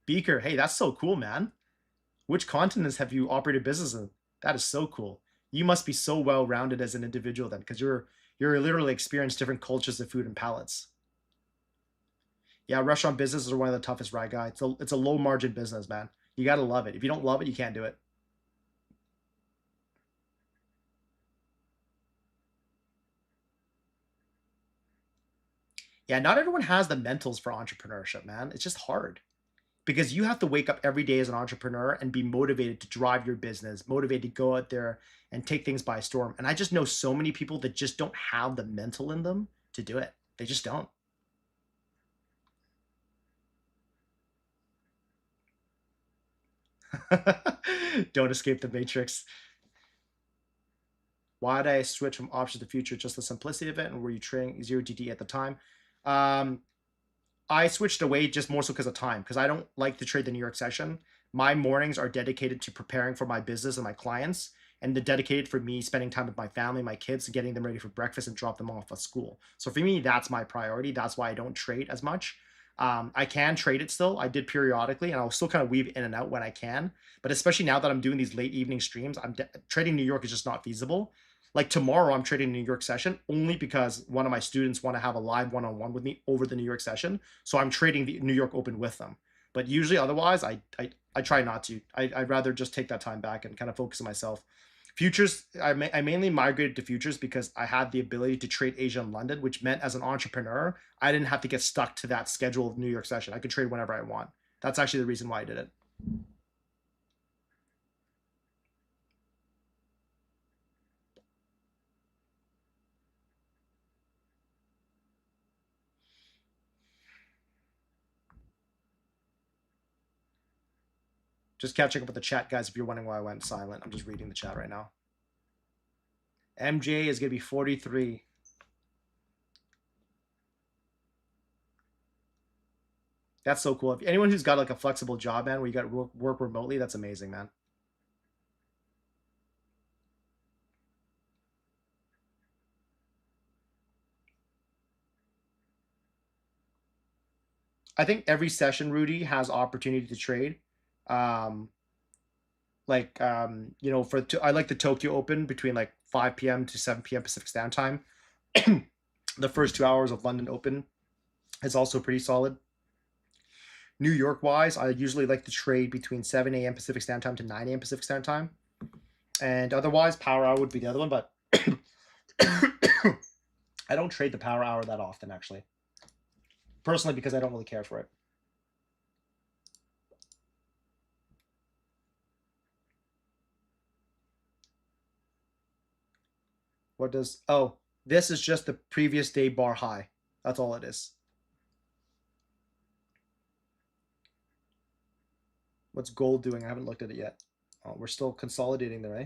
Beaker, hey, that's so cool, man. Which continents have you operated business in? That is so cool. You must be so well-rounded as an individual then, because you're literally experienced different cultures of food and palates. Yeah, restaurant businesses are one of the toughest, right, guy? It's a low-margin business, man. You got to love it. If you don't love it, you can't do it. Yeah, not everyone has the mentals for entrepreneurship, man. It's just hard because you have to wake up every day as an entrepreneur and be motivated to drive your business, motivated to go out there and take things by storm. And I just know so many people that just don't have the mental in them to do it. They just don't. Don't escape the matrix. Why did I switch from options to future? Just the simplicity of it? And were you trading 0DD at the time? I switched away just more so because of time, because I don't like to trade the New York session. My mornings are dedicated to preparing for my business and my clients, and they're dedicated for me spending time with my family, my kids, getting them ready for breakfast and drop them off at school. So for me, that's my priority. That's why I don't trade as much. I can trade it still. I did periodically, and I'll still kind of weave in and out when I can. But especially now that I'm doing these late evening streams, trading New York is just not feasible. Like tomorrow, I'm trading New York session only because one of my students want to have a live one-on-one with me over the New York session. So I'm trading the New York Open with them. But usually otherwise, I try not to. I'd rather just take that time back and kind of focus on myself. Futures, I mainly migrated to futures because I had the ability to trade Asia and London, which meant as an entrepreneur, I didn't have to get stuck to that schedule of New York session. I could trade whenever I want. That's actually the reason why I did it. Just catching up with the chat, guys. If you're wondering why I went silent, I'm just reading the chat right now. MJ is going to be 43. That's so cool. If anyone who's got like a flexible job, man, where you got to work remotely, that's amazing, man. I think every session, Rudy, has opportunity to trade. You know, I like the Tokyo Open between like 5 p.m. to 7 p.m. Pacific Standard Time. The first 2 hours of London Open is also pretty solid. New York wise, I usually like to trade between 7 a.m. Pacific Standard Time to 9 a.m. Pacific Standard Time. And otherwise, Power Hour would be the other one, but I don't trade the Power Hour that often, actually. Personally, because I don't really care for it. What does... Oh, this is just the previous day bar high. That's all it is. What's gold doing? I haven't looked at it yet. Oh, we're still consolidating there, eh?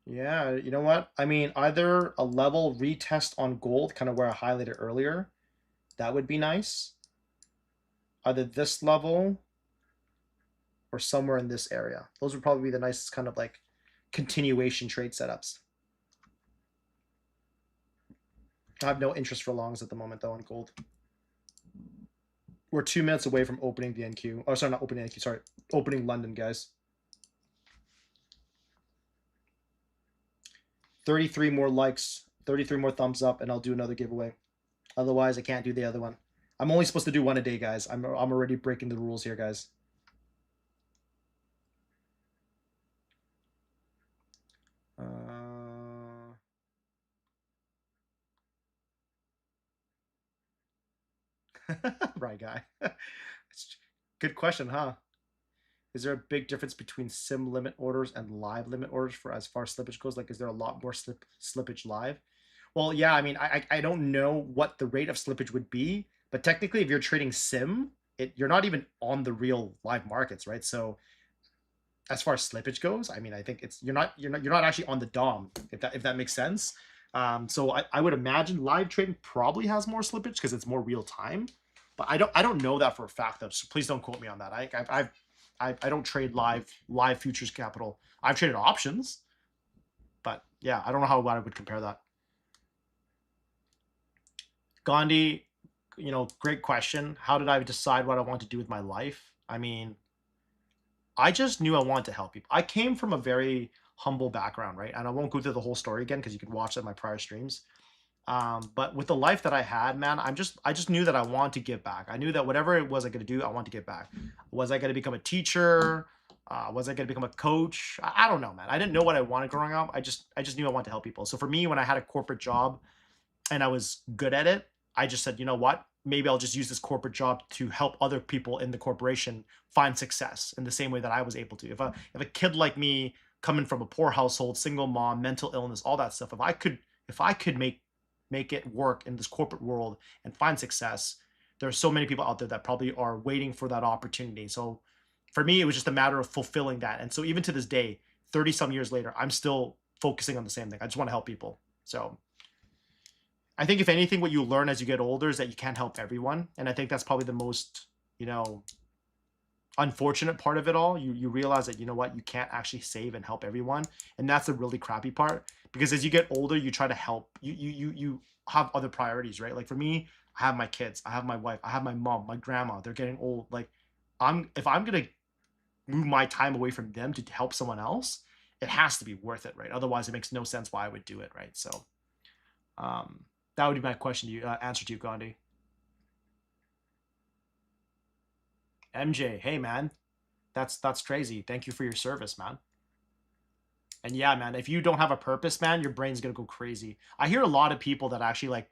Yeah, you know what? I mean, either a level retest on gold, kind of where I highlighted earlier, that would be nice. Either this level or somewhere in this area. Those would probably be the nicest kind of like continuation trade setups. I have no interest for longs at the moment though on gold. We're 2 minutes away from opening the NQ. Oh, sorry, not opening NQ. Sorry, opening London, guys. 33 more likes, 33 more thumbs up, and I'll do another giveaway. Otherwise, I can't do the other one. I'm only supposed to do one a day, guys. I'm already breaking the rules here, guys. Right, guy. Good question, huh? Is there a big difference between sim limit orders and live limit orders for as far as slippage goes? Like, is there a lot more slippage live? Well, yeah, I mean, I don't know what the rate of slippage would be, but technically, if you're trading sim, you're not even on the real live markets, right? So, as far as slippage goes, I mean, I think you're not actually on the DOM, if that makes sense. So I would imagine live trading probably has more slippage because it's more real time, but I don't know that for a fact though. So please don't quote me on that. I don't trade live futures capital. I've traded options, but yeah, I don't know how I would compare that. Gandhi, you know, great question. How did I decide what I want to do with my life? I mean, I just knew I wanted to help people. I came from a very humble background, right? And I won't go through the whole story again because you can watch that in my prior streams. But with the life that I had, man, I just knew that I wanted to give back. I knew that whatever it was I going to do, I want to give back. Was I going to become a teacher? Was I going to become a coach? I don't know, man. I didn't know what I wanted growing up. I just knew I wanted to help people. So for me, when I had a corporate job and I was good at it, I just said, you know what? Maybe I'll just use this corporate job to help other people in the corporation find success in the same way that I was able to. If a kid like me, coming from a poor household, single mom, mental illness, all that stuff, if I could make it work in this corporate world and find success, there are so many people out there that probably are waiting for that opportunity. So for me, it was just a matter of fulfilling that. And so even to this day, 30 some years later, I'm still focusing on the same thing. I just want to help people. So I think if anything, what you learn as you get older is that you can't help everyone. And I think that's probably the most, you know, unfortunate part of it all. You realize that, you know what, you can't actually save and help everyone. And that's the really crappy part, because as you get older, you try to help, you have other priorities, right? Like for me, I have my kids, I have my wife, I have my mom, my grandma, they're getting old. Like if I'm going to move my time away from them to help someone else, it has to be worth it, right? Otherwise, it makes no sense why I would do it, right? So that would be my question to you, answer to you, Gandhi. MJ, hey man, that's crazy. Thank you for your service, man. And yeah, man, if you don't have a purpose, man, your brain's gonna go crazy. I hear a lot of people that actually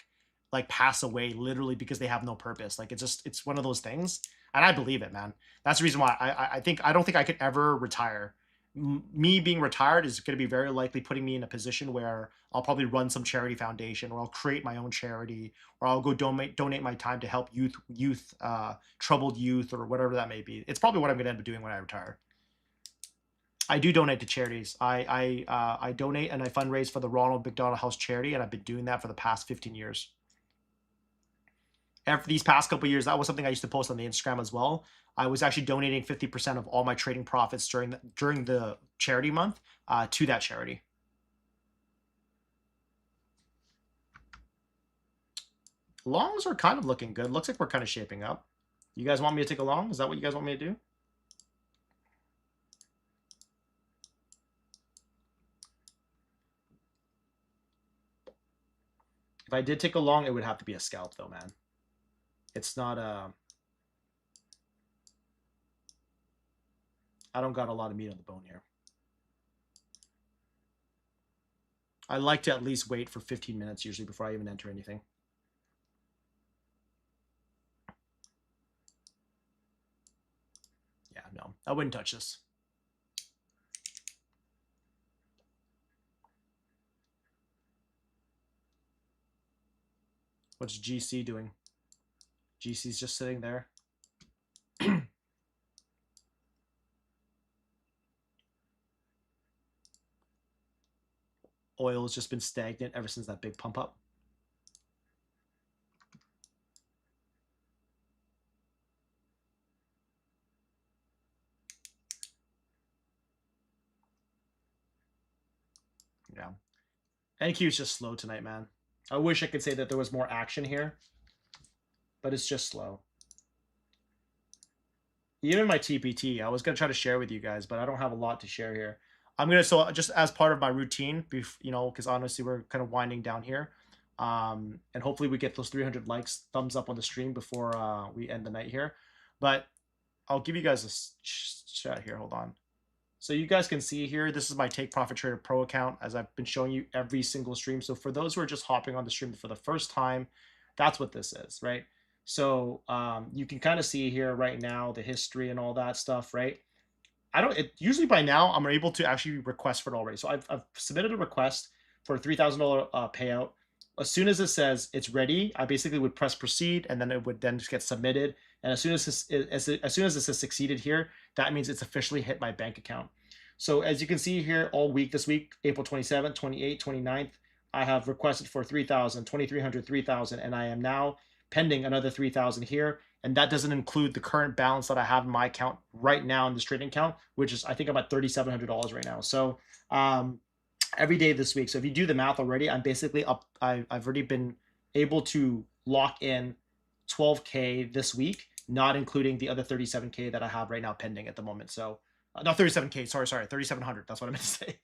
like pass away literally because they have no purpose. Like it's one of those things, and I believe it, man. That's the reason why I don't think I could ever retire. Me being retired is going to be very likely putting me in a position where I'll probably run some charity foundation, or I'll create my own charity, or I'll go donate my time to help troubled youth, or whatever that may be. It's probably what I'm going to end up doing when I retire. I do donate to charities. I donate and I fundraise for the Ronald McDonald House charity, and I've been doing that for the past 15 years. And for these past couple of years, that was something I used to post on the Instagram as well. I was actually donating 50% of all my trading profits during the charity month to that charity. Longs are kind of looking good. Looks like we're kind of shaping up. You guys want me to take a long? Is that what you guys want me to do? If I did take a long, it would have to be a scalp though, man. It's not a... I don't got a lot of meat on the bone here. I like to at least wait for 15 minutes usually before I even enter anything. Yeah, no, I wouldn't touch this. What's GC doing? GC's just sitting there. Oil has just been stagnant ever since that big pump up. Yeah. NQ is just slow tonight, man. I wish I could say that there was more action here, but it's just slow. Even my TPT, I was going to try to share with you guys, but I don't have a lot to share here. I'm going to, so just as part of my routine, you know, because honestly, we're kind of winding down here. And hopefully we get those 300 likes, thumbs up on the stream before we end the night here. But I'll give you guys a chat here. Hold on. So you guys can see here, this is my Take Profit Trader Pro account, as I've been showing you every single stream. So for those who are just hopping on the stream for the first time, that's what this is, right? So you can kind of see here right now the history and all that stuff, right? Usually by now I'm able to actually request for it already. So I've submitted a request for a $3,000 payout. As soon as it says it's ready, I basically would press proceed, and then it would then just get submitted. And as soon as it says succeeded here, that means it's officially hit my bank account. So as you can see here, all week this week, April 27th, 28th, 29th, I have requested for 3,000, 2,300, 3,000, and I am now pending another 3,000 here. And that doesn't include the current balance that I have in my account right now in this trading account, which is, I think, about $3,700 right now. So every day this week. So if you do the math already, I'm basically up. I've already been able to lock in 12K this week, not including the other 37K that I have right now pending at the moment. So not 37K, sorry, 3,700. That's what I meant to say.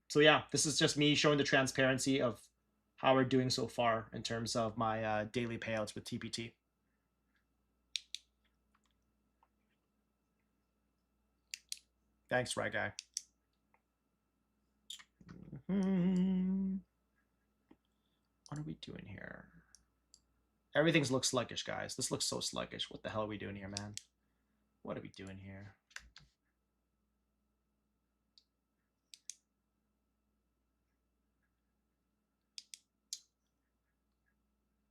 So yeah, this is just me showing the transparency of how we're doing so far in terms of my daily payouts with TPT. Thanks, right guy. What are we doing here? Everything looks sluggish, guys. This looks so sluggish. What the hell are we doing here, man? What are we doing here?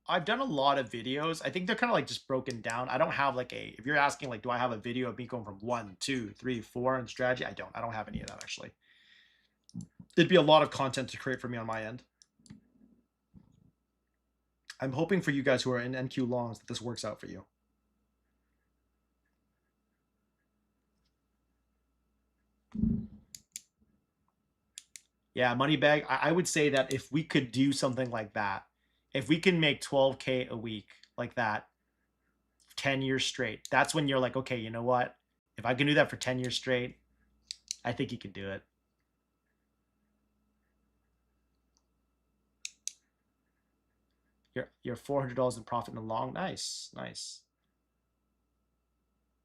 I've done a lot of videos. I think they're kind of like just broken down. I don't have like if you're asking like, do I have a video of me going from 1, 2, 3, 4 in strategy? I don't have any of that actually. It'd be a lot of content to create for me on my end. I'm hoping for you guys who are in NQ longs that this works out for you. Yeah, money bag. I would say that if we could do something like that, if we can make 12K a week like that, 10 years straight, that's when you're like, okay, you know what?
If I can do that for 10 years straight, I think you can do it. You're $400 in profit in the long. Nice, nice.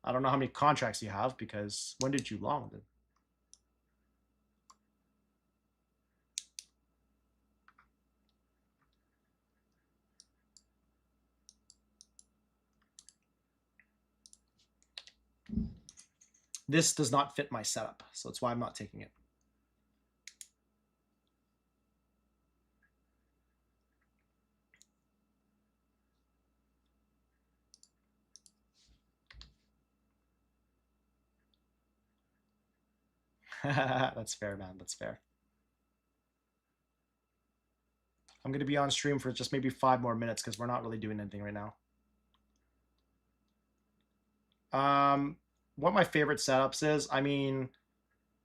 I don't know how many contracts you have because when did you long them? This does not fit my setup, so that's why I'm not taking it. That's fair, man. That's fair. I'm going to be on stream for just maybe 5 more minutes because we're not really doing anything right now. What my favorite setups is, I mean,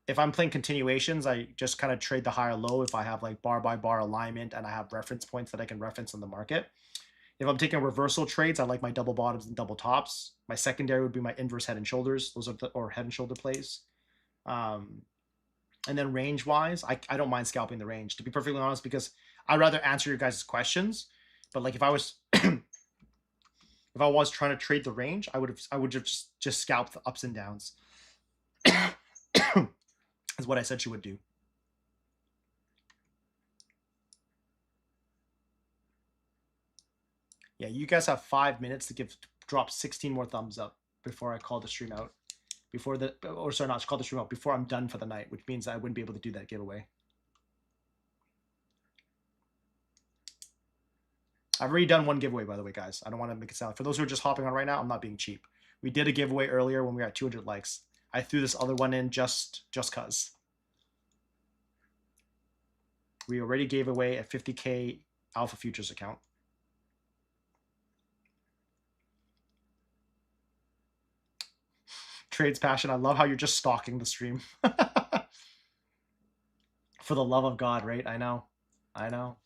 if I'm playing continuations, I just kind of trade the higher low if I have like bar by bar alignment and I have reference points that I can reference in the market. If I'm taking reversal trades, I like my double bottoms and double tops. My secondary would be my inverse head and shoulders. Those are or head and shoulder plays. And then range wise, I don't mind scalping the range, to be perfectly honest, because I'd rather answer your guys' questions. But like if I was if I was trying to trade the range, I would have just scalped the ups and downs. Is what I said she would do. Yeah, you guys have 5 minutes to drop 16 more thumbs up before I call the stream out. Before call the stream out before I'm done for the night, which means I wouldn't be able to do that giveaway. I've already done one giveaway, by the way, guys. I don't want to make it sound. For those who are just hopping on right now, I'm not being cheap. We did a giveaway earlier when we were at 200 likes. I threw this other one in just cause. We already gave away a 50K Alpha Futures account. Trades Passion, I love how you're just stalking the stream. For the love of God, right? I know. I know.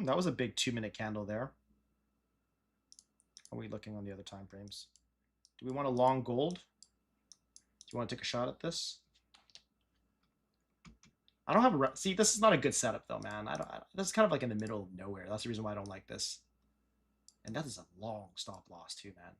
That was a big 2-minute candle there. Are we looking on the other time frames? Do we want a long gold? Do you want to take a shot at this? I don't have a... See, this is not a good setup, though, man. This is kind of like in the middle of nowhere. That's the reason why I don't like this. And that is a long stop loss, too, man.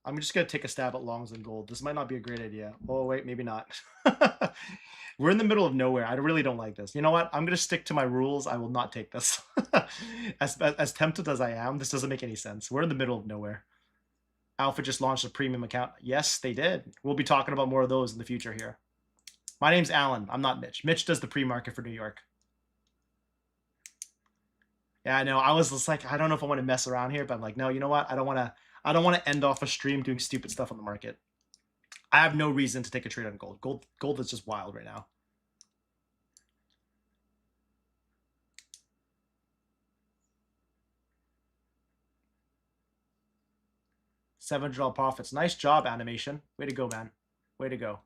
I'm just going to take a stab at longs and gold. This might not be a great idea. Oh, wait, maybe not. We're in the middle of nowhere. I really don't like this. You know what? I'm going to stick to my rules. I will not take this. As tempted as I am, this doesn't make any sense. We're in the middle of nowhere. Alpha just launched a premium account. Yes, they did. We'll be talking about more of those in the future here. My name's Alan. I'm not Mitch. Mitch does the pre-market for New York. Yeah, I know. I was just like, I don't know if I want to mess around here, but I'm like, no, you know what? I don't want to end off a stream doing stupid stuff on the market. I have no reason to take a trade on gold. Gold is just wild right now. $700 profits. Nice job, animation. Way to go, man. Way to go.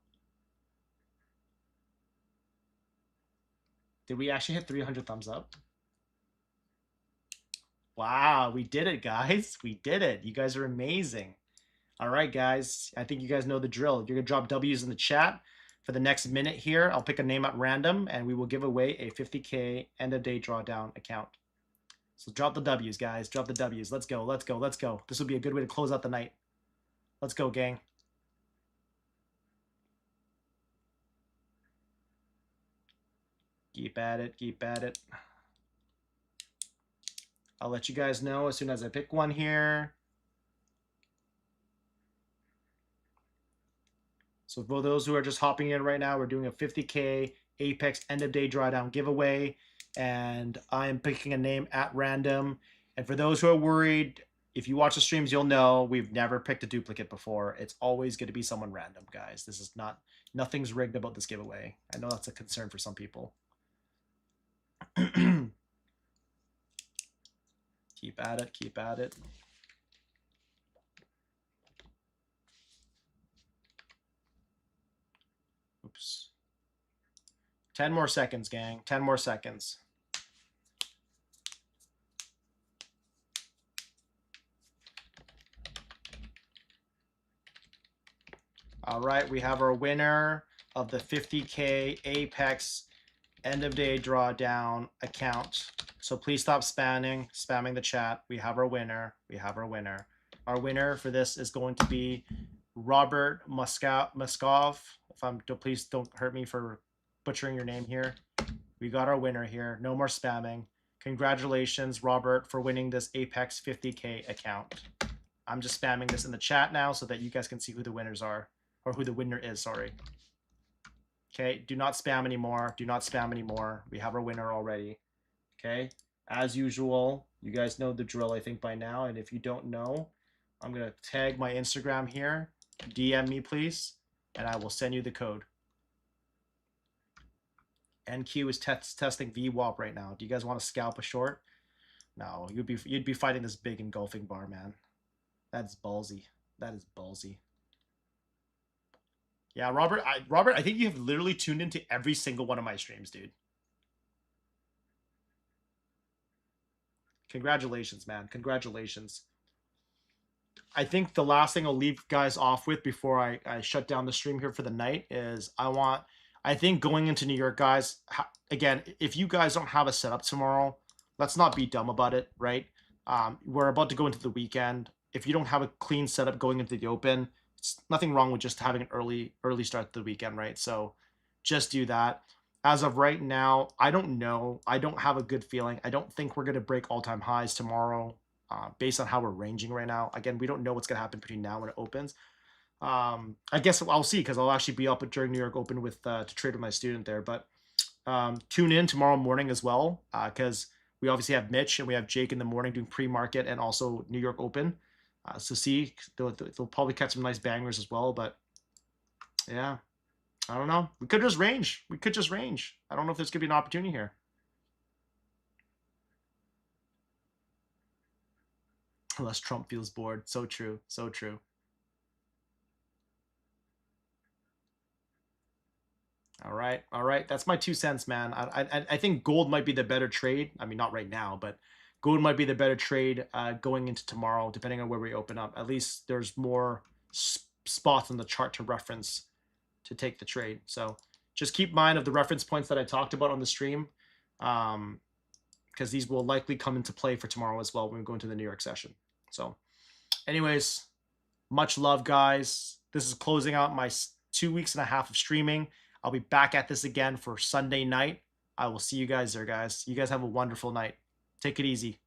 Did we actually hit 300 thumbs up? Wow, we did it, guys. We did it. You guys are amazing. All right, guys. I think you guys know the drill. You're going to drop W's in the chat for the next minute here. I'll pick a name at random, and we will give away a 50K end-of-day drawdown account. So drop the W's, guys. Drop the W's. Let's go. Let's go. Let's go. This will be a good way to close out the night. Let's go, gang. Keep at it. Keep at it. I'll let you guys know as soon as I pick one here. So for those who are just hopping in right now, we're doing a 50K Apex end of day drawdown giveaway, and I am picking a name at random. And for those who are worried, if you watch the streams, you'll know we've never picked a duplicate before. It's always going to be someone random, guys. This is nothing's rigged about this giveaway. I know that's a concern for some people. Keep at it, keep at it. Oops. 10 more seconds, gang. 10 more seconds. All right, we have our winner of the 50K Apex end of day drawdown account. So please stop spamming the chat. We have our winner. We have our winner. Our winner for this is going to be Robert Muskov. Please don't hurt me for butchering your name here. We got our winner here. No more spamming. Congratulations, Robert, for winning this Apex 50K account. I'm just spamming this in the chat now so that you guys can see who the winners are, or who the winner is, sorry. Okay, do not spam anymore. Do not spam anymore. We have our winner already. Okay, as usual, you guys know the drill, I think, by now. And if you don't know, I'm going to tag my Instagram here. DM me, please, and I will send you the code. NQ is testing VWAP right now. Do you guys want to scalp a short? No, you'd be fighting this big engulfing bar, man. That's ballsy. That is ballsy. Yeah, Robert, I think you have literally tuned into every single one of my streams, dude. Congratulations, man. Congratulations. I think the last thing I'll leave guys off with before I shut down the stream here for the night is I think going into New York, guys, again, if you guys don't have a setup tomorrow, let's not be dumb about it, right? We're about to go into the weekend. If you don't have a clean setup going into the open, it's nothing wrong with just having an early start to the weekend, right? So just do that. As of right now, I don't know. I don't have a good feeling. I don't think we're going to break all-time highs tomorrow based on how we're ranging right now. Again, we don't know what's going to happen between now and it opens. I guess I'll see because I'll actually be up during New York Open with to trade with my student there. But tune in tomorrow morning as well because we obviously have Mitch and we have Jake in the morning doing pre-market and also New York Open. So see, they'll probably catch some nice bangers as well. But yeah, I don't know. We could just range. We could just range. I don't know if there's going to be an opportunity here. Unless Trump feels bored. So true. So true. All right. All right. That's my 2 cents, man. I think gold might be the better trade. I mean, not right now, but gold might be the better trade going into tomorrow, depending on where we open up. At least there's more spots on the chart to reference to take the trade. So just keep mind of the reference points that I talked about on the stream because these will likely come into play for tomorrow as well when we go into the New York session. So anyways, much love, guys. This is closing out my 2.5 weeks of streaming. I'll be back at this again for Sunday night. I will see you guys there, guys. You guys have a wonderful night. Take it easy.